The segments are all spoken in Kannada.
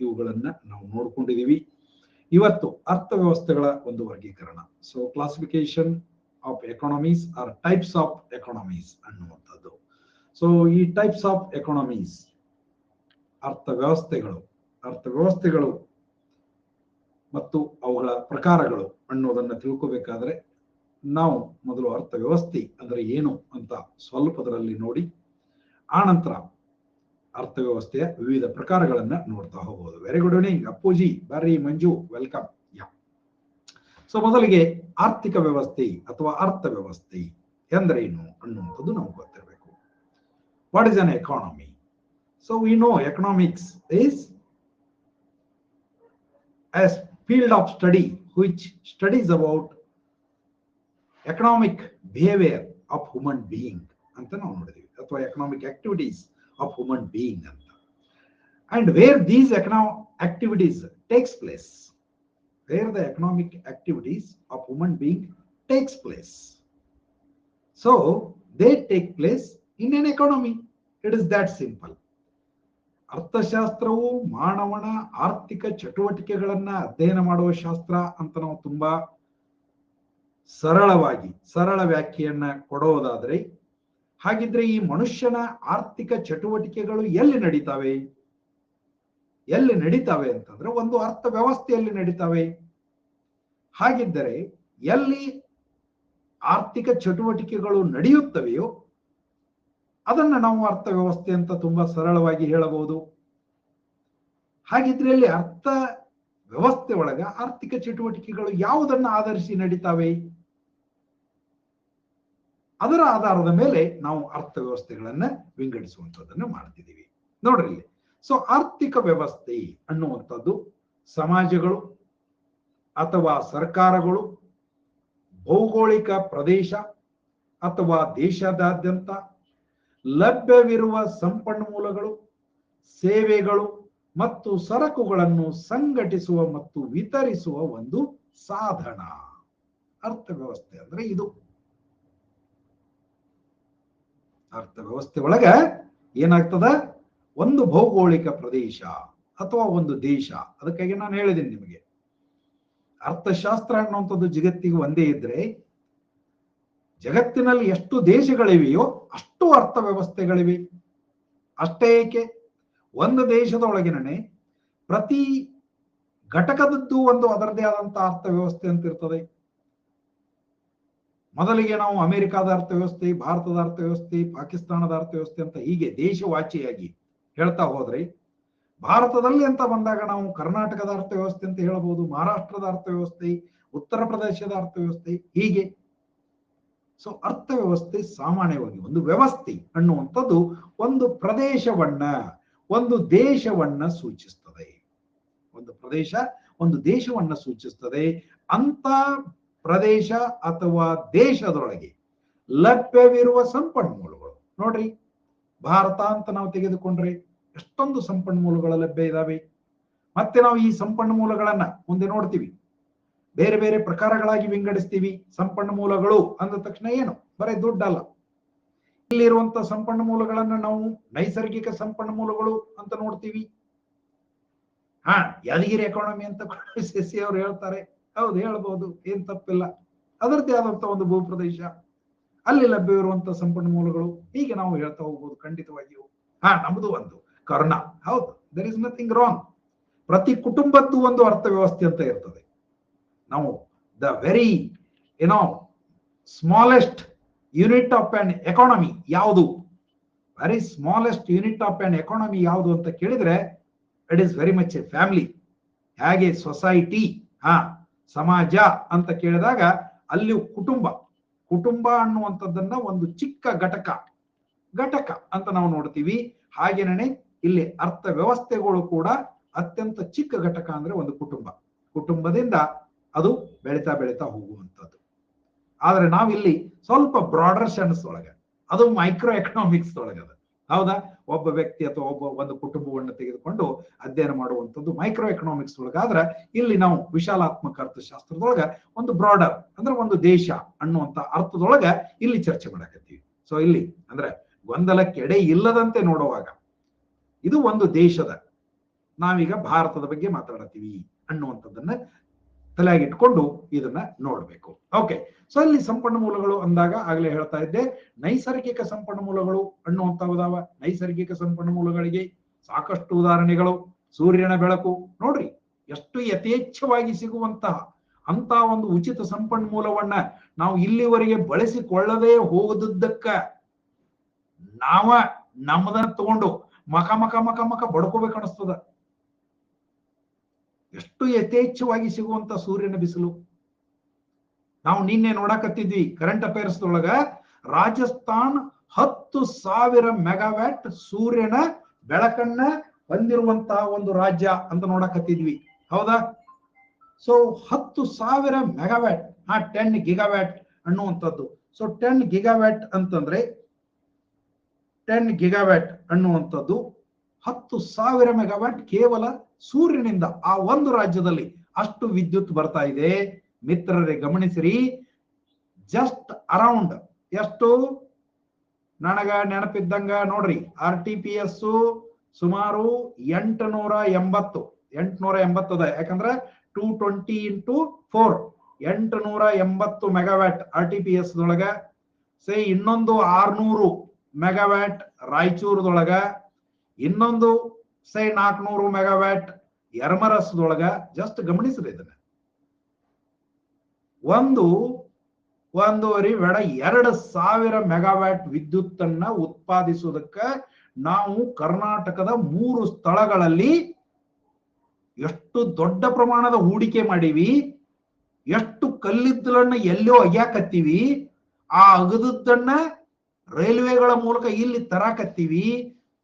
ಇವುಗಳನ್ನ ನಾವು ನೋಡ್ಕೊಂಡಿದೀವಿ. ಇವತ್ತು ಅರ್ಥವ್ಯವಸ್ಥೆಗಳ ಒಂದು ವರ್ಗೀಕರಣ, so classification of economies or types of economies ಅನ್ನುವಂಥದ್ದು. ಸೊ ಈ ಟೈಪ್ಸ್ ಆಫ್ ಎಕಾನಮೀಸ್, ಅರ್ಥವ್ಯವಸ್ಥೆಗಳು ಮತ್ತು ಅವುಗಳ ಪ್ರಕಾರಗಳು ಅನ್ನೋದನ್ನ ತಿಳ್ಕೋಬೇಕಾದ್ರೆ ನಾವು ಮೊದಲು ಅರ್ಥವ್ಯವಸ್ಥೆ ಅಂದ್ರೆ ಏನು ಅಂತ ಸ್ವಲ್ಪದರಲ್ಲಿ ನೋಡಿ, ಆನಂತರ ಅರ್ಥವ್ಯವಸ್ಥೆಯ ವಿವಿಧ ಪ್ರಕಾರಗಳನ್ನ ನೋಡ್ತಾ ಹೋಗಬಹುದು. ವೆರಿ ಗುಡ್ ಈವ್ನಿಂಗ್ ಅಪ್ಪುಜಿ, ಬರ್ರಿ ಮಂಜು, ವೆಲ್ಕಮ್. ಸೊ ಮೊದಲಿಗೆ ಆರ್ಥಿಕ ವ್ಯವಸ್ಥೆ ಅಥವಾ ಅರ್ಥವ್ಯವಸ್ಥೆ ಎಂದರೇನು ಅನ್ನುವಂಥದ್ದು ನಮ್ಗೆ ಗೊತ್ತಿರಬೇಕು. What is an economy? So we know economics is a field of study which studies about economic behavior of human being ಅಂತ ನಾವು ನೋಡಿದೀವಿ, ಅಥವಾ economic activities of human being ಅಂತ. And where these economic activities takes place, where the economic activities of human being takes place, so they take place in an economy. It is that simple. ಅರ್ಥಶಾಸ್ತ್ರವು ಮಾನವನ ಆರ್ಥಿಕ ಚಟುವಟಿಕೆಗಳನ್ನ ಅಧ್ಯಯನ ಮಾಡುವ ಶಾಸ್ತ್ರ ಅಂತ ನಾವು ತುಂಬಾ ಸರಳ ವ್ಯಾಖ್ಯೆಯನ್ನ ಕೊಡೋದಾದ್ರೆ, ಹಾಗಿದ್ರೆ ಈ ಮನುಷ್ಯನ ಆರ್ಥಿಕ ಚಟುವಟಿಕೆಗಳು ಎಲ್ಲಿ ನಡೀತಾವೆ ಅಂತಂದ್ರೆ ಒಂದು ಅರ್ಥ ವ್ಯವಸ್ಥೆಯಲ್ಲಿ ನಡೀತಾವೆ. ಹಾಗಿದ್ದರೆ ಎಲ್ಲಿ ಆರ್ಥಿಕ ಚಟುವಟಿಕೆಗಳು ನಡೆಯುತ್ತವೆಯೋ ಅದನ್ನ ನಾವು ಅರ್ಥವ್ಯವಸ್ಥೆ ಅಂತ ತುಂಬಾ ಸರಳವಾಗಿ ಹೇಳಬಹುದು. ಹಾಗಿದ್ರೆ ಇಲ್ಲಿ ಅರ್ಥ ವ್ಯವಸ್ಥೆ ಒಳಗ ಆರ್ಥಿಕ ಚಟುವಟಿಕೆಗಳು ಯಾವುದನ್ನ ಆಧರಿಸಿ ನಡೀತಾವೆ, ಅದರ ಆಧಾರದ ಮೇಲೆ ನಾವು ಅರ್ಥವ್ಯವಸ್ಥೆಗಳನ್ನ ವಿಂಗಡಿಸುವಂತದನ್ನ ಮಾಡ್ತಿದ್ದೀವಿ. ನೋಡ್ರಿ ಇಲ್ಲಿ. ಸೊ ಆರ್ಥಿಕ ವ್ಯವಸ್ಥೆ ಅನ್ನುವಂಥದ್ದು ಸಮಾಜಗಳು ಅಥವಾ ಸರ್ಕಾರಗಳು ಭೌಗೋಳಿಕ ಪ್ರದೇಶ ಅಥವಾ ದೇಶದಾದ್ಯಂತ ಲಭ್ಯವಿರುವ ಸಂಪನ್ಮೂಲಗಳು, ಸೇವೆಗಳು ಮತ್ತು ಸರಕುಗಳನ್ನು ಸಂಘಟಿಸುವ ಮತ್ತು ವಿತರಿಸುವ ಒಂದು ಸಾಧನ. ಅರ್ಥವ್ಯವಸ್ಥೆ ಅಂದ್ರೆ ಇದು. ಅರ್ಥವ್ಯವಸ್ಥೆ ಒಳಗ ಏನಾಗ್ತದ, ಒಂದು ಭೌಗೋಳಿಕ ಪ್ರದೇಶ ಅಥವಾ ಒಂದು ದೇಶ. ಅದಕ್ಕಾಗಿ ನಾನು ಹೇಳಿದ್ದೀನಿ ನಿಮಗೆ, ಅರ್ಥಶಾಸ್ತ್ರ ಅನ್ನುವಂಥದ್ದು ಜಗತ್ತಿಗೆ ಒಂದೇ ಇದ್ರೆ ಜಗತ್ತಿನಲ್ಲಿ ಎಷ್ಟು ದೇಶಗಳಿವೆಯೋ ಅಷ್ಟು ಅರ್ಥವ್ಯವಸ್ಥೆಗಳಿವೆ. ಅಷ್ಟೇ ಏಕೆ, ಒಂದು ದೇಶದೊಳಗಿನೇ ಪ್ರತಿ ಘಟಕದದ್ದು ಒಂದು ಅದರದೇ ಆದಂತಹ ಅರ್ಥವ್ಯವಸ್ಥೆ ಅಂತ ಇರ್ತದೆ. ಮೊದಲಿಗೆ ನಾವು ಅಮೆರಿಕಾದ ಅರ್ಥವ್ಯವಸ್ಥೆ, ಭಾರತದ ಅರ್ಥವ್ಯವಸ್ಥೆ, ಪಾಕಿಸ್ತಾನದ ಅರ್ಥವ್ಯವಸ್ಥೆ ಅಂತ ಹೀಗೆ ದೇಶವಾಚಿಯಾಗಿ ಹೇಳ್ತಾ ಹೋದ್ರೆ, ಭಾರತದಲ್ಲಿ ಅಂತ ಬಂದಾಗ ನಾವು ಕರ್ನಾಟಕದ ಅರ್ಥವ್ಯವಸ್ಥೆ ಅಂತ ಹೇಳಬಹುದು, ಮಹಾರಾಷ್ಟ್ರದ ಅರ್ಥವ್ಯವಸ್ಥೆ, ಉತ್ತರ ಪ್ರದೇಶದ ಅರ್ಥವ್ಯವಸ್ಥೆ, ಹೀಗೆ. ಸೊ ಅರ್ಥವ್ಯವಸ್ಥೆ ಸಾಮಾನ್ಯವಾಗಿ ಒಂದು ವ್ಯವಸ್ಥೆ ಅನ್ನುವಂಥದ್ದು ಒಂದು ಪ್ರದೇಶವನ್ನ, ಒಂದು ದೇಶವನ್ನ ಸೂಚಿಸ್ತದೆ. ಒಂದು ಪ್ರದೇಶ ಒಂದು ದೇಶವನ್ನ ಸೂಚಿಸ್ತದೆ. ಅಂತ ಪ್ರದೇಶ ಅಥವಾ ದೇಶದೊಳಗೆ ಲಭ್ಯವಿರುವ ಸಂಪನ್ಮೂಲಗಳು. ನೋಡ್ರಿ, ಭಾರತ ಅಂತ ನಾವು ತೆಗೆದುಕೊಂಡ್ರೆ ಎಷ್ಟೊಂದು ಸಂಪನ್ಮೂಲಗಳ ಲಭ್ಯ ಇದಾವೆ. ಮತ್ತೆ ನಾವು ಈ ಸಂಪನ್ಮೂಲಗಳನ್ನ ಮುಂದೆ ನೋಡ್ತೀವಿ, ಬೇರೆ ಬೇರೆ ಪ್ರಕಾರಗಳಾಗಿ ವಿಂಗಡಿಸ್ತೀವಿ. ಸಂಪನ್ಮೂಲಗಳು ಅಂದ ತಕ್ಷಣ ಏನು, ಬರೀ ದುಡ್ಡಲ್ಲ. ಇಲ್ಲಿರುವಂತ ಸಂಪನ್ಮೂಲಗಳನ್ನ ನಾವು ನೈಸರ್ಗಿಕ ಸಂಪನ್ಮೂಲಗಳು ಅಂತ ನೋಡ್ತೀವಿ. ಯಾದಗಿರಿ ಎಕಾನಮಿ ಅಂತ ಶಶಿ ಅವರು ಹೇಳ್ತಾರೆ, ಹೌದು ಹೇಳ್ಬಹುದು, ಏನ್ ತಪ್ಪಿಲ್ಲ. ಅದರದ್ದೇ ಆದಂತ ಒಂದು ಭೂಪ್ರದೇಶ, ಅಲ್ಲಿ ಲಭ್ಯವಿರುವಂತ ಸಂಪನ್ಮೂಲಗಳು, ಹೀಗೆ ನಾವು ಹೇಳ್ತಾ ಹೋಗ್ಬೋದು ಖಂಡಿತವಾಗಿಯೂ. ನಮ್ದು ಒಂದು ಕರ್ನಾ, ಹೌದು, ದರ್ ಇಸ್ ನಥಿಂಗ್ ರಾಂಗ್. ಪ್ರತಿ ಕುಟುಂಬದ್ದು ಒಂದು ಅರ್ಥವ್ಯವಸ್ಥೆ ಅಂತ ಇರ್ತದೆ. ನಾವು the very smallest unit of an economy ಯಾವುದು, very smallest unit of an economy ಯಾವುದು ಅಂತ ಕೇಳಿದ್ರೆ it is very much a family. ಹೇಗೆ ಸೊಸೈಟಿ, ಸಮಾಜ ಅಂತ ಕೇಳಿದಾಗ ಅಲ್ಲಿ ಕುಟುಂಬ ಅನ್ನುವಂಥದ್ದನ್ನ ಒಂದು ಚಿಕ್ಕ ಘಟಕ ಅಂತ ನಾವು ನೋಡ್ತೀವಿ. ಹಾಗೇನೇ ಇಲ್ಲಿ ಅರ್ಥ ವ್ಯವಸ್ಥೆಗಳು ಕೂಡ ಅತ್ಯಂತ ಚಿಕ್ಕ ಘಟಕ ಅಂದ್ರೆ ಒಂದು ಕುಟುಂಬದಿಂದ ಅದು ಬೆಳೀತಾ ಹೋಗುವಂಥದ್ದು. ಆದ್ರೆ ನಾವಿಲ್ಲಿ ಸ್ವಲ್ಪ ಬ್ರಾಡರ್ ಸೆನ್ಸ್ ಒಳಗೆ, ಅದು ಮೈಕ್ರೋ ಎಕನಾಮಿಕ್ಸ್ ಒಳಗದ, ಹೌದಾ? ಒಬ್ಬ ವ್ಯಕ್ತಿ ಅಥವಾ ಒಂದು ಕುಟುಂಬವನ್ನು ತೆಗೆದುಕೊಂಡು ಅಧ್ಯಯನ ಮಾಡುವಂಥದ್ದು ಮೈಕ್ರೋ ಎಕನಾಮಿಕ್ಸ್ ಒಳಗಾದ್ರೆ, ಇಲ್ಲಿ ನಾವು ವಿಶಾಲಾತ್ಮಕ ಅರ್ಥಶಾಸ್ತ್ರದೊಳಗ ಒಂದು ಬ್ರಾಡರ್ ಅಂದ್ರೆ ಒಂದು ದೇಶ ಅನ್ನುವಂತ ಅರ್ಥದೊಳಗ ಇಲ್ಲಿ ಚರ್ಚೆ ಮಾಡಕತ್ತೀವಿ. ಸೊ ಇಲ್ಲಿ ಅಂದ್ರೆ ಗೊಂದಲಕ್ಕೆ ಎಡೆ ಇಲ್ಲದಂತೆ ನೋಡುವಾಗ ಇದು ಒಂದು ದೇಶದ ನಾವೀಗ ಭಾರತದ ಬಗ್ಗೆ ಮಾತಾಡತ್ತೀವಿ ಅನ್ನುವಂಥದ್ದನ್ನ ತಲೆಯಾಗಿಟ್ಕೊಂಡು ಇದನ್ನ ನೋಡ್ಬೇಕು. ಓಕೆ, ಸೊ ಅಲ್ಲಿ ಸಂಪನ್ಮೂಲಗಳು ಅಂದಾಗ ಆಗ್ಲೇ ಹೇಳ್ತಾ ಇದ್ದೆ, ನೈಸರ್ಗಿಕ ಸಂಪನ್ಮೂಲಗಳು ಅನ್ನುವಂಥವುದಾವ. ನೈಸರ್ಗಿಕ ಸಂಪನ್ಮೂಲಗಳಿಗೆ ಸಾಕಷ್ಟು ಉದಾಹರಣೆಗಳು. ಸೂರ್ಯನ ಬೆಳಕು ನೋಡ್ರಿ, ಎಷ್ಟು ಯಥೇಚ್ಛವಾಗಿ ಸಿಗುವಂತಹ ಅಂತ ಒಂದು ಉಚಿತ ಸಂಪನ್ಮೂಲವನ್ನ ನಾವು ಇಲ್ಲಿವರೆಗೆ ಬಳಸಿಕೊಳ್ಳದೇ ಹೋದದ್ದಕ್ಕ ನಾವ ನಮ್ಮದನ್ನ ತಗೊಂಡು ಮಕ ಮಕ ಮಕ ಮಕ ಬಡ್ಕೋಬೇಕು ಅನಿಸ್ತದ. ಎಷ್ಟು ಯಥೇಚ್ಛವಾಗಿ ಸಿಗುವಂತ ಸೂರ್ಯನ ಬಿಸಿಲು. ನಾವು ನಿನ್ನೆ ನೋಡಕತ್ತಿದ್ವಿ ಕರೆಂಟ್ ಅಫೇರ್ಸ್ ಒಳಗ, ರಾಜಸ್ಥಾನ್ 10,000 ಮೆಗಾವ್ಯಾಟ್ ಸೂರ್ಯನ ಬೆಳಕನ್ನ ಹೊಂದಿರುವಂತಹ ಒಂದು ರಾಜ್ಯ ಅಂತ ನೋಡಕತ್ತಿದ್ವಿ, ಹೌದಾ? ಸೊ 10,000 ಮೆಗಾವ್ಯಾಟ್, 10 ಗಿಗಾವ್ಯಾಟ್ ಅನ್ನುವಂಥದ್ದು. ಸೊ 10 ಗಿಗಾವ್ಯಾಟ್ ಅಂತಂದ್ರೆ 10 ಗಿಗಾವ್ಯಾಟ್ ಅನ್ನುವಂಥದ್ದು 10,000 ಮೆಗಾವ್ಯಾಟ್ ಕೇವಲ ಸೂರ್ಯನಿಂದ ಆ ಒಂದು ರಾಜ್ಯದಲ್ಲಿ ಅಷ್ಟು ವಿದ್ಯುತ್ ಬರ್ತಾ ಇದೆ. ಮಿತ್ರರೇ ಗಮನಿಸಿರಿ, ಜಸ್ಟ್ ಅರೌಂಡ್ ಎಷ್ಟು ನನಗ ನೆನಪಿದ್ದಂಗ ನೋಡ್ರಿ, RTPS ಸುಮಾರು 880 ಅದ. ಯಾಕಂದ್ರೆ 220 × 4 880 ಮೆಗಾವ್ಯಾಟ್ RTPS ದೊಳಗ. ಸೇ ಇನ್ನೊಂದು 600 ಮೆಗಾವ್ಯಾಟ್ ರಾಯಚೂರದೊಳಗ, ಇನ್ನೊಂದು 400 ಮೆಗಾವ್ಯಾಟ್ ಯರಮರಸ್ದೊಳಗ. ಜಸ್ಟ್ ಗಮನಿಸ್ರಿ ಇದನ್ನ. 1.5 ಮೆಗಾವ್ಯಾಟ್ ವಿದ್ಯುತ್ ಅನ್ನ ಉತ್ಪಾದಿಸುವುದಕ್ಕ ನಾವು ಕರ್ನಾಟಕದ 3 ಸ್ಥಳಗಳಲ್ಲಿ ಎಷ್ಟು ದೊಡ್ಡ ಪ್ರಮಾಣದ ಹೂಡಿಕೆ ಮಾಡೀವಿ, ಎಷ್ಟು ಕಲ್ಲಿದ್ದಲನ್ನ ಎಲ್ಲೋ ಅಗ್ಯಾಕತ್ತೀವಿ, ಆ ಅಗದದ್ದನ್ನ ರೈಲ್ವೆಗಳ ಮೂಲಕ ಇಲ್ಲಿ ತರಾಕತ್ತೀವಿ,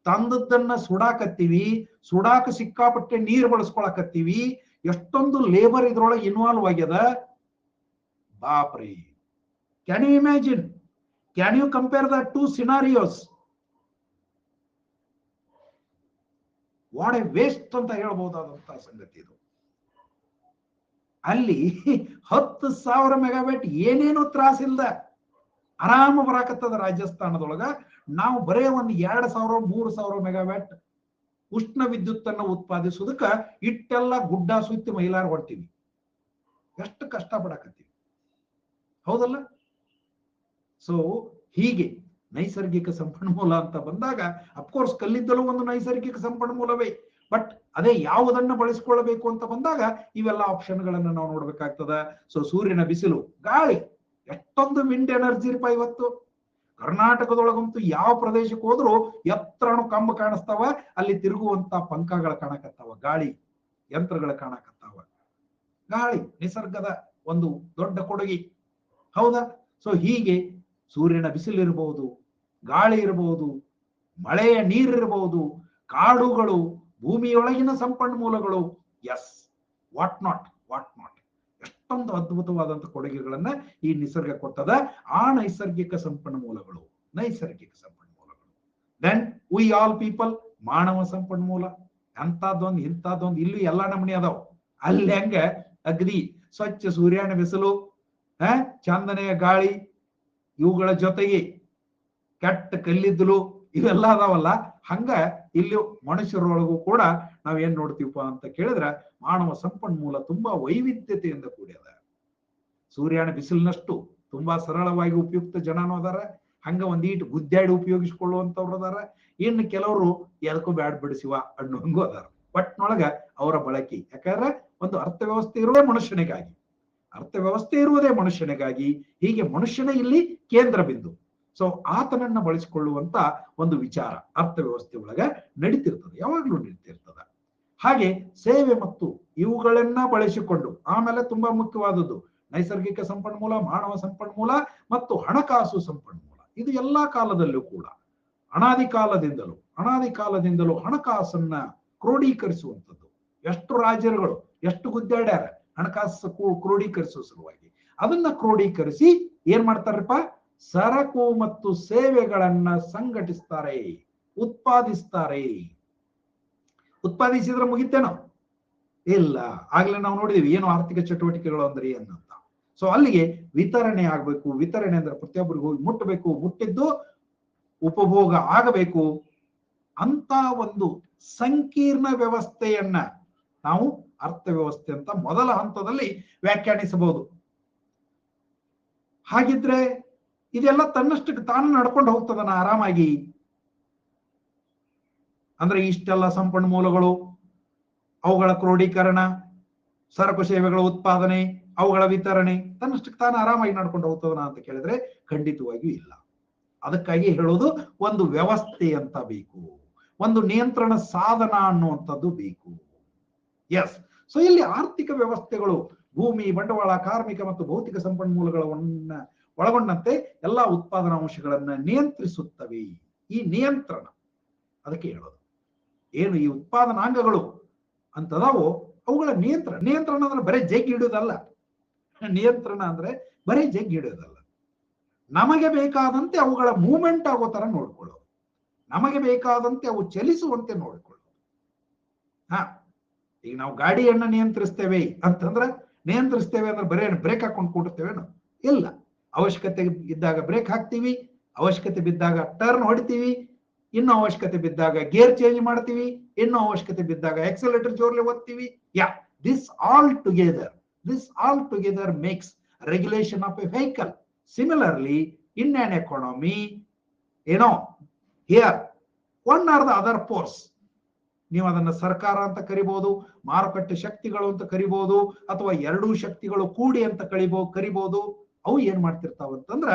ತಂದದ್ದನ್ನ ಸುಡಾಕತ್ತೀವಿ, ಸುಡಾಕ ಸಿಕ್ಕಾಪಟ್ಟೆ ನೀರು ಬಳಸ್ಕೊಳಕತ್ತೀವಿ. ಎಷ್ಟೊಂದು ಲೇಬರ್ ಇದ್ರೊಳಗೆ ಇನ್ವಾಲ್ವ್ ಆಗ್ಯದ. ಬಾಪ್ರಿ, can you imagine? Can you compare the 2 scenarios? What a waste ಅಂತ ಹೇಳ್ಬಹುದಾದಂತಹ ಸಂಗತಿ ಇದು. ಅಲ್ಲಿ 10,000 ಮೆಗಾವ್ಯಾಟ್ ಏನೇನು ತ್ರಾಸಿಲ್ದ ಆರಾಮ ಬರಾಕತ್ತದ ರಾಜಸ್ಥಾನದೊಳಗ. ನಾವು ಬರೇ ಒಂದು 2,000-3,000 ಮೆಗಾವ್ಯಾಟ್ ಉಷ್ಣ ವಿದ್ಯುತ್ ಅನ್ನು ಉತ್ಪಾದಿಸುವುದಕ್ಕ ಇಟ್ಟೆಲ್ಲ ಗುಡ್ಡ ಸುತ್ತಿ ಮೈಲಾರ ಹೊಡ್ತೀವಿ. ಎಷ್ಟು ಕಷ್ಟ ಪಡಕತ್ತೀವಿ, ಹೌದಲ್ಲ? ಸೊ ಹೀಗೆ ನೈಸರ್ಗಿಕ ಸಂಪನ್ಮೂಲ ಅಂತ ಬಂದಾಗ ಅಫ್ಕೋರ್ಸ್ ಕಲ್ಲಿದ್ದಲು ಒಂದು ನೈಸರ್ಗಿಕ ಸಂಪನ್ಮೂಲವೇ. ಬಟ್ ಅದೇ ಯಾವುದನ್ನ ಬಳಸಿಕೊಳ್ಳಬೇಕು ಅಂತ ಬಂದಾಗ ಇವೆಲ್ಲ ಆಪ್ಷನ್ಗಳನ್ನ ನಾವು ನೋಡ್ಬೇಕಾಗ್ತದ. ಸೊ ಸೂರ್ಯನ ಬಿಸಿಲು, ಗಾಳಿ, ಎಷ್ಟೊಂದು ವಿಂಡ್ ಎನರ್ಜಿ ಇರಪ್ಪ ಇವತ್ತು. ಕರ್ನಾಟಕದೊಳಗಂತೂ ಯಾವ ಪ್ರದೇಶಕ್ಕೆ ಹೋದ್ರು ಎತ್ತರನು ಕಂಬ ಕಾಣಿಸ್ತಾವ, ಅಲ್ಲಿ ತಿರುಗುವಂತ ಪಂಖಗಳು ಕಾಣಕತ್ತಾವ, ಗಾಳಿ ಯಂತ್ರಗಳು ಕಾಣಕತ್ತಾವ. ಗಾಳಿ ನಿಸರ್ಗದ ಒಂದು ದೊಡ್ಡ ಕೊಡುಗೆ, ಹೌದಾ? ಸೊ ಹೀಗೆ ಸೂರ್ಯನ ಬಿಸಿಲಿರಬಹುದು, ಗಾಳಿ ಇರಬಹುದು, ಮಳೆಯ ನೀರಿರಬಹುದು, ಕಾಡುಗಳು, ಭೂಮಿಯೊಳಗಿನ ಸಂಪನ್ಮೂಲಗಳು, ಎಸ್, ವಾಟ್ ನಾಟ್. ಎಷ್ಟೊಂದು ಅದ್ಭುತವಾದಂತಹ ಕೊಡುಗೆಗಳನ್ನ ಈ ನಿಸರ್ಗ ಕೊಟ್ಟದ. ಆ ನೈಸರ್ಗಿಕ ಸಂಪನ್ಮೂಲಗಳು ದೆನ್ ವಿ ಆಲ್ ಪೀಪಲ್, ಮಾನವ ಸಂಪನ್ಮೂಲ. ಅಂತದೊಂದು ಇಂಥದ್ದೊಂದು ಇಲ್ಲಿ ಎಲ್ಲಾ ನಮೂನಿ ಅದಾವ. ಅಲ್ಲಿ ಹೆಂಗ ಅಗ್ದಿ ಸ್ವಚ್ಛ ಸೂರ್ಯನ ಬಿಸಿಲು, ಚಂದನೆಯ ಗಾಳಿ, ಇವುಗಳ ಜೊತೆಗೆ ಕೆಟ್ಟ ಕಲ್ಲಿದ್ದಲು ಇವೆಲ್ಲ ಅದಾವಲ್ಲ, ಹಂಗ ಇಲ್ಲಿ ಮನುಷ್ಯರೊಳಗೂ ಕೂಡ ನಾವೇನ್ ನೋಡ್ತೀವಪ್ಪ ಅಂತ ಕೇಳಿದ್ರೆ ಮಾನವ ಸಂಪನ್ಮೂಲ ತುಂಬಾ ವೈವಿಧ್ಯತೆಯಿಂದ ಕೂಡ್ಯದ. ಸೂರ್ಯನ ಬಿಸಿಲಿನಷ್ಟು ತುಂಬಾ ಸರಳವಾಗಿ ಉಪಯುಕ್ತ ಜನನೂ ಅದಾರ, ಹಂಗ ಒಂದೀಟು ಗುದ್ದಾಡಿ ಉಪಯೋಗಿಸ್ಕೊಳ್ಳುವಂತವ್ರು ಅದಾರ, ಇನ್ನು ಕೆಲವರು ಎದಕ್ಕೂ ಬ್ಯಾಡ್ ಬಿಡಿಸಿವ ಅನ್ನೋಂಗು ಅದಾರ. ಒಟ್ನೊಳಗ ಅವರ ಬಳಕೆ. ಯಾಕಂದ್ರೆ ಒಂದು ಅರ್ಥವ್ಯವಸ್ಥೆ ಇರುವುದೇ ಮನುಷ್ಯನಿಗಾಗಿ. ಹೀಗೆ ಮನುಷ್ಯನ ಇಲ್ಲಿ ಕೇಂದ್ರ ಬಿಂದು. ಸೊ ಆತನನ್ನ ಬಳಸಿಕೊಳ್ಳುವಂತ ಒಂದು ವಿಚಾರ ಅರ್ಥವ್ಯವಸ್ಥೆ ಒಳಗ ನಡೀತಿರ್ತದೆ, ಯಾವಾಗ್ಲೂ ನಡೀತಿರ್ತದ. ಹಾಗೆ ಸೇವೆ ಮತ್ತು ಇವುಗಳನ್ನ ಬಳಸಿಕೊಂಡು ಆಮೇಲೆ ತುಂಬಾ ಮುಖ್ಯವಾದದ್ದು ನೈಸರ್ಗಿಕ ಸಂಪನ್ಮೂಲ, ಮಾನವ ಸಂಪನ್ಮೂಲ ಮತ್ತು ಹಣಕಾಸು ಸಂಪನ್ಮೂಲ. ಇದು ಎಲ್ಲಾ ಕಾಲದಲ್ಲೂ ಕೂಡ ಅನಾದಿ ಕಾಲದಿಂದಲೂ ಹಣಕಾಸನ್ನ ಕ್ರೋಢೀಕರಿಸುವಂಥದ್ದು. ಎಷ್ಟು ರಾಜರುಗಳು ಎಷ್ಟು ಗುದ್ದಾಡ್ಯಾರ ಹಣಕಾಸು ಕ್ರೋಢೀಕರಿಸುವ ಸಲುವಾಗಿ. ಅದನ್ನ ಕ್ರೋಢೀಕರಿಸಿ ಏನ್ ಮಾಡ್ತಾರಪ್ಪ, ಸರಕು ಮತ್ತು ಸೇವೆಗಳನ್ನ ಸಂಘಟಿಸ್ತಾರೆ, ಉತ್ಪಾದಿಸ್ತಾರೆ. ಉತ್ಪಾದಿಸಿದ್ರೆ ಮುಗಿತೇನೋ? ಇಲ್ಲ. ಆಗ್ಲೇ ನಾವು ನೋಡಿದೀವಿ ಏನು ಆರ್ಥಿಕ ಚಟುವಟಿಕೆಗಳು ಅಂದ್ರೆ ಏನಂತ. ಸೊ ಅಲ್ಲಿಗೆ ವಿತರಣೆ ಆಗ್ಬೇಕು. ವಿತರಣೆ ಅಂದ್ರೆ ಪ್ರತಿಯೊಬ್ಬರಿಗೂ ಹೋಗಿ ಮುಟ್ಟಬೇಕು, ಮುಟ್ಟಿದ್ದು ಉಪಭೋಗ ಆಗಬೇಕು ಅಂತ ಒಂದು ಸಂಕೀರ್ಣ ವ್ಯವಸ್ಥೆಯನ್ನ ನಾವು ಅರ್ಥವ್ಯವಸ್ಥೆ ಅಂತ ಮೊದಲ ಹಂತದಲ್ಲಿ ವ್ಯಾಖ್ಯಾನಿಸಬಹುದು. ಹಾಗಿದ್ರೆ ಇದೆಲ್ಲ ತನ್ನಷ್ಟಕ್ಕೆ ತಾನು ನಡ್ಕೊಂಡು ಹೋಗ್ತದನ ಆರಾಮಾಗಿ? ಅಂದ್ರೆ ಇಷ್ಟೆಲ್ಲ ಸಂಪನ್ಮೂಲಗಳು, ಅವುಗಳ ಕ್ರೋಢೀಕರಣ, ಸರಕು ಸೇವೆಗಳ ಉತ್ಪಾದನೆ, ಅವುಗಳ ವಿತರಣೆ ತನ್ನಷ್ಟಕ್ಕೆ ತಾನು ಆರಾಮಾಗಿ ನಡ್ಕೊಂಡು ಹೋಗ್ತದನ ಅಂತ ಕೇಳಿದ್ರೆ ಖಂಡಿತವಾಗಿಯೂ ಇಲ್ಲ. ಅದಕ್ಕಾಗಿ ಹೇಳೋದು ಒಂದು ವ್ಯವಸ್ಥೆ ಅಂತ ಬೇಕು, ಒಂದು ನಿಯಂತ್ರಣ ಸಾಧನ ಅನ್ನುವಂಥದ್ದು ಬೇಕು. ಎಸ್, ಸೊ ಇಲ್ಲಿ ಆರ್ಥಿಕ ವ್ಯವಸ್ಥೆಗಳು ಭೂಮಿ, ಬಂಡವಾಳ, ಕಾರ್ಮಿಕ ಮತ್ತು ಭೌತಿಕ ಸಂಪನ್ಮೂಲಗಳನ್ನ ಒಳಗೊಂಡಂತೆ ಎಲ್ಲಾ ಉತ್ಪಾದನಾ ಅಂಶಗಳನ್ನ ನಿಯಂತ್ರಿಸುತ್ತವೆ. ಈ ನಿಯಂತ್ರಣ ಅದಕ್ಕೆ ಹೇಳೋದು. ಏನು ಈ ಉತ್ಪಾದನಾಂಗಗಳು ಅಂತದಾವೋ ಅವುಗಳ ನಿಯಂತ್ರಣ ಅಂದ್ರೆ ಬರೀ ಜಗ್ಗಿ ಹಿಡಿಯೋದಲ್ಲ. ನಿಯಂತ್ರಣ ಅಂದ್ರೆ ಬರೀ ಜಗ್ಗಿ ಹಿಡಿಯೋದಲ್ಲ, ನಮಗೆ ಬೇಕಾದಂತೆ ಅವುಗಳ ಮೂವ್ಮೆಂಟ್ ಆಗೋ ತರ ನೋಡ್ಕೊಳ್ಳೋದು, ನಮಗೆ ಬೇಕಾದಂತೆ ಅವು ಚಲಿಸುವಂತೆ ನೋಡ್ಕೊಳ್ಳೋದು. ಈಗ ನಾವು ಗಾಡಿಯನ್ನ ನಿಯಂತ್ರಿಸ್ತೇವೆ ಅಂತಂದ್ರೆ ಬರೀ ಬ್ರೇಕ್ ಹಾಕೊಂಡು ಕೂಡುತ್ತೇವೇನು? ಇಲ್ಲ. ಅವಶ್ಯಕತೆ ಇದ್ದಾಗ ಬ್ರೇಕ್ ಹಾಕ್ತೀವಿ, ಅವಶ್ಯಕತೆ ಬಿದ್ದಾಗ ಟರ್ನ್ ಹೊಡಿತೀವಿ, ಇನ್ನು ಅವಶ್ಯಕತೆ ಬಿದ್ದಾಗ ಗೇರ್ ಚೇಂಜ್ ಮಾಡ್ತೀವಿ, ಇನ್ನು ಅವಶ್ಯಕತೆ ಬಿದ್ದಾಗ ಎಕ್ಸಲೇಟರ್ ಜೋರ್ಲೆ ಒತ್ತೀವಿ. This all together makes regulation of a vehicle. Similarly in an economy, here one or the other force. ನೀವು ಅದನ್ನ ಸರ್ಕಾರ ಅಂತ ಕರಿಬಹುದು, ಮಾರುಕಟ್ಟೆ ಶಕ್ತಿಗಳು ಅಂತ ಕರಿಬಹುದು, ಅಥವಾ ಎರಡೂ ಶಕ್ತಿಗಳು ಕೂಡಿ ಅಂತ ಕರಿಬಹುದು. ಅವು ಏನ್ ಮಾಡ್ತಿರ್ತಾವಂತಂದ್ರ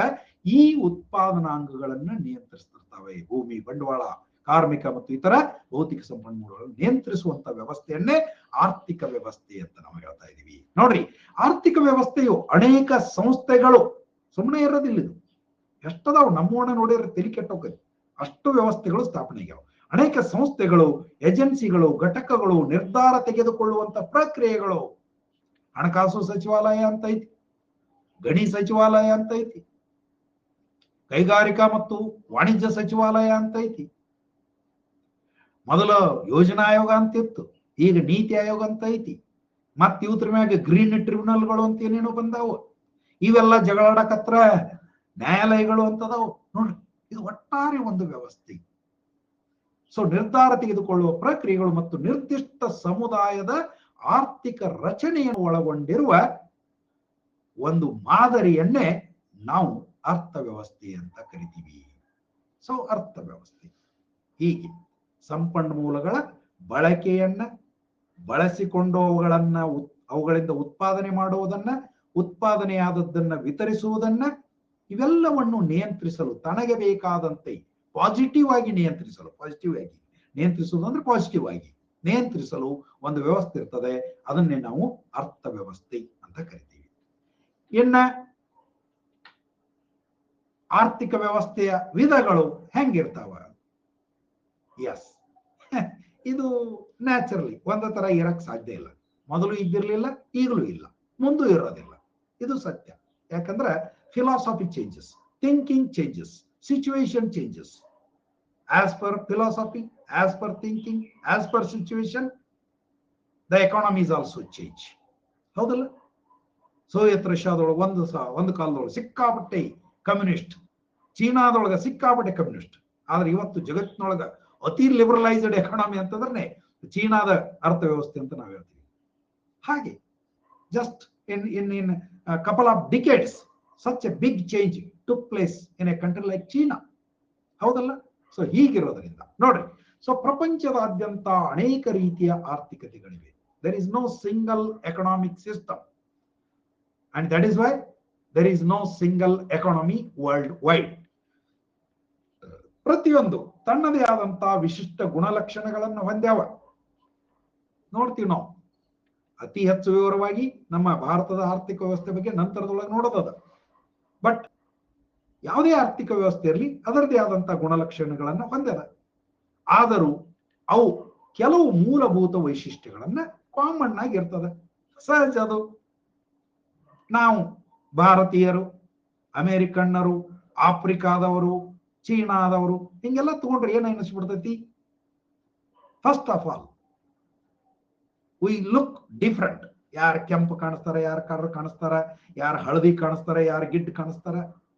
ಈ ಉತ್ಪಾದನಾಂಗಗಳನ್ನ ನಿಯಂತ್ರಿಸ್ತಿರ್ತಾವೆ. ಭೂಮಿ, ಬಂಡವಾಳ, ಕಾರ್ಮಿಕ ಮತ್ತು ಇತರ ಭೌತಿಕ ಸಂಪನ್ಮೂಲಗಳನ್ನು ನಿಯಂತ್ರಿಸುವಂತ ವ್ಯವಸ್ಥೆಯನ್ನೇ ಆರ್ಥಿಕ ವ್ಯವಸ್ಥೆ ಅಂತ ನಾವು ಹೇಳ್ತಾ ಇದೀವಿ. ನೋಡ್ರಿ, ಆರ್ಥಿಕ ವ್ಯವಸ್ಥೆಯು ಅನೇಕ ಸಂಸ್ಥೆಗಳು ಸುಮ್ಮನೆ ಇರೋದಿಲ್ಲ. ಇದು ಎಷ್ಟದಾವು ನಮ್ಮೋಣ ನೋಡಿದ್ರೆ ತೆಲಿ ಕೆಟ್ಟೋಗದು, ಅಷ್ಟು ವ್ಯವಸ್ಥೆಗಳು ಸ್ಥಾಪನೆ ಆಗ್ಯಾವ. ಅನೇಕ ಸಂಸ್ಥೆಗಳು, ಏಜೆನ್ಸಿಗಳು, ಘಟಕಗಳು, ನಿರ್ಧಾರ ತೆಗೆದುಕೊಳ್ಳುವಂತ ಪ್ರಕ್ರಿಯೆಗಳು. ಹಣಕಾಸು ಸಚಿವಾಲಯ ಅಂತ ಐತಿ, ಗಣಿ ಸಚಿವಾಲಯ ಅಂತ ಐತಿ, ಕೈಗಾರಿಕಾ ಮತ್ತು ವಾಣಿಜ್ಯ ಸಚಿವಾಲಯ ಅಂತ ಐತಿ, ಮೊದಲ ಯೋಜನಾ ಆಯೋಗ ಅಂತ ಇತ್ತು, ಈಗ ನೀತಿ ಆಯೋಗ ಅಂತ ಐತಿ, ಮತ್ ಇವ್ರ ಮ್ಯಾಗ ಗ್ರೀನ್ ಟ್ರಿಬ್ಯುನಲ್ಗಳು ಅಂತ ಏನೇನೋ ಬಂದಾವು. ಇವೆಲ್ಲ ಜಗಳಾಡಕತ್ರ ನ್ಯಾಯಾಲಯಗಳು ಅಂತದಾವು. ನೋಡ್ರಿ, ಇದು ಒಟ್ಟಾರೆ ಒಂದು ವ್ಯವಸ್ಥೆ. ಸೊ ನಿರ್ಧಾರ ತೆಗೆದುಕೊಳ್ಳುವ ಪ್ರಕ್ರಿಯೆಗಳು ಮತ್ತು ನಿರ್ದಿಷ್ಟ ಸಮುದಾಯದ ಆರ್ಥಿಕ ರಚನೆಯನ್ನು ಒಳಗೊಂಡಿರುವ ಒಂದು ಮಾದರಿಯನ್ನೇ ನಾವು ಅರ್ಥವ್ಯವಸ್ಥೆ ಅಂತ ಕರಿತೀವಿ. ಸೊ ಅರ್ಥವ್ಯವಸ್ಥೆ ಹೀಗೆ ಸಂಪನ್ಮೂಲಗಳ ಬಳಕೆಯನ್ನ ಬಳಸಿಕೊಂಡು ಅವುಗಳಿಂದ ಉತ್ಪಾದನೆ ಮಾಡುವುದನ್ನ, ಉತ್ಪಾದನೆಯಾದದ್ದನ್ನ ವಿತರಿಸುವುದನ್ನ, ಇವೆಲ್ಲವನ್ನು ನಿಯಂತ್ರಿಸಲು, ತನಗೆ ಬೇಕಾದಂತೆ ಪಾಸಿಟಿವ್ ಆಗಿ ನಿಯಂತ್ರಿಸಲು ಅಂದ್ರೆ ಪಾಸಿಟಿವ್ ಆಗಿ ನಿಯಂತ್ರಿಸಲು ಒಂದು ವ್ಯವಸ್ಥೆ ಇರ್ತದೆ. ಅದನ್ನೇ ನಾವು ಅರ್ಥವ್ಯವಸ್ಥೆ ಅಂತ ಕರಿತೀವಿ. ಇನ್ನ ಆರ್ಥಿಕ ವ್ಯವಸ್ಥೆಯ ವಿಧಗಳು ಹೆಂಗಿರ್ತಾವ? ಎಸ್, ಇದು ನ್ಯಾಚುರಲಿ ಒಂದೇ ತರ ಇರಕ್ ಸಾಧ್ಯ ಇಲ್ಲ. ಮೊದಲು ಇದ್ದಿರ್ಲಿಲ್ಲ, ಈಗಲೂ ಇಲ್ಲ, ಮುಂದೂ ಇರೋದಿಲ್ಲ. ಇದು ಸತ್ಯ. ಯಾಕಂದ್ರೆ philosophy changes, thinking changes, situation changes. As per philosophy, as per thinking, as per situation, the economies also change. ಹೌದಲ್ಲ? ಸೋವಿಯತ್ ರಷ್ಯಾದೊಳಗೆ ಒಂದು ಕಾಲದೊಳಗೆ ಸಿಕ್ಕಾಪಟ್ಟೆ ಕಮ್ಯುನಿಸ್ಟ್, ಚೀನಾದೊಳಗೆ ಸಿಕ್ಕಾಪಟ್ಟೆ ಕಮ್ಯುನಿಸ್ಟ್. ಆದ್ರೆ ಇವತ್ತು ಜಗತ್ತಿನೊಳಗ ಅತಿ ಲಿಬರಲೈಸ್ಡ್ ಎಕಾನಮಿ ಅಂತಂದ್ರೆ ಚೀನಾದ ಅರ್ಥವ್ಯವಸ್ಥೆ ಅಂತ ನಾವು ಹೇಳ್ತೀವಿ. ಹಾಗೆ just in a couple of decades such a big change took place in a country like China. ಹೌದಲ್ಲ? ಸೊ ಹೀಗಿರೋದ್ರಿಂದ ನೋಡ್ರಿ, ಸೊ ಪ್ರಪಂಚದಾದ್ಯಂತ ಅನೇಕ ರೀತಿಯ ಆರ್ಥಿಕತೆಗಳಿವೆ. there is no single economic system and that is why there is no single economy worldwide. ಪ್ರತಿಯೊಂದು ತನ್ನದೇ ಆದಂತಹ ವಿಶಿಷ್ಟ ಗುಣಲಕ್ಷಣಗಳನ್ನು ಹೊಂದ್ಯಾವ. ನೋಡ್ತೀವಿ ನಾವು ಅತಿ ಹೆಚ್ಚು ವಿವರವಾಗಿ ನಮ್ಮ ಭಾರತದ ಆರ್ಥಿಕ ವ್ಯವಸ್ಥೆ ಬಗ್ಗೆ ನಂತರದೊಳಗೆ ನೋಡೋದದ. ಬಟ್ ಯಾವುದೇ ಆರ್ಥಿಕ ವ್ಯವಸ್ಥೆ ಇರಲಿ ಅದರದೇ ಆದಂತಹ ಗುಣಲಕ್ಷಣಗಳನ್ನ ಹೊಂದಿದ. ಆದರೂ ಅವು ಕೆಲವು ಮೂಲಭೂತ ವೈಶಿಷ್ಟ್ಯಗಳನ್ನ ಕಾಮನ್ ಆಗಿ ಇರ್ತದೆ. ಸಹಜ ಅದು. ನಾವು ಭಾರತೀಯರು, ಅಮೆರಿಕನ್ನರು, ಆಫ್ರಿಕಾದವರು, ಚೀನಾದವರು ಹಿಂಗೆಲ್ಲ ತಗೊಂಡ್ರೆ ಏನ್ ಅನಿಸ್ಬಿಡ್ತೈತಿ? First of all we look different. ಯಾರು ಕೆಂಪು ಕಾಣಿಸ್ತಾರ, ಯಾರು ಕರ್ರ ಕಾಣಿಸ್ತಾರ, ಯಾರು ಹಳದಿ ಕಾಣಿಸ್ತಾರ, ಯಾರು ಗಿಡ್ಡ ಕಾಣಿಸ್ತಾರ.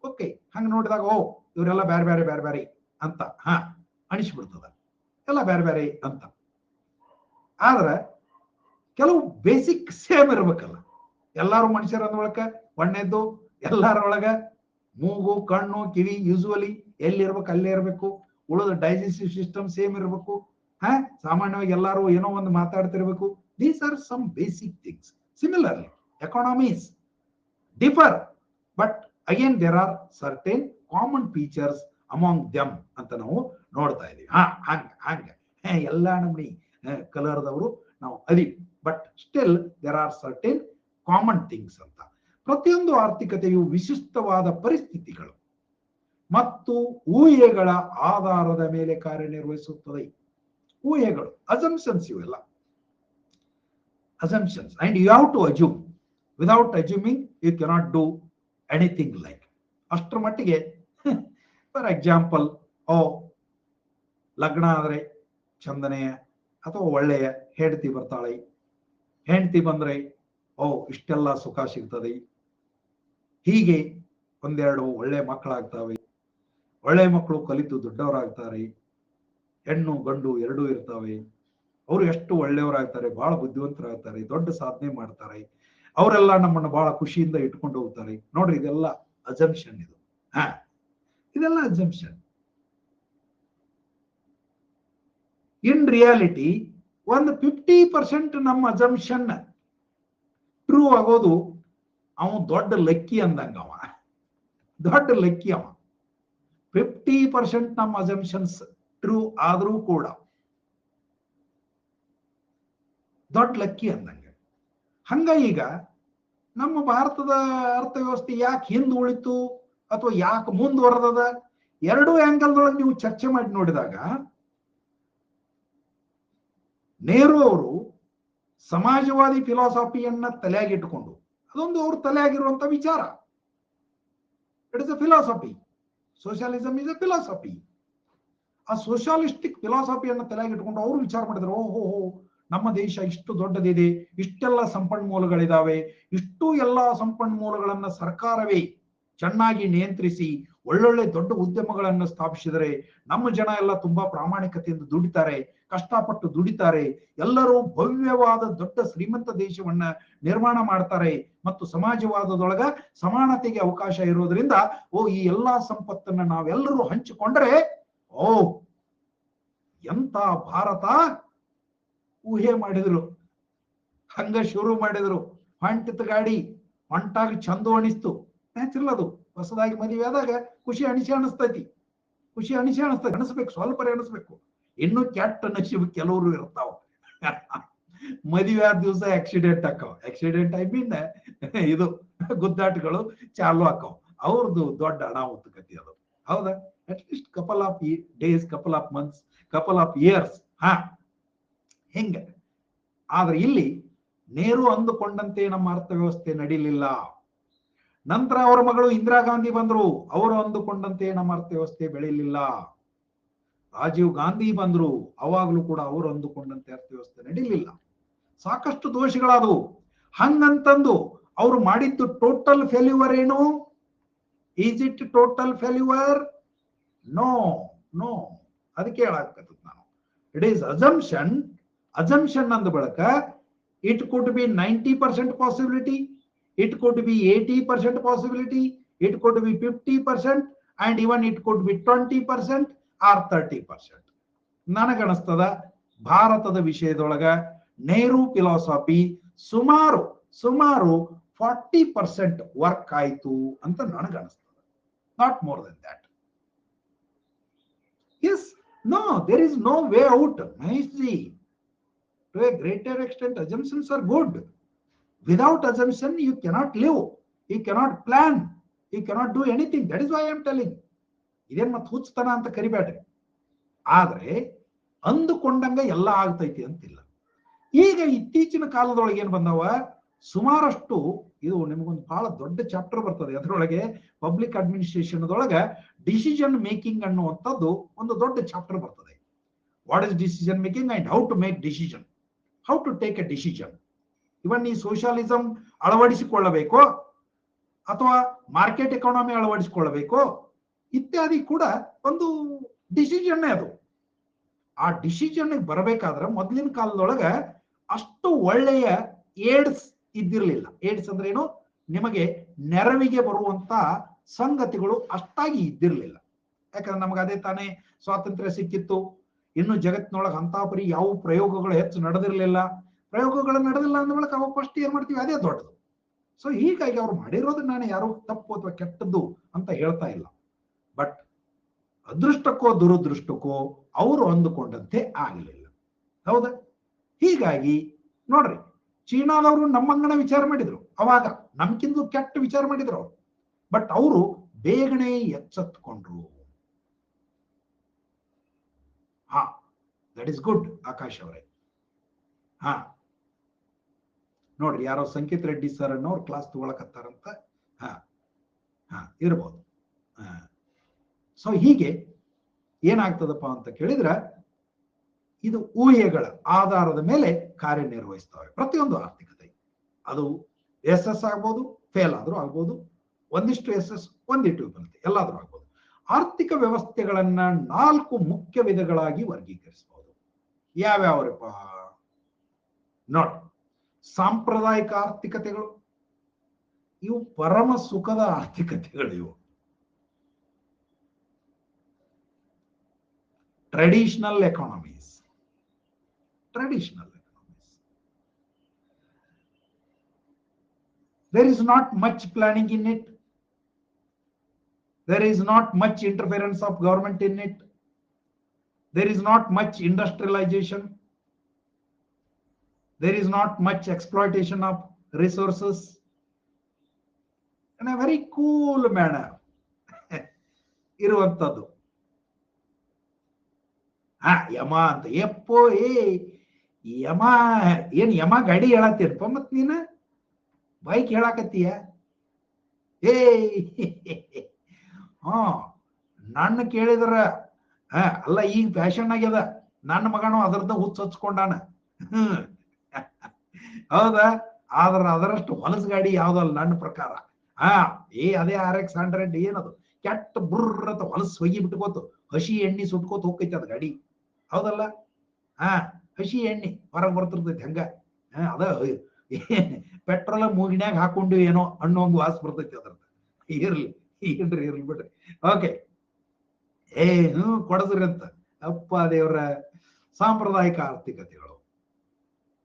ಓಕೆ, ಹಂಗ ನೋಡಿದಾಗ ಓ ಇವರೆಲ್ಲ ಬೇರೆ ಬೇರೆ ಬೇರೆ ಬೇರೆ ಅಂತ ಅನಿಸ್ಬಿಡ್ತದ. ಎಲ್ಲ ಬೇರೆ ಬೇರೆ ಅಂತ. ಆದ್ರೆ ಕೆಲವು ಬೇಸಿಕ್ ಸೇಮ್ ಇರ್ಬೇಕಲ್ಲ. ಎಲ್ಲಾರು ಮನುಷ್ಯರ ಅಂದ್ರೊಳಕ ಒಣ್ಣೆದ್ದು ಎಲ್ಲಾರೊಳಗ ಮೂಗು ಕಣ್ಣು ಕಿವಿ ಯೂಸುವಲಿ ಎಲ್ಲಿ ಇರ್ಬೇಕು ಅಲ್ಲೇ ಇರಬೇಕು. ಉಳಿದ ಡೈಜೆಸ್ಟಿವ್ ಸಿಸ್ಟಮ್ ಸೇಮ್ ಇರಬೇಕು. ಸಾಮಾನ್ಯವಾಗಿ ಎಲ್ಲಾರು ಏನೋ ಒಂದು ಮಾತಾಡ್ತಿರ್ಬೇಕು. These are some basic things. Similarly economies differ, but again there are certain common features among them ಅಂತ ನಾವು ನೋಡ್ತಾ ಇದೀವಿ. ಹಂಗ ಎಲ್ಲ ನಮ್ನಿ ಕಲರ್ದವರು ನಾವು ಅದೀವಿ, but still there are certain common things ಅಂತ. ಪ್ರತಿಯೊಂದು ಆರ್ಥಿಕತೆಯು ವಿಶಿಷ್ಟವಾದ ಪರಿಸ್ಥಿತಿಗಳು ಮತ್ತು ಊಹೆಗಳ ಆಧಾರದ ಮೇಲೆ ಕಾರ್ಯನಿರ್ವಹಿಸುತ್ತದೆ. ಊಹೆಗಳು, ಅಸಂಪ್ಷನ್ಸ್, ಇವೆಲ್ಲ assumptions, and you have to assume. Without assuming you cannot do anything like. ಅಷ್ಟರ ಮಟ್ಟಿಗೆ ಫಾರ್ ಎಕ್ಸಾಂಪಲ್, ಲಗ್ನ ಆದ್ರೆ ಚಂದನೆಯ ಅಥವಾ ಒಳ್ಳೆಯ ಹೆಂಡತಿ ಬರ್ತಾಳೆ, ಹೆಂಡತಿ ಬಂದ್ರೆ ಇಷ್ಟೆಲ್ಲ ಸುಖ ಸಿಗ್ತದೆ, ಹೀಗೆ ಒಂದೆರಡು ಒಳ್ಳೆ ಮಕ್ಕಳಾಗ್ತವೆ, ಒಳ್ಳೆ ಮಕ್ಕಳು ಕಲಿತು ದೊಡ್ಡವರಾಗ್ತಾರೆ, ಹೆಣ್ಣು ಗಂಡು ಎರಡೂ ಇರ್ತವೆ, ಅವರು ಎಷ್ಟು ಒಳ್ಳೆಯವರಾಗ್ತಾರೆ, ಬಹಳ ಬುದ್ಧಿವಂತರಾಗ್ತಾರೆ, ದೊಡ್ಡ ಸಾಧನೆ ಮಾಡ್ತಾರೆ, ಅವರೆಲ್ಲ ನಮ್ಮನ್ನು ಬಹಳ ಖುಷಿಯಿಂದ ಇಟ್ಕೊಂಡು ಹೋಗ್ತಾರೆ. ನೋಡ್ರಿ, ಇದೆಲ್ಲ ಅಸಂಪ್ಷನ್. ಇದೆಲ್ಲ ಅಸಂಪ್ಷನ್. ಇನ್ ರಿಯಾಲಿಟಿ ಒಂದು 50% ನಮ್ಮ ಅಸಂಪ್ಷನ್ ಟ್ರೂ ಆಗೋದು ಅವ ದೊಡ್ಡ ಲಕ್ಕಿ ಅಂದಂಗ. ದೊಡ್ಡ ಲಕ್ಕಿ ಅವ. 50% ನಮ್ಮ ಅಸಂಪ್ಷನ್ಸ್ ಟ್ರೂ ಆದ್ರೂ ಕೂಡ ದೊಡ್ಡ ಲಕ್ಕಿ ಅಂದಂಗ. ಹಂಗ ಈಗ ನಮ್ಮ ಭಾರತದ ಅರ್ಥವ್ಯವಸ್ಥೆ ಯಾಕೆ ಹಿಂದೆ ಉಳಿತು ಅಥವಾ ಯಾಕೆ ಮುಂದುವರೆದದ, ಎರಡೂ ಆಂಗಲ್ದೊಳಗೆ ನೀವು ಚರ್ಚೆ ಮಾಡಿ ನೋಡಿದಾಗ, ನೆಹರು ಅವರು ಸಮಾಜವಾದಿ ಫಿಲಾಸಫಿಯನ್ನ ತಲೆಯಾಗಿಟ್ಟುಕೊಂಡು, ಅದೊಂದು ಅವ್ರ ತಲೆಯಾಗಿರುವಂತ ವಿಚಾರ. It is a philosophy. Socialism is a philosophy. ಆ ಸೋಷಿಯಾಲಿಸ್ಟಿಕ್ ಫಿಲಾಸಫಿಯನ್ನು ತಲೆಯಾಗಿಟ್ಕೊಂಡು ಅವರು ವಿಚಾರ ಮಾಡಿದ್ರು, ನಮ್ಮ ದೇಶ ಇಷ್ಟು ದೊಡ್ಡದಿದೆ, ಇಷ್ಟೆಲ್ಲ ಸಂಪನ್ಮೂಲಗಳಿದಾವೆ, ಇಷ್ಟು ಎಲ್ಲಾ ಸಂಪನ್ಮೂಲಗಳನ್ನ ಸರ್ಕಾರವೇ ಚೆನ್ನಾಗಿ ನಿಯಂತ್ರಿಸಿ ಒಳ್ಳೊಳ್ಳೆ ದೊಡ್ಡ ಉದ್ಯಮಗಳನ್ನು ಸ್ಥಾಪಿಸಿದರೆ ನಮ್ಮ ಜನ ಎಲ್ಲ ತುಂಬಾ ಪ್ರಾಮಾಣಿಕತೆಯಿಂದ ದುಡಿತಾರೆ, ಕಷ್ಟಪಟ್ಟು ದುಡಿತಾರೆ, ಎಲ್ಲರೂ ಭವ್ಯವಾದ ದೊಡ್ಡ ಶ್ರೀಮಂತ ದೇಶವನ್ನ ನಿರ್ಮಾಣ ಮಾಡ್ತಾರೆ ಮತ್ತು ಸಮಾಜವಾದದೊಳಗ ಸಮಾನತೆಗೆ ಅವಕಾಶ ಇರೋದ್ರಿಂದ ಈ ಎಲ್ಲಾ ಸಂಪತ್ತನ್ನ ನಾವೆಲ್ಲರೂ ಹಂಚಿಕೊಂಡ್ರೆ ಎಂತ ಭಾರತ ಊಹೆ ಮಾಡಿದ್ರು. ಹಂಗ ಶುರು ಮಾಡಿದ್ರು. ಹೊಂಟಿತ ಗಾಡಿ ಹೊಂಟಾಗಿ ಚಂದ ಅನಿಸ್ತು. ನ್ಯಾಚುರಲ್, ಅದು ಹೊಸದಾಗಿ ಮದುವೆ ಆದಾಗ ಖುಷಿ ಅನಿಸ್ತೈತಿ. ಅನಿಸ್ಬೇಕು, ಸ್ವಲ್ಪ ಅನಿಸ್ಬೇಕು. ಇನ್ನು ಕೆಟ್ಟ ನಶೀಬ್ ಕೆಲವರು ಇರ್ತಾವ. ಮದುವೆ ಆದ ದಿವಸ ಆಕ್ಸಿಡೆಂಟ್ ಆಕಾವ್. ಆಕ್ಸಿಡೆಂಟ್ ಐ ಮೀನ್ ಇದು ಗುದ್ದಾಟಗಳು ಚಾಲು ಆಕಾವ್. ಅವ್ರದ್ದು ದೊಡ್ಡ ಅನಾಹುತಕತೆ ಅದು. ಹೌದಾ? At least couple of days, couple of months, couple of years ಹಿಂಗ. ಆದ್ರೆ ಇಲ್ಲಿ ನೆಹರು ಅಂದುಕೊಂಡಂತೆ ನಮ್ಮ ಅರ್ಥವ್ಯವಸ್ಥೆ ನಡೀಲಿಲ್ಲ. ನಂತರ ಅವರ ಮಗಳು ಇಂದಿರಾ ಗಾಂಧಿ ಬಂದ್ರು, ಅವರು ಅಂದುಕೊಂಡಂತೆ ನಮ್ಮ ಅರ್ಥವ್ಯವಸ್ಥೆ ಬೆಳೀಲಿಲ್ಲ. ರಾಜೀವ್ ಗಾಂಧಿ ಬಂದ್ರು, ಅವಾಗ್ಲೂ ಕೂಡ ಅವರು ಅಂದುಕೊಂಡಂತೆ ಅರ್ಥವ್ಯವಸ್ಥೆ ನಡೀಲಿಲ್ಲ. ಸಾಕಷ್ಟು ದೋಷಗಳಾದವು. ಹಂಗಂತಂದು ಅವರು ಮಾಡಿದ್ದು ಟೋಟಲ್ ಫೇಲ್ಯೂರ್ ಏನು? Is it total failure? No. ಅದಕ್ಕೆ ಹೇಳಾಕತ್ತದ ನಾನು. It is assumption. ಅಸಂಪ್ಷನ್ ಅಂದ ಬಳಕ it could be 90% possibility, it could be 80% possibility, it could be 50%, and even it could be 20% or 30%. ನನಗನಿಸ್ತದ ಭಾರತದ ವಿಷಯದೊಳಗ ನೆಹರು ಫಿಲಾಸಫಿ ಸುಮಾರು 40% ವರ್ಕ್ ಆಯ್ತು ಅಂತ ನನಗನಿಸ್ತದ. Not more than that. Yes, no, there is no way out. Nicely, to a greater extent, assumptions are good. Without assumption, you cannot live, you cannot plan, you cannot do anything. That is why I am telling. ಇದೇನ್ ಮತ್ತೆ ಹುಚ್ಚತನ ಅಂತ ಕರಿಬೇಡ್ರಿ. ಆದ್ರೆ ಅಂದುಕೊಂಡಂಗ ಎಲ್ಲ ಆಗ್ತೈತಿ ಅಂತಿಲ್ಲ. ಈಗ ಇತ್ತೀಚಿನ ಕಾಲದೊಳಗೆ ಏನ್ ಬಂದವ, ಸುಮಾರಷ್ಟು, ಇದು ನಿಮಗೊಂದು ಬಹಳ ದೊಡ್ಡ ಚಾಪ್ಟರ್ ಬರ್ತದೆ ಅದರೊಳಗೆ, ಪಬ್ಲಿಕ್ ಅಡ್ಮಿನಿಸ್ಟ್ರೇಷನ್ ದೊಳಗ ಡಿಸಿಷನ್ ಮೇಕಿಂಗ್ ಅನ್ನುವಂಥದ್ದು ಒಂದು ದೊಡ್ಡ ಚಾಪ್ಟರ್ ಬರ್ತದೆ. What is decision making and how to make decision, how to take a decision. Even ಈ ಸೋಷಿಯಲಿಸಂ ಅಳವಡಿಸಿಕೊಳ್ಳಬೇಕೋ ಅಥವಾ ಮಾರ್ಕೆಟ್ ಎಕಾನಮಿ ಅಳವಡಿಸಿಕೊಳ್ಳಬೇಕೋ ಇತ್ಯಾದಿ ಕೂಡ ಒಂದು ಡಿಸಿಷನ್ನೇ ಅದು. ಆ ಡಿಸಿಷನ್ ಬರಬೇಕಾದ್ರೆ ಮೊದಲಿನ ಕಾಲದೊಳಗ ಅಷ್ಟು ಒಳ್ಳೆಯ ಏಡ್ಸ್ ಇದ್ದಿರಲಿಲ್ಲ. ಏಡ್ಸ್ ಅಂದ್ರೆ ಏನು, ನಿಮಗೆ ನೆರವಿಗೆ ಬರುವಂತ ಸಂಗತಿಗಳು ಅಷ್ಟಾಗಿ ಇದ್ದಿರಲಿಲ್ಲ. ಯಾಕಂದ್ರೆ ನಮ್ಗೆ ಅದೇ ತಾನೇ ಸ್ವಾತಂತ್ರ್ಯ ಸಿಕ್ಕಿತ್ತು. ಇನ್ನು ಜಗತ್ತಿನೊಳಗೆ ಅಂತಾಪರಿ ಯಾವ ಪ್ರಯೋಗಗಳು ಹೆಚ್ಚು ನಡೆದಿರಲಿಲ್ಲ. ಪ್ರಯೋಗಗಳು ನಡೆದಿಲ್ಲ ಅಂದ ಮೂಲಕ ಅವಾಗ ಫಸ್ಟ್ ಏನ್ ಮಾಡ್ತೀವಿ, ಅದೇ ದೊಡ್ಡದು. ಸೊ ಹೀಗಾಗಿ ಅವ್ರು ಮಾಡಿರೋದು ನಾನು ಯಾರು ತಪ್ಪು ಅಥವಾ ಕೆಟ್ಟದ್ದು ಅಂತ ಹೇಳ್ತಾ ಇಲ್ಲ. ಬಟ್ ಅದೃಷ್ಟಕ್ಕೋ ದುರದೃಷ್ಟಕ್ಕೋ ಅವರು ಅಂದುಕೊಂಡಂತೆ ಆಗಲಿಲ್ಲ. ಹೌದಾ? ಹೀಗಾಗಿ ನೋಡ್ರಿ, ಚೀನಾದವರು ನಮ್ಮಂಗನ ವಿಚಾರ ಮಾಡಿದ್ರು, ಅವಾಗ ನಮ್ಕಿಂತ ಕೆಟ್ಟ ವಿಚಾರ ಮಾಡಿದ್ರು ಅವರು. ಬಟ್ ಅವರು ಬೇಗನೆ ಎಚ್ಚೆತ್ಕೊಂಡ್ರು. ಹಾ, ದಟ್ ಇಸ್ ಗುಡ್ ಆಕಾಶ್ ಅವರೇ. ಹಾ ನೋಡ್ರಿ, ಯಾರೋ ಸಂಕೇತ್ ರೆಡ್ಡಿ ಸರ್ ಅನ್ನೋರು ಕ್ಲಾಸ್ ತಗೊಳಕತ್ತಾರಂತ. ಹಾ ಹಾ ಇರ್ಬೋದು. ಸೊ ಹೀಗೆ ಏನಾಗ್ತದಪ್ಪ ಅಂತ ಕೇಳಿದ್ರೆ, ಇದು ಊಹೆಗಳ ಆಧಾರದ ಮೇಲೆ ಕಾರ್ಯನಿರ್ವಹಿಸ್ತವೆ ಪ್ರತಿಯೊಂದು ಆರ್ಥಿಕತೆ. ಅದು ಎಸ್ ಆಗ್ಬೋದು, ಫೇಲ್ ಆದ್ರೂ ಆಗ್ಬೋದು, ಒಂದಿಷ್ಟು ಎಸ್ ಒಂದಿಟ್ಟು ವಿಫಲತೆ ಎಲ್ಲಾದ್ರೂ ಆಗ್ಬೋದು. ಆರ್ಥಿಕ ವ್ಯವಸ್ಥೆಗಳನ್ನ 4 ಮುಖ್ಯ ವಿಧಗಳಾಗಿ ವರ್ಗೀಕರಿಸಬಹುದು. ಯಾವ್ಯಾವ್ರಪ್ಪ ನೋಡಿ, ಸಾಂಪ್ರದಾಯಿಕ ಆರ್ಥಿಕತೆಗಳು, ಇವು ಪರಮ ಸುಖದ ಆರ್ಥಿಕತೆಗಳು. ಇವು traditional economies. There is not much planning in it. There is not much interference of government in it. There is not much industrialization. There is not much exploitation of resources. In a very cool manner. ಇರುವಂತದ್ದು. ಯಮ ಅಂತ ಎಪ್ಪೋ ಯಮ ಏನ್ ಯಮ ಗಾಡಿ ಹೇಳತ್ತೀರಪ್ಪ ಮತ್ ನೀನ ಬೈಕ್ ಹೇಳಾಕತ್ತೀಯ? ನನ್ನ ಕೇಳಿದ್ರ ಅಲ್ಲ, ಈಗ ಫ್ಯಾಷನ್ ಆಗ್ಯದ. ನನ್ನ ಮಗನು ಅದರದ ಹುಚ್ಚ ಹಚ್ಕೊಂಡಾನ. ಹೌದಾ? ಆದ್ರ ಅದರಷ್ಟು ಹೊಲಸು ಗಾಡಿ ಯಾವ್ದಲ್ಲ ನನ್ನ ಪ್ರಕಾರ. ಅದೇ RX-100 ಏನದು, ಕೆಟ್ಟ ಬುರ್ರತ ಹೊಲಸು ಹೊಗಿ ಬಿಟ್ಕೋತು, ಹಸಿ ಎಣ್ಣೆ ಸುಟ್ಕೋತ ಹೋಗ್ತೈತಿ ಅದ ಗಾಡಿ. ಹೌದಲ್ಲ? ಹಸಿ ಎಣ್ಣೆ ಹೊರಗೆ ಬರ್ತಿರ್ತೈತಿ ಹಂಗ. ಅದ ಪೆಟ್ರೋಲ್ ಮೂಗಿನ್ಯಾಗ ಹಾಕೊಂಡು ಏನೋ ಅನ್ನೋ ಒಂದು ವಾಸ ಬರ್ತೈತಿ ಅದ್ರದ್ದು. ಇರ್ಲಿ ಬಿಡ್ರಿ. ಓಕೆ, ಕೊಡದ್ರಿ ಅಂತ ಅಪ್ಪ ದೇವ್ರ. ಸಾಂಪ್ರದಾಯಿಕ ಆರ್ಥಿಕತೆಗಳು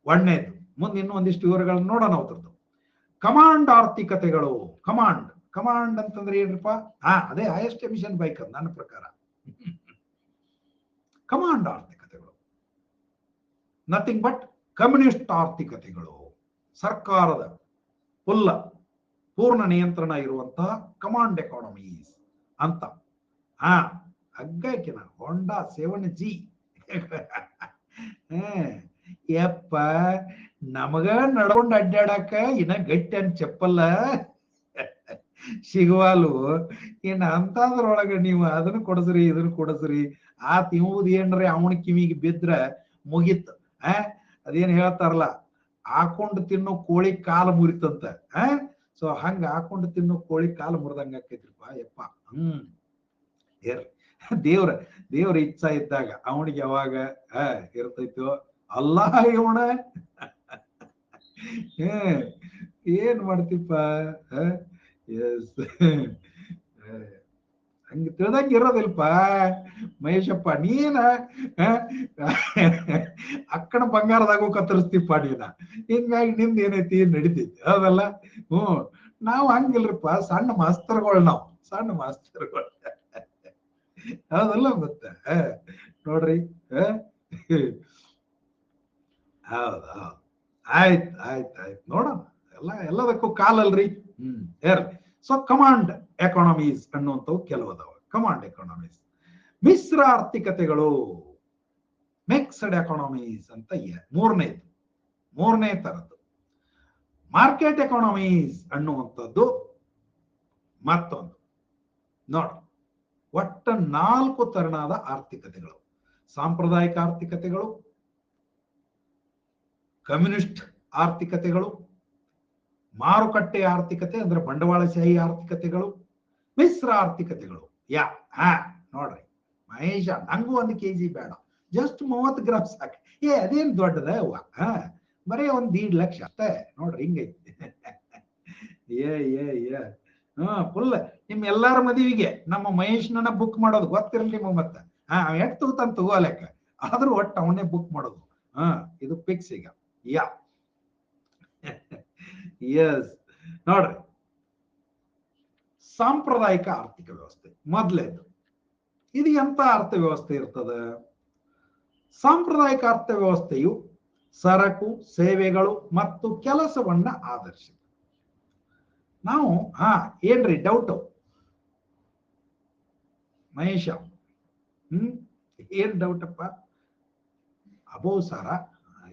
ಒಳ್ಳೆಯದು. ಮುಂದೆ ಇನ್ನೂ ಒಂದಿಷ್ಟು ವಿವರಗಳನ್ನ ನೋಡೋಣ ಅವ್ರದ್ದು. ಕಮಾಂಡ್ ಆರ್ಥಿಕತೆಗಳು. ಕಮಾಂಡ್ ಅಂತಂದ್ರೆ ಏನ್ರಪ್ಪ? ಅದೇ ಹೈಯೆಸ್ಟ್ ಎಮಿಷನ್ ಬೈಕ್ ಅದು ನನ್ನ ಪ್ರಕಾರ. ಕಮಾಂಡ್ ಆರ್ಥಿಕತೆಗಳು ನಥಿಂಗ್ ಬಟ್ ಕಮ್ಯುನಿಸ್ಟ್ ಆರ್ಥಿಕತೆಗಳು. ಸರ್ಕಾರದ ಪೂರ್ಣ ನಿಯಂತ್ರಣ ಇರುವಂತಹ ಕಮಾಂಡ್ ಎಕಾನಮೀಸ್ ಅಂತ. ಹಗ್ಗಕಿನ ಹೊಂಡಾ 7G. ಯಪ್ಪ, ನಮಗ ನಡ್ಕೊಂಡ್ ಅಡ್ಡಾಡಕ ಇನ್ನ ಗಟ್ಟಿ ಅಂತ ಚಪ್ಪಲ್ಲ ಸಿಗುವಲ್ವು. ಇನ್ನ ಅಂತದ್ರೊಳಗ ನೀವು ಅದನ್ನ ಕೊಡಸ್ರಿ ಇದನ್ನ ಕೊಡಸ್ರಿ. ತಿಂಬುದು ಏನ್ರಿ ಅವನ ಕಿವಿಗೆ ಬಿದ್ರ ಮುಗಿತ್. ಅದೇನ್ ಹೇಳ್ತಾರಲ್ಲ, ಹಾಕೊಂಡು ತಿನ್ನೋ ಕೋಳಿ ಕಾಲು ಮುರಿತಂತ. ಸೊ ಹಂಗ ಹಾಕೊಂಡು ತಿನ್ನೋ ಕೋಳಿ ಕಾಲು ಮುರಿದಂಗ ಆಕೈತ್ರಿಪ್ಪ ಯಪ್ಪ. ದೇವ್ರ ಇಚ್ಛಾ ಇದ್ದಾಗ ಅವನಿಗೆ ಯಾವಾಗ ಇರ್ತೈತೋ ಅಲ್ಲ ಇವಣ. ಏನ್ ಮಾಡ್ತಿಪ್ಪ? ಹಂಗ ತಿಳ್ದಂಗ ಇರೋದಿಲ್ಪ ಮಹೇಶಪ್ಪ. ನೀನ ಅಕ್ಕನ ಬಂಗಾರದಾಗೂ ಕತ್ತರಿಸ್ತಿಪ್ಪ ನೀನ. ಹಿಂಗಾಗಿ ನಿಮ್ದು ಏನೈತಿ ನಡಿತೈತಿ. ಹೌದಲ್ಲ? ನಾವು ಹಂಗಿಲ್ರಿಪ್ಪ, ಸಣ್ಣ ಮಾಸ್ತರ್ಗಳು. ನಾವು ಸಣ್ಣ ಮಾಸ್ತರ್ಗಳು. ಹೌದಲ್ಲ? ಮತ್ತೆ ನೋಡ್ರಿ. ಹೌದು. ಆಯ್ತು ನೋಡೋಣ. ಎಲ್ಲದಕ್ಕೂ ಕಾಲಲ್ರಿ. ಇರ್ಲಿ. ಸೊ ಕಮಾಂಡ್ ಎಕಾನಮೀಸ್ ಅನ್ನುವಂಥವು ಕೆಲವದವ. Command economies. ಮಿಶ್ರ ಆರ್ಥಿಕತೆಗಳು, ಮಿಕ್ಸ್ಡ್ ಎಕಾನಮೀಸ್ ಅಂತ ಮೂರನೇ ತರದ್ದು. ಮಾರ್ಕೆಟ್ ಎಕಾನಮೀಸ್ ಅನ್ನುವಂಥದ್ದು ಮತ್ತೊಂದು. ನೋಡ, ಒಟ್ಟ 4 ತರನಾದ ಆರ್ಥಿಕತೆಗಳು. ಸಾಂಪ್ರದಾಯಿಕ ಆರ್ಥಿಕತೆಗಳು, ಕಮ್ಯುನಿಸ್ಟ್ ಆರ್ಥಿಕತೆಗಳು, ಮಾರುಕಟ್ಟೆ ಆರ್ಥಿಕತೆ ಅಂದ್ರೆ ಬಂಡವಾಳಶಾಹಿ ಆರ್ಥಿಕತೆಗಳು, ಮಿಶ್ರ ಆರ್ಥಿಕತೆಗಳು. ನೋಡ್ರಿ ಮಹೇಶ, ನಂಗೂ 1 kg ಬೇಡ, ಜಸ್ಟ್ 30 ಗ್ರಾಮ್ ಸಾಕು. ಅದೇನ್ ದೊಡ್ಡದ ಅವ್ವ, ಬರೀ 1.5 ಲಕ್ಷ ಅಷ್ಟೇ ನೋಡ್ರಿ, ಹಿಂಗೈತಿ. ಫುಲ್ ನಿಮ್ ಎಲ್ಲಾರ ಮದುವೆಗೆ ನಮ್ಮ ಮಹೇಶ್ನ ಬುಕ್ ಮಾಡೋದು ಗೊತ್ತಿರಲಿ ನಿಮಗೆ. ಮತ್ತೆ ಎಟ್ ತೂತಾನ ತಗೋಲೆಕ್ಕ, ಆದ್ರೂ ಒಟ್ಟು ಅವನ್ನೇ ಬುಕ್ ಮಾಡೋದು. ಇದು ಫಿಕ್ಸ್ ಈಗ. ಎಸ್ ನೋಡ್ರಿ, ಸಾಂಪ್ರದಾಯಿಕ ಆರ್ಥಿಕ ವ್ಯವಸ್ಥೆ ಮೊದಲೇದು. ಇದು ಎಂತ ಅರ್ಥವ್ಯವಸ್ಥೆ ಇರ್ತದ? ಸಾಂಪ್ರದಾಯಿಕ ಅರ್ಥವ್ಯವಸ್ಥೆಯು ಸರಕು, ಸೇವೆಗಳು ಮತ್ತು ಕೆಲಸವನ್ನ ಆಧರಿಸಿದೆ. ನಾವು ಏನ್ರಿ ಡೌಟ್ ಮಹೇಶ? ಏನ್ ಡೌಟ್ ಅಪ್ಪ? ಅಬೋ ಸಾರ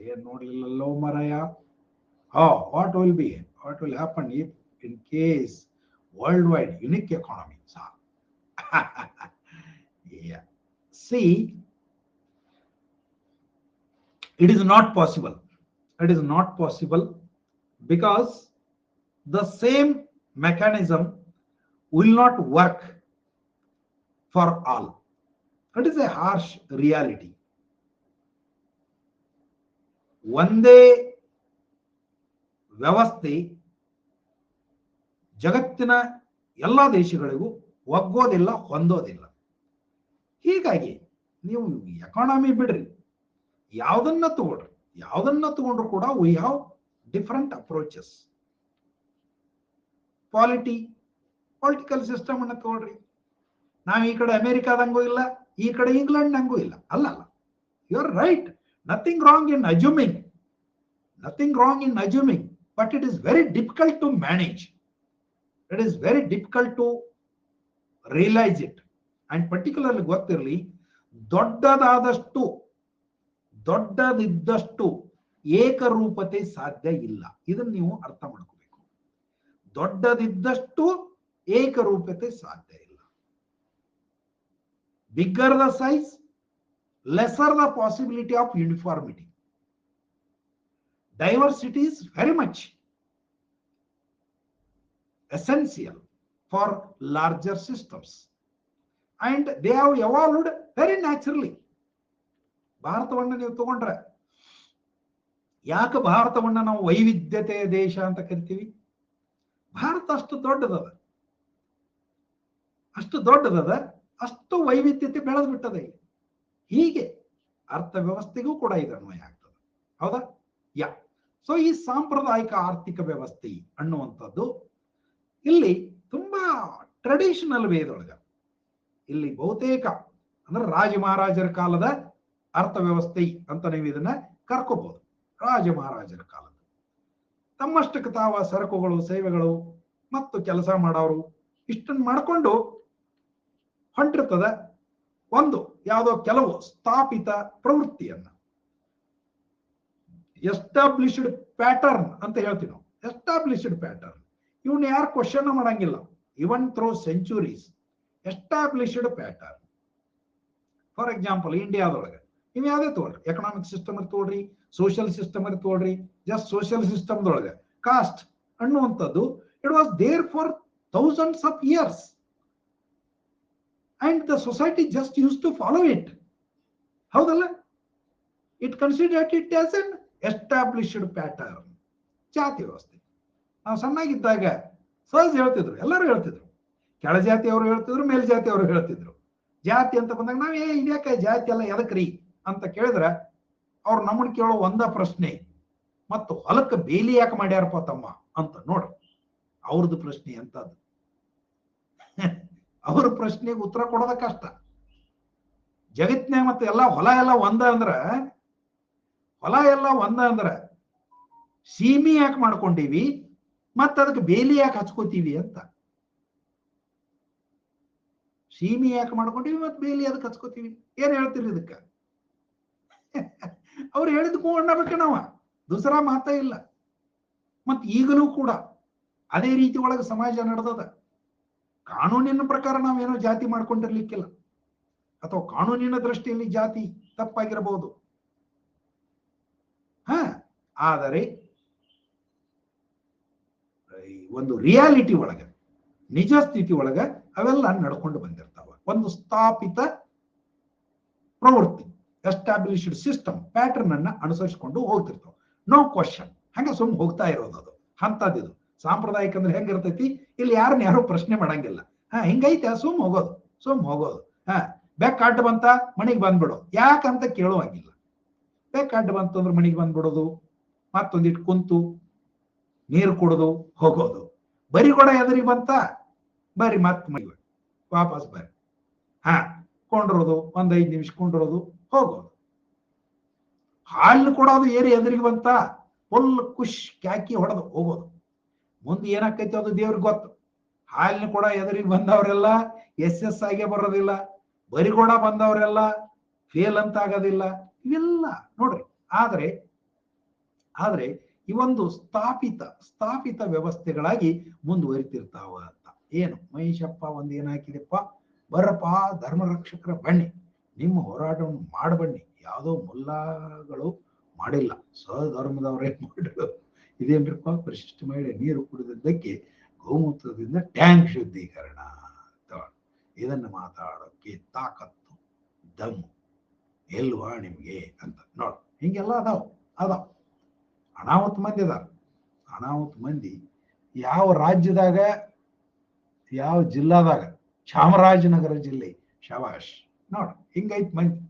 ಏನ್ ನೋಡ್ಲಿಲ್ಲಲ್ಲೋ ಮರಯ. What will happen in case worldwide unique economy? See, it is not possible. It is not possible because the same mechanism will not work for all. It is a harsh reality. ಒಂದೇ ವ್ಯವಸ್ಥೆ ಜಗತ್ತಿನ ಎಲ್ಲ ದೇಶಗಳಿಗೂ ಒಗ್ಗೋದಿಲ್ಲ, ಹೊಂದೋದಿಲ್ಲ. ಹೀಗಾಗಿ ನೀವು ಎಕಾನಮಿ ಬಿಡ್ರಿ, ಯಾವುದನ್ನ ತಗೊಂಡ್ರು ಕೂಡ we have different approaches. Political system ಅನ್ನ ತಗೊಳ್ರಿ, ನಾವು ಈ ಕಡೆ ಅಮೆರಿಕಾದಂಗೂ ಇಲ್ಲ, ಈ ಕಡೆ ಇಂಗ್ಲೆಂಡ್ನಂಗೂ ಇಲ್ಲ. ಅಲ್ಲ, you are right. Nothing wrong in assuming, but it is very difficult to manage. It is very difficult to realise it. And particularly ಗೊತ್ತಿರಲಿ, ದೊಡ್ಡದಿದ್ದಷ್ಟು ಏಕರೂಪತೆ ಸಾಧ್ಯ ಇಲ್ಲ. ಇದನ್ನ ನೀವು ಅರ್ಥ ಮಾಡ್ಕೋಬೇಕು. ದೊಡ್ಡದಿದ್ದಷ್ಟು ಏಕರೂಪತೆ ಸಾಧ್ಯ ಇಲ್ಲ. Bigger the size, lesser the possibility of uniformity. Diversity is very much essential for larger systems and they have evolved very naturally. ಭಾರತವನ್ನ ನೀವು ತಗೊಂಡ್ರೆ, ಯಾಕೆ ಭಾರತವನ್ನ ನಾವು ವೈವಿಧ್ಯತೆಯ ದೇಶ ಅಂತ ಕರಿತೀವಿ? ಭಾರತ ಅಷ್ಟು ದೊಡ್ಡದದ, ಅಷ್ಟು ವೈವಿಧ್ಯತೆ ಬೆಳೆದು ಬಿಟ್ಟದೆ. ಹೀಗೆ ಅರ್ಥವ್ಯವಸ್ಥೆಗೂ ಕೂಡ ಇದು ಅನ್ವಯ ಆಗ್ತದೆ. ಹೌದಾ? ಸೊ ಈ ಸಾಂಪ್ರದಾಯಿಕ ಆರ್ಥಿಕ ವ್ಯವಸ್ಥೆ ಅನ್ನುವಂಥದ್ದು ಇಲ್ಲಿ ತುಂಬಾ ಟ್ರೆಡಿಷನಲ್ ವೇದೊಳಗ, ಇಲ್ಲಿ ಬಹುತೇಕ ಅಂದ್ರೆ ರಾಜ ಮಹಾರಾಜರ ಕಾಲದ ಅರ್ಥವ್ಯವಸ್ಥೆ ಅಂತ ನೀವು ಇದನ್ನ ಕರ್ಕೋಬಹುದು. ರಾಜ ಮಹಾರಾಜರ ಕಾಲದ ತಮ್ಮಷ್ಟಕ್ಕೆ ತಾವ ಸರಕುಗಳು, ಸೇವೆಗಳು ಮತ್ತು ಕೆಲಸ ಮಾಡೋರು ಇಷ್ಟನ್ನು ಮಾಡಿಕೊಂಡು ಹೊಂಟಿರ್ತದ ಒಂದು ಯಾವುದೋ ಕೆಲವು ಸ್ಥಾಪಿತ ಪ್ರವೃತ್ತಿಯನ್ನ, ಎಸ್ಟಾಬ್ಲಿಷ್ಡ್ ಪ್ಯಾಟರ್ನ್ ಅಂತ ಹೇಳ್ತೀವಿ ನಾವು. ಎಸ್ಟಾಬ್ಲಿಷ್ಡ್ ಪ್ಯಾಟರ್ನ್ ಇವನ್ನ ಯಾರು ಕ್ವಶನ್ ಮಾಡಂಗಿಲ್ಲ, even through centuries. Established pattern. For example, ಇಂಡಿಯಾದೊಳಗೆ ನೀವು ಯಾವ್ದೇ ತಗೊಳ್ರಿ, ಎಕನಾಮಿಕ್ ಸಿಸ್ಟಮ್ ತಗೊಳ್ರಿ, ಸೋಷಿಯಲ್ ಸಿಸ್ಟಮ್ ತಗೊಳ್ರಿ. ಜಸ್ಟ್ ಸೋಷಿಯಲ್ ಸಿಸ್ಟಮ್ದೊಳಗೆ ಕಾಸ್ಟ್ ಅನ್ನುವಂಥದ್ದು it was there for thousands of years and the society just use to follow it. ಹೌದಲ್ಲ? It considered it as an established pattern. ಜಾತಿ ವ್ಯವಸ್ಥೆ ನಾವು ಸಣ್ಣಾಗಿದ್ದಾಗ ಸಹಜ ಹೇಳ್ತಿದ್ರು, ಎಲ್ಲರೂ ಹೇಳ್ತಿದ್ರು. ಕೆಳಜಾತಿಯವರು ಹೇಳ್ತಿದ್ರು, ಮೇಲ್ಜಾತಿಯವರು ಹೇಳ್ತಿದ್ರು. ಜಾತಿ ಅಂತ ಬಂದಾಗ ನಾವೇ ಇದ್ಯಾಕೆ ಜಾತಿ ಎಲ್ಲ ಎದಕ್ರಿ ಅಂತ ಕೇಳಿದ್ರೆ ಅವ್ರು ನಮ್ಮನ್ನ ಕೇಳೋ ಒಂದ ಪ್ರಶ್ನೆ, ಮತ್ತು ಹೊಲಕ್ಕೆ ಬೇಲಿ ಯಾಕೆ ಮಾಡ್ಯಾರಪ್ಪ ತಮ್ಮ ಅಂತ. ನೋಡ್ರಿ, ಅವ್ರದ್ದು ಪ್ರಶ್ನೆ ಅಂತದ್ದು. ಅವ್ರ ಪ್ರಶ್ನೆಗೆ ಉತ್ತರ ಕೊಡೋದ ಕಷ್ಟ. ಜಗತ್ನ್ಯಾಗ ಮತ್ತೆ ಎಲ್ಲ ಹೊಲ ಎಲ್ಲ ಒಂದ ಅಂದ್ರೆ ಸೀಮಿ ಯಾಕೆ ಮಾಡ್ಕೊಂಡೀವಿ, ಮತ್ತ ಅದಕ್ಕೆ ಬೇಲಿ ಯಾಕೆ ಹಚ್ಕೋತೀವಿ ಅಂತ. ಸೀಮಿ ಯಾಕೆ ಮಾಡ್ಕೊಂಡೀವಿ ಮತ್ತೆ ಬೇಲಿ ಅದಕ್ಕೆ ಹಚ್ಕೋತೀವಿ, ಏನ್ ಹೇಳ್ತೀರಿ ಇದಕ್ಕ? ಅವ್ರು ಹೇಳಿದ್ಕು ಅನ್ನಬೇಕ ನಾವ, ದೂಸರಾ ಮಾತಾ ಇಲ್ಲ. ಮತ್ ಈಗಲೂ ಕೂಡ ಅದೇ ರೀತಿ ಒಳಗೆ ಸಮಾಜ ನಡೆದದ. ಕಾನೂನಿನ ಪ್ರಕಾರ ನಾವೇನೋ ಜಾತಿ ಮಾಡ್ಕೊಂಡಿರ್ಲಿಕ್ಕಿಲ್ಲ, ಅಥವಾ ಕಾನೂನಿನ ದೃಷ್ಟಿಯಲ್ಲಿ ಜಾತಿ ತಪ್ಪಾಗಿರಬಹುದು. ಆದರೆ ಒಂದು ರಿಯಾಲಿಟಿ ಒಳಗೆ, ನಿಜ ಸ್ಥಿತಿ ಒಳಗೆ ಅವೆಲ್ಲ ನಡ್ಕೊಂಡು ಬಂದಿರ್ತಾವ. ಒಂದು ಸ್ಥಾಪಿತ ಪ್ರವೃತ್ತಿ. ಎಸ್ಟಾಬ್ಲಿಷ್ಡ್ ಸಿಸ್ಟಮ್ ಪ್ಯಾಟರ್ನ್ ಅನ್ನ ಅನುಸರಿಸಿಕೊಂಡು ಹೋಗ್ತಿರ್ತಾವ. ನೋ ಕ್ವಶನ್, ಹಂಗ ಸುಮ್ ಹೋಗ್ತಾ ಇರೋದು ಅದು ಅಂತದ್ದು. ಸಾಂಪ್ರದಾಯಿಕ ಅಂದ್ರೆ ಹೆಂಗಿರ್ತೈತಿ, ಇಲ್ಲಿ ಯಾರನ್ನ ಯಾರು ಪ್ರಶ್ನೆ ಮಾಡಂಗಿಲ್ಲ. ಹಿಂಗೈತೆ ಸುಮ್ ಹೋಗೋದು. ಬೆಕ್ಕ ಅಡ್ಡ ಬಂತ ಮಣಿಗೆ ಬಂದ್ಬಿಡೋ, ಯಾಕಂತ ಕೇಳುವಂಗಿಲ್ಲ. ಬೆಕ್ಕ ಅಡ್ಡ ಬಂತು ಅಂದ್ರೆ ಮಣಿಗೆ ಬಂದ್ಬಿಡೋದು, ಮತ್ತೊಂದಿಟ್ಟು ಕುಂತು ನೀರು ಕುಡಿದು ಹೋಗೋದು. ಬರಿ ಕೂಡ ಎದುರಿಗೆ ಬಂತ ಬರಿ ಮತ್ ಮೈ ವಾಪಸ್ ಬರ್ರಿ, ಕೊಂಡಿರೋದು, 1-5 ನಿಮಿಷ ಕೊಂಡಿರೋದು, ಹೋಗೋದು. ಹಾಲು ಕೊಡೋದು ಏರಿ ಎದುರಿಗೆ ಬಂತ ಫುಲ್ ಖುಷ್ ಕ್ಯಾಕಿ ಹೊಡೆದು ಹೋಗೋದು. ಮುಂದೆ ಏನಾಕೈತಿ ಅದು ದೇವ್ರಿಗೆ ಗೊತ್ತು. ಹಾಲಿನ ಕೂಡ ಎದುರಿಗೆ ಬಂದವರೆಲ್ಲ SS ಆಗೇ ಬರೋದಿಲ್ಲ, ಬರಿ ಕೂಡ ಬಂದವರೆಲ್ಲ ಫೇಲ್ ಅಂತ ಆಗೋದಿಲ್ಲ. ಇವೆಲ್ಲ ನೋಡ್ರಿ. ಆದ್ರೆ ಇವೊಂದು ಸ್ಥಾಪಿತ ವ್ಯವಸ್ಥೆಗಳಾಗಿ ಮುಂದುವರಿತಿರ್ತಾವ ಅಂತ. ಏನು ಮಹೇಶಪ್ಪ ಒಂದ್ ಏನಾಕಿದೆಪ್ಪ, ಬರಪ್ಪ ಧರ್ಮರಕ್ಷಕರ ಬನ್ನಿ, ನಿಮ್ಮ ಹೋರಾಟವನ್ನು ಮಾಡಬನ್ನಿ. ಯಾವುದೋ ಮುಲ್ಲಾಗಳು ಮಾಡಿಲ್ಲ, ಸ್ವಧರ್ಮದವರೇ ಮಾಡಿದ್ರು. ಇದೇನ್ರಪ್ಪ, ಪರಿಶಿಷ್ಟ ಮಹಿಳೆ ನೀರು ಕುಡಿದಿದ್ದಕ್ಕೆ ಗೋಮೂತ್ರದಿಂದ ಟ್ಯಾಂಕ್ ಶುದ್ಧೀಕರಣ. ಇದನ್ನ ಮಾತಾಡೋಕೆ ತಾಕತ್ತು ದಮ್ಮು ಎಲ್ವಾ ನಿಮ್ಗೆ ಅಂತ ನೋಡ್. ಹಿಂಗೆಲ್ಲ ಅದಾವ. ಅನಾಹುತ ಮಂದಿ ಅದಾರ. ಅನಾಹುತ ಮಂದಿ ಯಾವ ರಾಜ್ಯದಾಗ, ಯಾವ ಜಿಲ್ಲಾದಾಗ? ಚಾಮರಾಜನಗರ ಜಿಲ್ಲೆ. ಶವಾಶ್ ನೋಡ್, ಹಿಂಗೈತ್ ಮಂದಿ,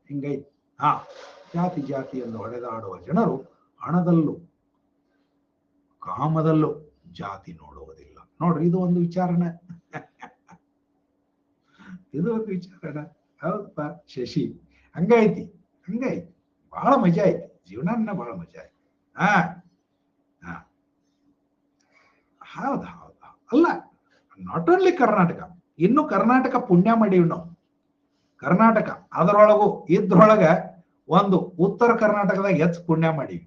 ಹಿಂಗೈತ್. ಜಾತಿ ಎಂದು ಹೊಡೆದಾಡುವ ಜನರು ಹಣದಲ್ಲೂ ಕಾಮದಲ್ಲೂ ಜಾತಿ ನೋಡುವುದಿಲ್ಲ. ನೋಡ್ರಿ, ಇದು ಒಂದು ವಿಚಾರಣ. ಹೌದಪ್ಪ ಶಶಿ, ಹಂಗೈತಿ. ಬಹಳ ಮಜಾ ಐತಿ ಜೀವನ, ಬಹಳ ಮಜಾ ಐತಿ. ಹೌದು. ಅಲ್ಲ, ನಾಟ್ ಓನ್ಲಿ ಕರ್ನಾಟಕ, ಇನ್ನು ಕರ್ನಾಟಕ ಪುಣ್ಯ ಮಾಡೀವಿ ನಾವು. ಕರ್ನಾಟಕ ಅದರೊಳಗು ಇದ್ರೊಳಗ ಒಂದು ಉತ್ತರ ಕರ್ನಾಟಕದಾಗ ಹೆಚ್ಚು ಪುಣ್ಯ ಮಾಡೀವಿ.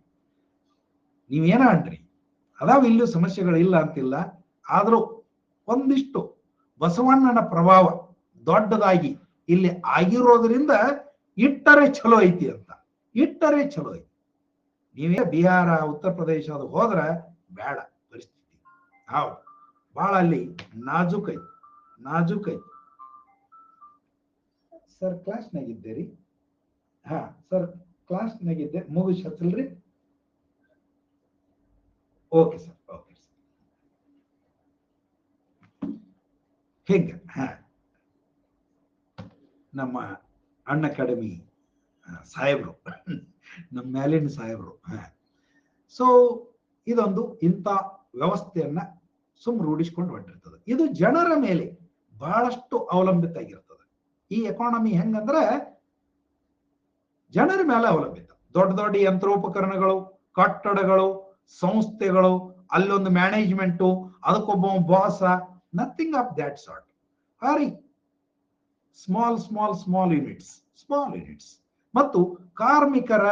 ನೀವೇನ ಅನ್ರಿ, ಅದಾವ ಇಲ್ಲೂ ಸಮಸ್ಯೆಗಳಿಲ್ಲ ಅಂತಿಲ್ಲ. ಆದ್ರೂ ಒಂದಿಷ್ಟು ಬಸವಣ್ಣನ ಪ್ರಭಾವ ದೊಡ್ಡದಾಗಿ ಇಲ್ಲಿ ಆಗಿರೋದ್ರಿಂದ ಇಟ್ಟರೆ ಚಲೋ ಐತಿ ಅಂತ. ಇಟ್ಟರೆ ಚಲೋ ಐತಿ. ನೀವೇ ಬಿಹಾರ, ಉತ್ತರ ಪ್ರದೇಶ ಅದು ಹೋದ್ರ ಬೇಡ ಪರಿಸ್ಥಿತಿ. ಹೌದು, ಬಹಳ ಅಲ್ಲಿ ನಾಜೂಕೈ. ಸರ್ ಕ್ಲಾಸ್ನಾಗಿದ್ದೀರಿ? ಸರ್ ಕ್ಲಾಸ್ನಾಗಿದ್ದೆ, ಮುಗಿಸ್ ಹಚ್ಚಲ್ರಿ? Okay sir. ಹಿಂಗ ನಮ್ಮ ಅಣ್ಣ ಅಕಾಡೆಮಿ ಸಾಹೇಬ್ರು, ನಮ್ಮ ಮ್ಯಾಲಿನ ಸಾಹೇಬ್ರು. ಸೊ ಇದೊಂದು ಇಂಥ ವ್ಯವಸ್ಥೆಯನ್ನ ರೂಢಿಸ್ಕೊಂಡು ಹೊಂಟಿರ್ತದೆ. ಇದು ಜನರ ಮೇಲೆ ಬಹಳಷ್ಟು ಅವಲಂಬಿತ ಆಗಿರ್ತದೆ. ಈ ಎಕಾನಮಿ ಹೆಂಗಂದ್ರೆ ಜನರ ಮೇಲೆ ಅವಲಂಬಿತ. ದೊಡ್ಡ ಯಂತ್ರೋಪಕರಣಗಳು, ಕಟ್ಟಡಗಳು, ಸಂಸ್ಥೆಗಳು, ಅಲ್ಲೊಂದು ಮ್ಯಾನೇಜ್ಮೆಂಟು, ಅದಕ್ಕೊಬ್ಬ ಬಾಸ, nothing of that sort. Very small units. ಮತ್ತು ಕಾರ್ಮಿಕರ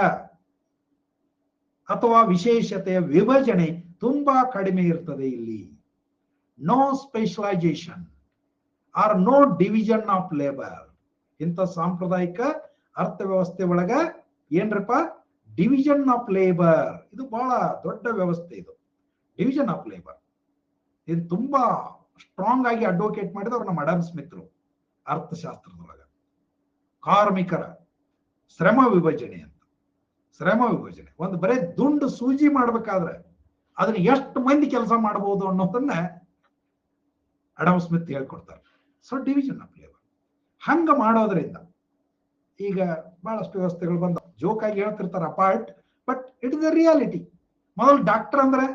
ಅಥವಾ ವಿಶೇಷತೆಯ ವಿಭಜನೆ ತುಂಬಾ ಕಡಿಮೆ ಇರ್ತದೆ ಇಲ್ಲಿ. No specialisation or no division of labour. ಇಂಥ ಸಾಂಪ್ರದಾಯಿಕ ಅರ್ಥವ್ಯವಸ್ಥೆ ಒಳಗ ಏನ್ರಪ್ಪ, ಡಿವಿಷನ್ ಆಫ್ ಲೇಬರ್. ಇದು ಬಹಳ ದೊಡ್ಡ ವ್ಯವಸ್ಥೆ. ಇದು ಡಿವಿಷನ್ ಆಫ್ ಲೇಬರ್ ಇದು ತುಂಬಾ ಸ್ಟ್ರಾಂಗ್ ಆಗಿ ಅಡ್ವೊಕೇಟ್ ಮಾಡಿದವರು ನಮ್ಮ ಅಡಮ್ ಸ್ಮಿತ್ರು ಅರ್ಥಶಾಸ್ತ್ರದೊಳಗ. ಕಾರ್ಮಿಕರ ಶ್ರಮ ವಿಭಜನೆ ಅಂತ. ಒಂದು ಬರೇ ದುಂಡು ಸೂಜಿ ಮಾಡ್ಬೇಕಾದ್ರೆ ಅದನ್ನ ಎಷ್ಟು ಮಂದಿ ಕೆಲಸ ಮಾಡಬಹುದು ಅನ್ನೋದನ್ನ ಅಡಮ್ ಸ್ಮಿತ್ ಹೇಳ್ಕೊಡ್ತಾರೆ. ಸೊ ಡಿವಿಷನ್ ಆಫ್ ಲೇಬರ್ ಹಂಗ ಮಾಡೋದ್ರಿಂದ ಈಗ ಬಹಳಷ್ಟು ವ್ಯವಸ್ಥೆಗಳು ಬಂದ. ಜೋಕಾಗಿ ಹೇಳ್ತಿರ್ತಾರೆ apart, but it is the reality. ಮೊದಲು ಡಾಕ್ಟರ್ ಅಂದ್ರೆ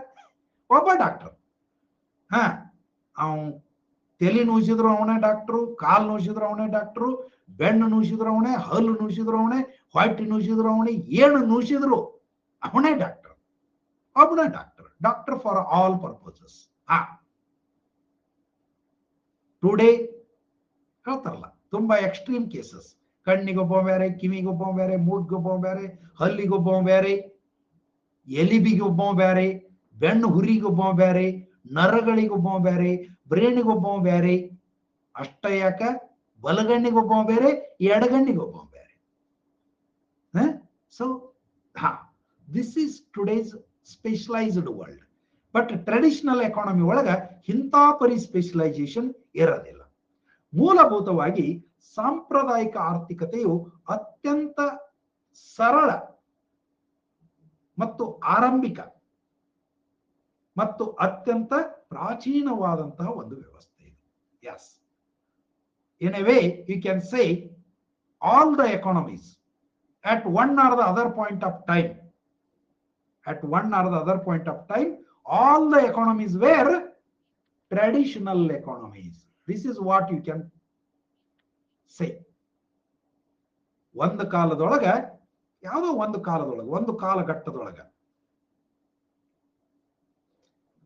ಒಬ್ಬ ಡಾಕ್ಟರ್. ಅವನು ತಲೆ ನೂಸಿದ್ರು ಅವನೇ ಡಾಕ್ಟ್ರು, ಕಾಲು ನೂಸಿದ್ರು ಅವನೇ ಡಾಕ್ಟ್ರು, ಬೆನ್ನು ನೂಸಿದ್ರು ಅವನೇ, ಹಲ್ಲು ನೂಸಿದ್ರು ಅವನೇ, ಹೊಟ್ಟೆ ನೂಸಿದ್ರು ಅವನೇ, ಏನು ನೂಸಿದ್ರು ಅವನೇ ಡಾಕ್ಟರ್. ಒಬ್ಬನೇ doctor for all purposes. Today ಹೇಳ್ತಾರಲ್ಲ, ತುಂಬಾ ಎಕ್ಸ್ಟ್ರೀಮ್ ಕೇಸಸ್. ಕಣ್ಣಿಗೊಬ್ಬ ಬೇರೆ, ಕಿವಿಗೊಬ್ಬ ಬೇರೆ, ಮೂಗ್ಗೊಬ್ಬ ಬೇರೆ, ಹಲ್ಲಿಗೊಬ್ಬ ಬೇರೆ, ಎಲಿಬಿಗೊಬ್ಬ ಬೇರೆ, ಬೆನ್ನು ಹುರಿಗೊಬ್ಬ ಬೇರೆ, ನರಗಳಿಗೊಬ್ಬ ಬೇರೆ, ಬ್ರೇನಿಗೊಬ್ಬ ಬೇರೆ. ಅಷ್ಟ ಯಾಕ, ಬಲಗಣ್ಣಿಗೊಬ್ಬ ಬೇರೆ, ಎಡಗಣ್ಣಿಗೊಬ್ಬ ಬೇರೆ. So this is today's specialised world. But traditional economy ಒಳಗ ಇಂಥ ಸ್ಪೆಷಲೈಸೇಷನ್ ಇರೋದಿಲ್ಲ. ಮೂಲಭೂತವಾಗಿ ಸಾಂಪ್ರದಾಯಿಕ ಆರ್ಥಿಕತೆಯು ಅತ್ಯಂತ ಸರಳ ಮತ್ತು ಆರಂಭಿಕ ಮತ್ತು ಅತ್ಯಂತ ಪ್ರಾಚೀನವಾದಂತಹ ಒಂದು ವ್ಯವಸ್ಥೆ ಇದೆ. Yes, in a way you can say all the economies at one or the other point of time, all the economies were traditional economies. This is what you can say. ಒಂದು ಕಾಲದೊಳಗ, ಯಾವುದೋ ಒಂದು ಕಾಲದೊಳಗ, ಒಂದು ಕಾಲಘಟ್ಟದೊಳಗ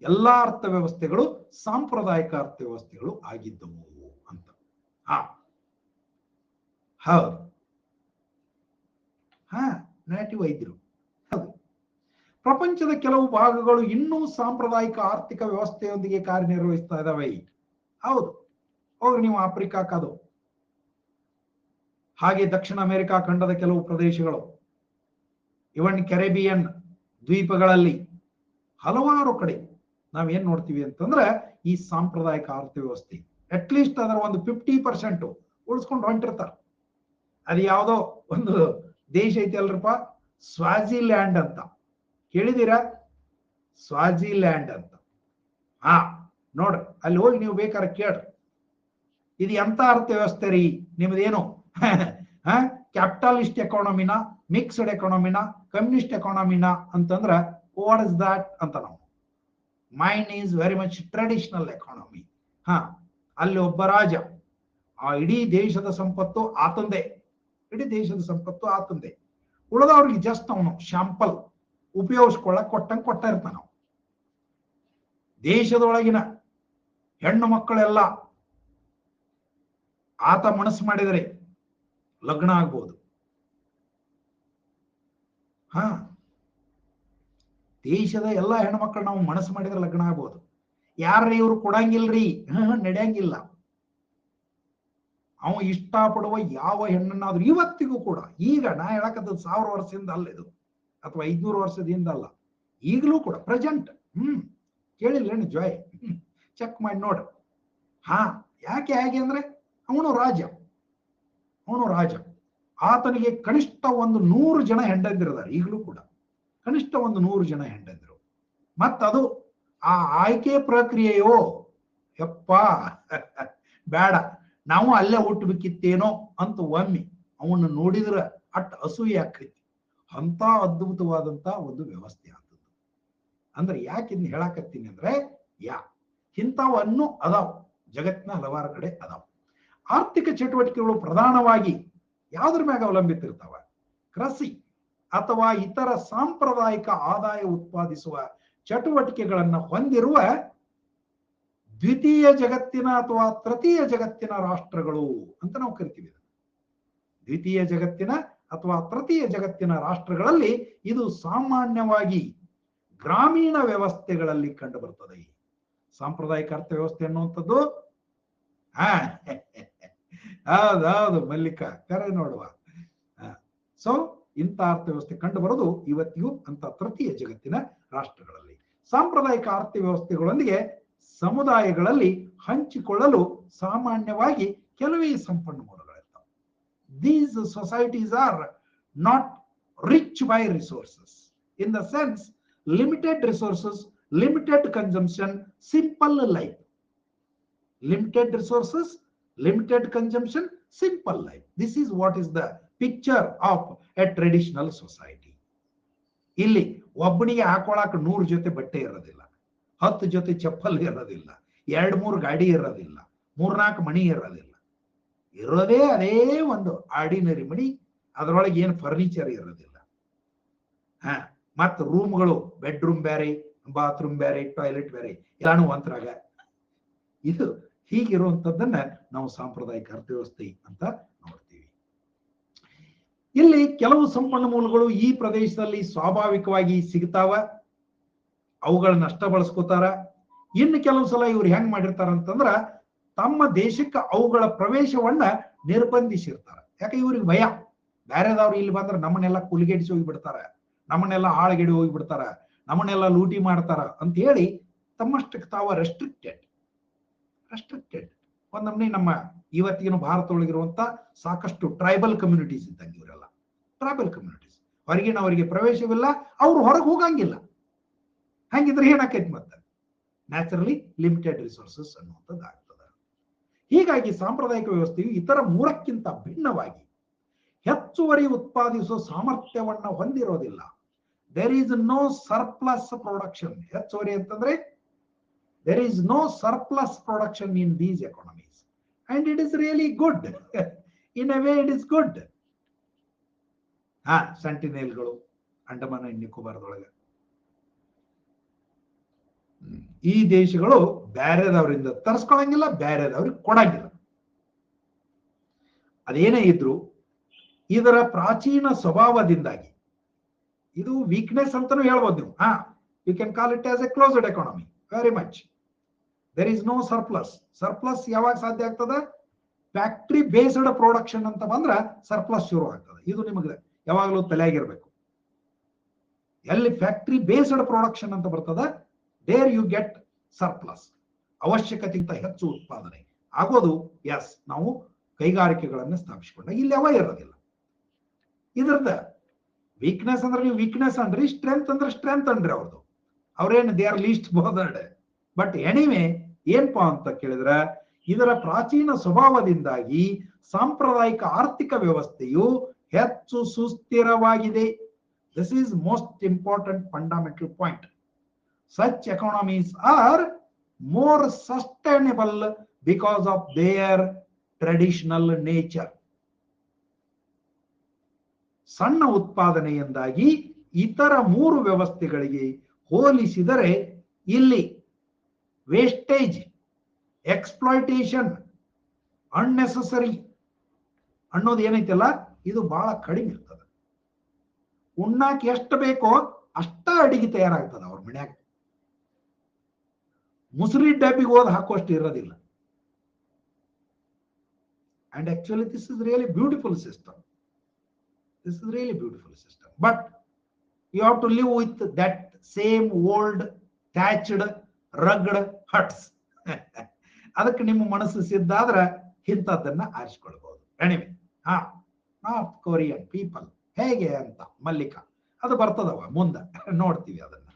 ಎಲ್ಲಾ ಅರ್ಥವ್ಯವಸ್ಥೆಗಳು ಸಾಂಪ್ರದಾಯಿಕ ಅರ್ಥವ್ಯವಸ್ಥೆಗಳು ಆಗಿದ್ದವು ಅಂತ. ಹೌದು, ನೆಗೆಟಿವ್ ವೈದ್ಯರು. ಹೌದು, ಪ್ರಪಂಚದ ಕೆಲವು ಭಾಗಗಳು ಇನ್ನೂ ಸಾಂಪ್ರದಾಯಿಕ ಆರ್ಥಿಕ ವ್ಯವಸ್ಥೆಯೊಂದಿಗೆ ಕಾರ್ಯನಿರ್ವಹಿಸ್ತಾ ಇದಾವೆ. ಹೌದು, ಹೋಗ್ರಿ ನೀವು ಆಫ್ರಿಕಾಕ್ಕದು, ಹಾಗೆ ದಕ್ಷಿಣ ಅಮೆರಿಕಾ ಖಂಡದ ಕೆಲವು ಪ್ರದೇಶಗಳು, ಇವನ್ ಕೆರೆಬಿಯನ್ ದ್ವೀಪಗಳಲ್ಲಿ ಹಲವಾರು ಕಡೆ ನಾವೇನ್ ನೋಡ್ತೀವಿ ಅಂತಂದ್ರೆ ಈ ಸಾಂಪ್ರದಾಯಿಕ ಅರ್ಥವ್ಯವಸ್ಥೆ ಅಟ್ಲೀಸ್ಟ್ ಅದರ ಒಂದು 50% ಉಳಿಸ್ಕೊಂಡು ಹೊಂಟಿರ್ತಾರೆ. ಅದು ಯಾವುದೋ ಒಂದು ದೇಶ ಐತಿ ಅಲ್ರಪ್ಪ, ಸ್ವಾಜಿಲ್ಯಾಂಡ್ ಅಂತ ಕೇಳಿದೀರಾ? ಸ್ವಾಜಿಲ್ಯಾಂಡ್ ಅಂತ. ನೋಡ್ರಿ, ಅಲ್ಲಿ ಹೋಗಿ ನೀವು ಬೇಕಾದ್ರೆ ಕೇಳ್ರಿ, ಇದು ಎಂತ ಅರ್ಥವ್ಯವಸ್ಥೆ ರೀ ನಿಮ್ದೇನು? ಕ್ಯಾಪಿಟಲಿಸ್ಟ್ ಎಕಾನಮಿನ, ಮಿಕ್ಸ್ಡ್ ಎಕಾನಮಿನ, ಕಮ್ಯುನಿಸ್ಟ್ ಎಕಾನಮಿನ ಅಂತಂದ್ರ ವಾಟ್ ಇಸ್ ದಟ್ ಅಂತ ನಾವು, main is very much traditional economy. ಅಲ್ಲಿ ಒಬ್ಬ ರಾಜ, ಆ ಇಡೀ ದೇಶದ ಸಂಪತ್ತು ಆತಂದೆ, ಇಡೀ ದೇಶದ ಸಂಪತ್ತು ಆತಂದೆ, ಉಳಿದವ್ರಿಗೆ ಜಸ್ಟ್ ಅವನು ಶಾಂಪಲ್ ಉಪಯೋಗಿಸ್ಕೊಳ್ಳಕ್ ಕೊಟ್ಟಂಗೆ ಕೊಟ್ಟ ಇರ್ತಾನ. ನಾವು ದೇಶದೊಳಗಿನ ಹೆಣ್ಣು ಮಕ್ಕಳೆಲ್ಲ ಆತ ಮನಸ್ಸು ಮಾಡಿದರೆ ಲಗ್ನ ಆಗ್ಬೋದು. ದೇಶದ ಎಲ್ಲ ಹೆಣ್ಣು ಮಕ್ಕಳು ನಾವು ಮನಸ್ಸು ಮಾಡಿದ್ರೆ ಲಗ್ನ ಆಗ್ಬೋದು. ಯಾರ್ರೀ ಇವ್ರು ಕೊಡಂಗಿಲ್ರಿ? ನಡೆಯಂಗಿಲ್ಲ. ಅವ ಇಷ್ಟಪಡುವ ಯಾವ ಹೆಣ್ಣನ್ನಾದ್ರೂ ಇವತ್ತಿಗೂ ಕೂಡ, ಈಗ ನಾ ಹೇಳಕತ್ತದ 1000 ವರ್ಷದಿಂದ ಅಲ್ಲ ಇದು, ಅಥವಾ 500 ವರ್ಷದಿಂದ ಅಲ್ಲ, ಈಗಲೂ ಕೂಡ ಪ್ರೆಸೆಂಟ್. ಕೇಳಿಲ್ಲೇನು ಜಾಯ್? ಚೆಕ್ ಮಾಡಿ ನೋಡ್ರಿ. ಯಾಕೆ ಹೇಗೆ ಅಂದ್ರೆ ಅವನು ರಾಜ, ಆತನಿಗೆ ಕನಿಷ್ಠ ಒಂದು 100 ಜನ ಹೆಂಡಂದಿರಿದ್ದಾರೆ. ಈಗಲೂ ಕೂಡ ಕನಿಷ್ಠ ಒಂದು 100 ಜನ ಹೆಂಡಂದಿರು. ಮತ್ತದು ಆ ಆಯ್ಕೆ ಪ್ರಕ್ರಿಯೆಯೋ ಯಪ್ಪ ಬೇಡ, ನಾವು ಅಲ್ಲೇ ಹುಟ್ಟಬೇಕಿತ್ತೇನೋ ಅಂತ ಒಮ್ಮೆ ಅವನು ನೋಡಿದ್ರೆ ಅಟ್ ಅಸೂಯೆ ಆಕೈತಿ. ಅಂತ ಅದ್ಭುತವಾದಂತ ಒಂದು ವ್ಯವಸ್ಥೆ ಆಗ್ತದೆ. ಅಂದ್ರೆ ಯಾಕೆ ಇದನ್ನ ಹೇಳಾಕತ್ತೀನಿ ಅಂದ್ರೆ, ಇಂಥವನ್ನು ಅದಾವ, ಜಗತ್ತಿನ ಹಲವಾರು ಕಡೆ ಅದಾವ. ಆರ್ಥಿಕ ಚಟುವಟಿಕೆಗಳು ಪ್ರಧಾನವಾಗಿ ಯಾವ್ದ್ರ ಮ್ಯಾಗ ಅವಲಂಬಿತಿರ್ತಾವ? ಕೃಷಿ ಅಥವಾ ಇತರ ಸಾಂಪ್ರದಾಯಿಕ ಆದಾಯ ಉತ್ಪಾದಿಸುವ ಚಟುವಟಿಕೆಗಳನ್ನ ಹೊಂದಿರುವ ದ್ವಿತೀಯ ಜಗತ್ತಿನ ಅಥವಾ ತೃತೀಯ ಜಗತ್ತಿನ ರಾಷ್ಟ್ರಗಳು ಅಂತ ನಾವು ಕರಿತೀವಿ. ದ್ವಿತೀಯ ಜಗತ್ತಿನ ಅಥವಾ ತೃತೀಯ ಜಗತ್ತಿನ ರಾಷ್ಟ್ರಗಳಲ್ಲಿ ಇದು ಸಾಮಾನ್ಯವಾಗಿ ಗ್ರಾಮೀಣ ವ್ಯವಸ್ಥೆಗಳಲ್ಲಿ ಕಂಡು ಬರ್ತದೆ. ಸಾಂಪ್ರದಾಯಿಕ ಅರ್ಥವ್ಯವಸ್ಥೆ ಅನ್ನುವಂಥದ್ದು ಹೌದೌದು ಮಲ್ಲಿಕ ಕರೆ ನೋಡುವ. ಸೊ ಇಂಥ ಅರ್ಥವ್ಯವಸ್ಥೆ ಕಂಡು ಬರೋದು ಇವತ್ತಿಗೂ ಅಂತ ತೃತೀಯ ಜಗತ್ತಿನ ರಾಷ್ಟ್ರಗಳಲ್ಲಿ. ಸಾಂಪ್ರದಾಯಿಕ ಅರ್ಥವ್ಯವಸ್ಥೆಗಳೊಂದಿಗೆ ಸಮುದಾಯಗಳಲ್ಲಿ ಹಂಚಿಕೊಳ್ಳಲು ಸಾಮಾನ್ಯವಾಗಿ ಕೆಲವೇ ಸಂಪನ್ಮೂಲಗಳಿರ್ತವೆ. These societies are not rich by resources. In the sense, limited resources, limited consumption, simple life. Limited resources, limited consumption, simple life. This is what is the picture of a traditional society. ಇಲ್ಲಿ ಒಬ್ಬನಿಗೆ ಹಾಕೊಳಕ್ 100 ಜೊತೆ ಬಟ್ಟೆ ಇರೋದಿಲ್ಲ, 10 ಜೊತೆ ಚಪ್ಪಲ್ ಇರೋದಿಲ್ಲ, 2-3 ಗಾಡಿ ಇರೋದಿಲ್ಲ, 3-4 ಮಣಿ ಇರೋದಿಲ್ಲ. ಇರೋದೇ ಅದೇ ಒಂದು ಆರ್ಡಿನರಿ ಮಣಿ, ಅದರೊಳಗೆ ಏನು ಫರ್ನಿಚರ್ ಇರೋದಿಲ್ಲ. ಮತ್ ರೂಮ್ಗಳು, ಬೆಡ್ರೂಮ್ ಬೇರೆ, ಬಾತ್ರೂಮ್ ಬೇರೆ, ಟಾಯ್ಲೆಟ್ ಬೇರೆ, ಎಲ್ಲಾನು ಒಂತರಾಗ. ಇದು ಹೀಗಿರುವಂತದ್ದನ್ನ ನಾವು ಸಾಂಪ್ರದಾಯಿಕ ಅರ್ಥವ್ಯವಸ್ಥೆ ಅಂತ ನೋಡ್ತೀವಿ. ಇಲ್ಲಿ ಕೆಲವು ಸಂಪನ್ಮೂಲಗಳು ಈ ಪ್ರದೇಶದಲ್ಲಿ ಸ್ವಾಭಾವಿಕವಾಗಿ ಸಿಗ್ತಾವ, ಅವುಗಳನ್ನ ನಷ್ಟ ಬಳಸ್ಕೋತಾರ. ಇನ್ನು ಕೆಲವು ಸಲ ಇವ್ರು ಹೆಂಗ್ ಮಾಡಿರ್ತಾರ ಅಂತಂದ್ರ ತಮ್ಮ ದೇಶಕ್ಕೆ ಅವುಗಳ ಪ್ರವೇಶವನ್ನ ನಿರ್ಬಂಧಿಸಿರ್ತಾರ. ಯಾಕೆ ಇವ್ರಿಗೆ ಭಯ, ಬೇರೆದವ್ರು ಇಲ್ಲಿ ಬಂದ್ರೆ ನಮ್ಮನ್ನೆಲ್ಲ ಕುಲಿಗೆಡಿಸಿ ಹೋಗಿಬಿಡ್ತಾರ, ನಮ್ಮನ್ನೆಲ್ಲ ಹಾಳುಗೆಡಿ ಹೋಗಿಬಿಡ್ತಾರ, ನಮ್ಮನ್ನೆಲ್ಲ ಲೂಟಿ ಮಾಡ್ತಾರ ಅಂತ ಹೇಳಿ ತಮ್ಮಷ್ಟಕ್ಕೆ ತಾವ ರೆಸ್ಟ್ರಿಕ್ಟೆಡ್ ಒಂದೊಮ್ಮೆ ನಮ್ಮ ಇವತ್ತಿನ ಭಾರತದೊಳಗಿರುವಂತ ಸಾಕಷ್ಟು ಟ್ರೈಬಲ್ ಕಮ್ಯುನಿಟೀಸ್ ಇದ್ದಂಗೆ ಇವರೆಲ್ಲ ಟ್ರೈಬಲ್ ಕಮ್ಯುನಿಟೀಸ್. ಹೊರಗಿನವರಿಗೆ ಪ್ರವೇಶವಿಲ್ಲ, ಅವರು ಹೊರಗೆ ಹೋಗಂಗಿಲ್ಲ. ಹಂಗಿದ್ರೆ ಏನಾಕೈತಿ ಮತ್ತೆ ನ್ಯಾಚುರಲಿ ಲಿಮಿಟೆಡ್ ರಿಸೋರ್ಸಸ್ ಅನ್ನುವಂಥದ್ದು ಆಗ್ತದೆ. ಹೀಗಾಗಿ ಸಾಂಪ್ರದಾಯಿಕ ವ್ಯವಸ್ಥೆಯು ಇತರ ಮೂರಕ್ಕಿಂತ ಭಿನ್ನವಾಗಿ ಹೆಚ್ಚುವರಿ ಉತ್ಪಾದಿಸುವ ಸಾಮರ್ಥ್ಯವನ್ನ ಹೊಂದಿರೋದಿಲ್ಲ. There is no surplus production. ಹೆಚ್ಚುವರಿ ಅಂತಂದ್ರೆ there is no surplus production in these economies, and it is really good. In a way it is good. ಸೆಂಟಿನೇಲ್ಗಳು Andaman ನಿಕೋಬಾರದೊಳಗೆ ಈ ದೇಶಗಳು ಬ್ಯಾರೆದವರಿಂದ ತರಿಸ್ಕೊಳಂಗಿಲ್ಲ, ಬ್ಯಾರೆದವ್ರಿಗೆ ಕೊಡಂಗಿಲ್ಲ. ಅದೇನೇ ಇದ್ರು ಇದರ ಪ್ರಾಚೀನ ಸ್ವಭಾವದಿಂದಾಗಿ ಇದು ವೀಕ್ನೆಸ್ ಅಂತಾನು ಹೇಳ್ಬೋದು ನೀವು. You can call it as a closed economy very much. There is no surplus. Surplus ಯಾವಾಗ ಸಾಧ್ಯ ಆಗ್ತದೆ? ಫ್ಯಾಕ್ಟ್ರಿ ಬೇಸ್ಡ್ ಪ್ರೊಡಕ್ಷನ್ ಅಂತ ಬಂದ್ರೆ ಸರ್ಪ್ಲಸ್ ಶುರು ಆಗ್ತದೆ. ಇದು ನಿಮಗೆ ಯಾವಾಗಲೂ ತಲೆಯಾಗಿರ್ಬೇಕು. ಎಲ್ಲಿ ಫ್ಯಾಕ್ಟ್ರಿ ಬೇಸ್ಡ್ ಪ್ರೊಡಕ್ಷನ್ ಅಂತ ಬರ್ತದ, ದೇರ್ ಯು ಗೆಟ್ ಸರ್ಪ್ಲಸ್. ಅವಶ್ಯಕತೆಗಿಂತ ಹೆಚ್ಚು ಉತ್ಪಾದನೆ ಆಗೋದು ಎಸ್ ನಾವು ಕೈಗಾರಿಕೆಗಳನ್ನು ಸ್ಥಾಪಿಸಿಕೊಂಡ. ಇಲ್ಲಿ ಅವ ಇರೋದಿಲ್ಲ. ಇದರದ ವೀಕ್ನೆಸ್ ಅಂದ್ರೆ ನೀವು ವೀಕ್ನೆಸ್ ಅಂದ್ರಿ, ಸ್ಟ್ರೆಂತ್ ಅಂದ್ರೆ ಸ್ಟ್ರೆಂತ್ ಅಂದ್ರಿ ಅವ್ರದ್ದು. ಅವ್ರೇನು they are least bothered. But anyway ಏನ್ಪಾ ಅಂತ ಕೇಳಿದ್ರೆ ಇದರ ಪ್ರಾಚೀನ ಸ್ವಭಾವದಿಂದಾಗಿ ಸಾಂಪ್ರದಾಯಿಕ ಆರ್ಥಿಕ ವ್ಯವಸ್ಥೆಯು ಹೆಚ್ಚು ಸುಸ್ಥಿರವಾಗಿದೆ. This is most important fundamental point. Such economies are more sustainable because of their traditional nature. ಸಣ್ಣ ಉತ್ಪಾದನೆಯಿಂದಾಗಿ ಇತರ ಮೂರು ವ್ಯವಸ್ಥೆಗಳಿಗೆ ಹೋಲಿಸಿದರೆ ಇಲ್ಲಿ ವೇಸ್ಟೇಜ್, ಎಕ್ಸ್ಪ್ಲಾಯ್ಟೇಷನ್, ಅನ್ನೆಸೆಸರಿ ಅನ್ನೋದು ಏನೈತಲ್ಲ ಇದು ಬಹಳ ಕಡಿಮೆ ಇರ್ತದೆ. ಉಣ್ಣಾಕ ಎಷ್ಟು ಬೇಕೋ ಅಷ್ಟ ಅಡಿಗೆ ತಯಾರಾಗ್ತದೆ ಅವ್ರ ಮನ್ಯಾಗ. ಮುಸುರಿ ಡಬ್ಬಿಗೆ ಓದ್ ಹಾಕುವಷ್ಟು ಇರೋದಿಲ್ಲ. And actually this is really beautiful system. This is really beautiful system. But you have to live with that same old thatched rugged huts. ಅದಕ್ಕೆ ನಿಮ್ಮ ಮನಸ್ಸು ಸಿದ್ಧ ಆದ್ರೆ ಇಂಥದ್ದನ್ನ ಆರಿಸ್ಕೊಳ್ಬಹುದು. ಎನಿವೆ ನಾರ್ತ್ ಕೊರಿಯನ್ ಪೀಪಲ್ ಹೇಗೆ ಅಂತ ಮಲ್ಲಿಕಾ ಅದು ಬರ್ತದವ ಮುಂದೆ ನೋಡ್ತೀವಿ ಅದನ್ನ.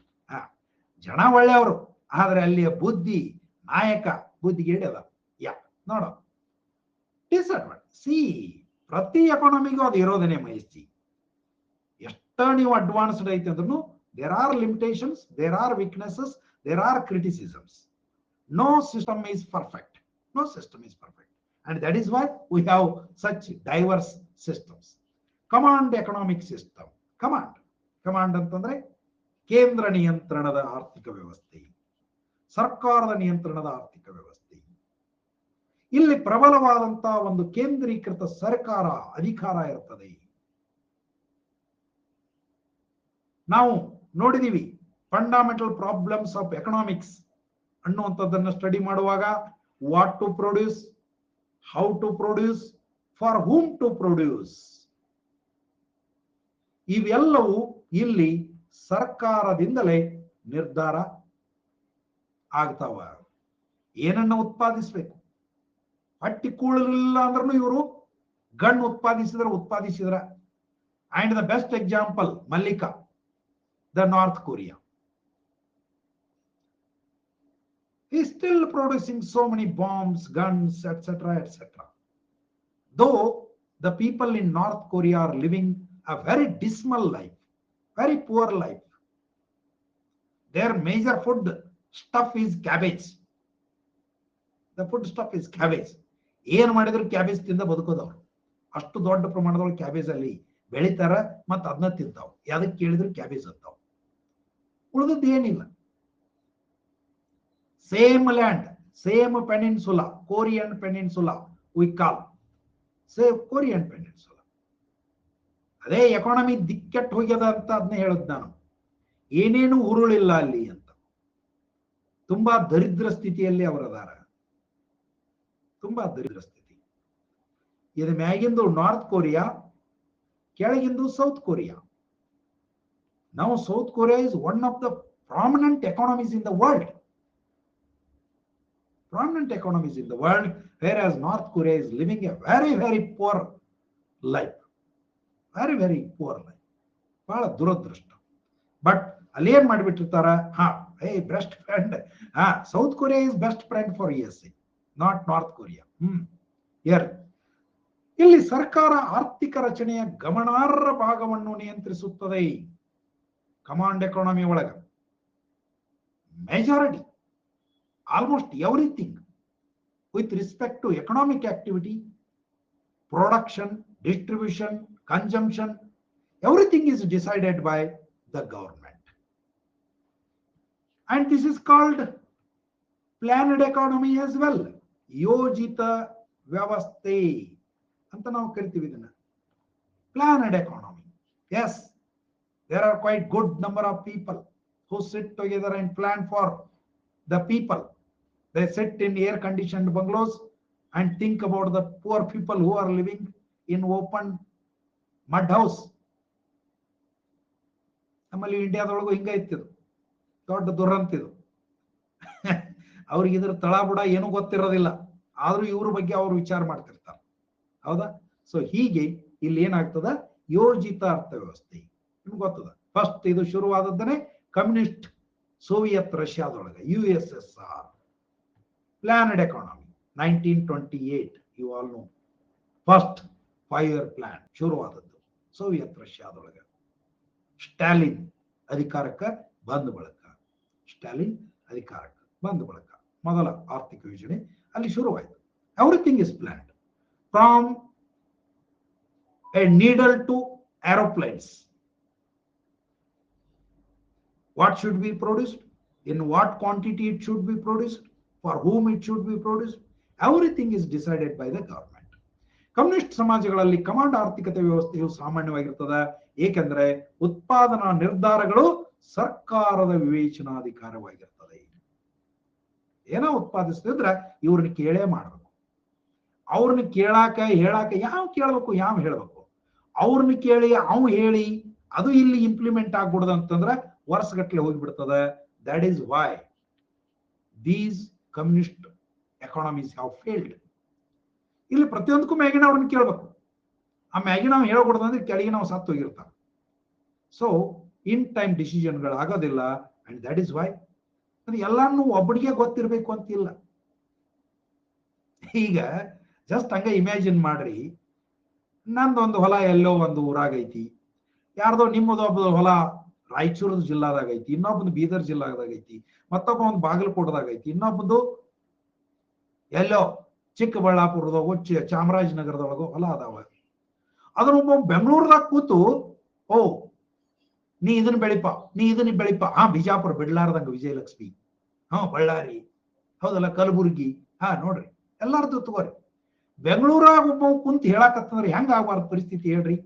ಜನ ಒಳ್ಳೆಯವರು, ಆದ್ರೆ ಅಲ್ಲಿಯ ಬುದ್ಧಿ ನಾಯಕ ಬುದ್ಧಿಗೇಡಿ ಅದ. ನೋಡ ಡಿಸ್ಅಡ್ವಾಂಟೇಜ್. ಸಿ ಪ್ರತಿ ಎಕಾನಮಿಗೂ ಅದು ಇರೋದನ್ನೇ ಮೈಸ್ತಿ. ಎಷ್ಟ ನೀವು ಅಡ್ವಾನ್ಸ್ಡ್ ಐತೆ ಅಂದ್ರೂ there are limitations, there are weaknesses, there are criticisms. No system is perfect. No system is perfect. And that is why we have such diverse systems. Command economic system. Command ಅಂತಂದ್ರೆ ಕೇಂದ್ರ ನಿಯಂತ್ರಣದ ಆರ್ಥಿಕ ವ್ಯವಸ್ಥೆ, ಸರ್ಕಾರದ ನಿಯಂತ್ರಣದ ಆರ್ಥಿಕ ವ್ಯವಸ್ಥೆ. ಇಲ್ಲಿ ಪ್ರಬಲವಾದಂತಹ ಒಂದು ಕೇಂದ್ರೀಕೃತ ಸರ್ಕಾರ ಅಧಿಕಾರ ಇರ್ತದೆ. ನಾವು ನೋಡಿದೀವಿ ಫಂಡಮೆಂಟಲ್ ಪ್ರಾಬ್ಲಮ್ಸ್ ಆಫ್ ಎಕನಾಮಿಕ್ಸ್ ಅನ್ನುವಂಥದ್ದನ್ನು ಸ್ಟಡಿ ಮಾಡುವಾಗ what to produce, how to produce, for whom to produce, ಇವೆಲ್ಲವೂ ಇಲ್ಲಿ ಸರ್ಕಾರದಿಂದಲೇ ನಿರ್ಧಾರ ಆಗ್ತಾವ. ಏನನ್ನ ಉತ್ಪಾದಿಸ್ಬೇಕು, ಹಟ್ಟಿ ಕೂಳಲಿಲ್ಲ ಅಂದ್ರೂ ಇವರು ಗನ್ ಉತ್ಪಾದಿಸಿದ್ರ. ಅಂಡ್ ದ ಬೆಸ್ಟ್ ಎಕ್ಸಾಂಪಲ್ ಮಲ್ಲಿಕಾ, the North Korea is still producing so many bombs, guns, etc., etc. Though the people in North Korea are living a very dismal life, very poor life. Their major food stuff is cabbage. The food stuff is cabbage. ಏನ್ ಮಾಡಿದ್ರು ಕ್ಯಾಬೇಜ್ ತಿಂದ ಬದುಕೋದವ್ರು. ಅಷ್ಟು ದೊಡ್ಡ ಪ್ರಮಾಣದೊಳಗೆ ಕ್ಯಾಬೇಜ್ ಅಲ್ಲಿ ಬೆಳಿತಾರ ಮತ್ತ ಅದನ್ನ ತಿಂತಾವ್. ಯಾವ್ದಕ್ಕೆ ಕೇಳಿದ್ರು ಕ್ಯಾಬೇಜ್ ಅಂತಾವ್. ಉಳಿದದ್ದು ಏನಿಲ್ಲ. Same land, same peninsula, Korean peninsula we call same Korean peninsula. ಅದೇ ಎಕಾನಮಿ ದಿಕ್ಕೆಟ್ಟು ಹೋಗ್ಯದ ಅಂತ ಅದನ್ನೇ ಹೇಳುದು ನಾನು. ಏನೇನು ಉರುಳಿಲ್ಲ ಅಲ್ಲಿ ಅಂತ. ತುಂಬಾ ದರಿದ್ರ ಸ್ಥಿತಿಯಲ್ಲಿ ಅವರದಾರ. ತುಂಬಾ ದರಿದ್ರ ಸ್ಥಿತಿ. ಇದು ಮ್ಯಾಗಿಂದು ನಾರ್ತ್ ಕೊರಿಯಾ, ಕೆಳಗಿಂದು ಸೌತ್ ಕೊರಿಯಾ. ನಾವು south Korea is one of the prominent economies in the world. prominent economies in the world, whereas North Korea is living a very, very poor life. Very, very poor life. ಬಹಳ ದುರದೃಷ್ಟ. ಬಟ್ ಅಲ್ಲಿ ಏನ್ ಮಾಡಿಬಿಟ್ಟಿರ್ತಾರ, best friend, South Korea is best friend for USA, not North Korea. ಇಲ್ಲಿ ಸರ್ಕಾರ ಆರ್ಥಿಕ ರಚನೆಯ ಗಮನಾರ್ಹ ಭಾಗವನ್ನು ನಿಯಂತ್ರಿಸುತ್ತದೆ. ಕಮಾಂಡ್ ಎಕಾನಮಿ ಒಳಗ majority, almost everything with respect to economic activity, production, distribution, consumption, everything is decided by the government. And this is called planned economy as well. ಯೋಜಿತ ವ್ಯವಸ್ಥೆ ಅಂತ ನಾವು ಕರಿತೀವಿ ಇದನ್ನ. Planned economy. Yes, there are quite good number of people who sit together and plan for the people. They sit in air conditioned bungalows and think about the poor people who are living in open mud house. ನಮ್ಮಲ್ಲಿ ಇಂಡಿಯಾದೊಳಗೂ ಹಿಂಗ ಇತ್ತಿದು, ದೊಡ್ಡ ದುರಂತಿದು. ಅವ್ರಿಗೆ ಇದ್ರ ತಳಬುಡ ಏನೂ ಗೊತ್ತಿರೋದಿಲ್ಲ, ಆದ್ರೂ ಇವ್ರ ಬಗ್ಗೆ ಅವ್ರು ವಿಚಾರ ಮಾಡ್ತಿರ್ತಾರೆ. ಹೌದಾ? ಸೊ ಹೀಗೆ ಇಲ್ಲಿ ಏನಾಗ್ತದ, ಯೋಜಿತ ಅರ್ಥವ್ಯವಸ್ಥೆ. ನಿಮ್ಗೆ ಗೊತ್ತದ, ಫಸ್ಟ್ ಇದು ಶುರುವಾದದ್ದನೇ ಕಮ್ಯುನಿಸ್ಟ್ ಸೋವಿಯತ್ ರಷ್ಯಾದೊಳಗೆ, USSR. Planned economy 1928, you all know. First 5-year plan ಶುರುವಾದದ್ದು ಸೋವಿಯತ್ ರಷ್ಯಾದೊಳಗೆ. ಸ್ಟಾಲಿನ್ ಅಧಿಕಾರಕ್ಕೆ ಬಂದ ಬಳಿಕ, ಮೊದಲ ಆರ್ಥಿಕ ಯೋಜನೆ ಅಲ್ಲಿ ಶುರುವಾಯಿತು. Everything is planned, from a needle to aeroplanes. What should be produced, in what quantity it should be produced, for whom it should be produced, everything is decided by the government. Communist ಸಮಾಜಗಳಲ್ಲಿ ಕಮಾಂಡ್ ಆರ್ಥಿಕತೆ ವ್ಯವಸ್ಥೆಯು ಸಾಮಾನ್ಯವಾಗಿರ್ತದೆ, ಏಕೆಂದರೆ ಉತ್ಪಾದನಾ ನಿರ್ಧಾರಗಳು ಸರ್ಕಾರದ ವಿವೇಚನಾಧಿಕಾರವಾಗಿರ್ತದೆ. ಏನೋ ಉತ್ಪಾದಿಸ್ತಿದ್ರೆ ಇವ್ರನ್ನ ಕೇಳೇ ಮಾಡ್ಬೇಕು. ಅವ್ರನ್ನ ಕೇಳಾಕ ಹೇಳಾಕ ಯಾವ ಕೇಳ್ಬೇಕು, ಯಾವ ಹೇಳ್ಬೇಕು. ಅವ್ರನ್ನ ಕೇಳಿ ಅವ್ ಹೇಳಿ ಅದು ಇಲ್ಲಿ ಇಂಪ್ಲಿಮೆಂಟ್ ಆಗ್ಬಿಡ್ದು ಅಂತಂದ್ರೆ ವರ್ಷಗಟ್ಟಲೆ ಹೋಗಿಬಿಡ್ತದೆ. That is why these communist economies have failed. ಇಲ್ಲಿ ಪ್ರತಿಯೊಂದಕ್ಕೂ ಮ್ಯಾಗಿನ ಅವ್ರನ್ನ ಕೇಳ್ಬೇಕು. ಆ ಮ್ಯಾಗಿ ನಾವು ಹೇಳ್ಕೊಡ್ದಂದ್ರೆ ಕೆಳಗೆ ನಾವು ಸತ್ತು ಹೋಗಿರ್ತಾವೆ. ಸೊ ಇನ್ ಟೈಮ್ ಡಿಸಿಷನ್ಗಳು ಆಗೋದಿಲ್ಲ. ಅಂಡ್ ದಟ್ ಈಸ್ ವೈ ಎಲ್ಲಾನು ಒಬ್ಬನಿಗೆ ಗೊತ್ತಿರ್ಬೇಕು ಅಂತಿಲ್ಲ. ಈಗ ಜಸ್ಟ್ ಹಂಗ ಇಮ್ಯಾಜಿನ್ ಮಾಡ್ರಿ, ನಂದೊಂದು ಹೊಲ ಎಲ್ಲೋ ಒಂದು ಊರಾಗೈತಿ, ಯಾರ್ದೋ ನಿಮ್ಮದೊಬ್ಬ ಹೊಲ ರಾಯಚೂರು ಜಿಲ್ಲಾದಾಗ ಐತಿ, ಇನ್ನೊಬ್ಬಂದು ಬೀದರ್ ಜಿಲ್ಲಾದಾಗ ಐತಿ, ಮತ್ತೊಬ್ಬ ಒಂದು ಬಾಗಲಕೋಟದಾಗ ಐತಿ, ಇನ್ನೊಬ್ಬಂದು ಎಲ್ಲೋ ಚಿಕ್ಕಬಳ್ಳಾಪುರದಾಗ, ಚಾಮರಾಜನಗರದೊಳಗೋ ಹೊಲ ಅದಾವ. ಅದನ್ನೊಬ್ಬ ಬೆಂಗಳೂರದಾಗ ಕೂತು, ಓ ನೀ ಇದನ್ನ ಬೆಳಿಪ, ನೀ ಇದನ್ನ ಬೆಳಿಪ, ಬಿಜಾಪುರ ಬಿಡ್ಲಾರ್ದಂಗ ವಿಜಯಲಕ್ಷ್ಮಿ, ಬಳ್ಳಾರಿ, ಹೌದಲ್ಲ, ಕಲಬುರ್ಗಿ, ನೋಡ್ರಿ ಎಲ್ಲಾರ್ದು ತಗೋರಿ. ಬೆಂಗಳೂರಾಗ ಒಬ್ಬ ಕುಂತ ಹೇಳಾಕತ್ತಂದ್ರೆ ಹೆಂಗ ಆಗ್ಬಾರ್ದು ಪರಿಸ್ಥಿತಿ ಹೇಳ್ರಿ.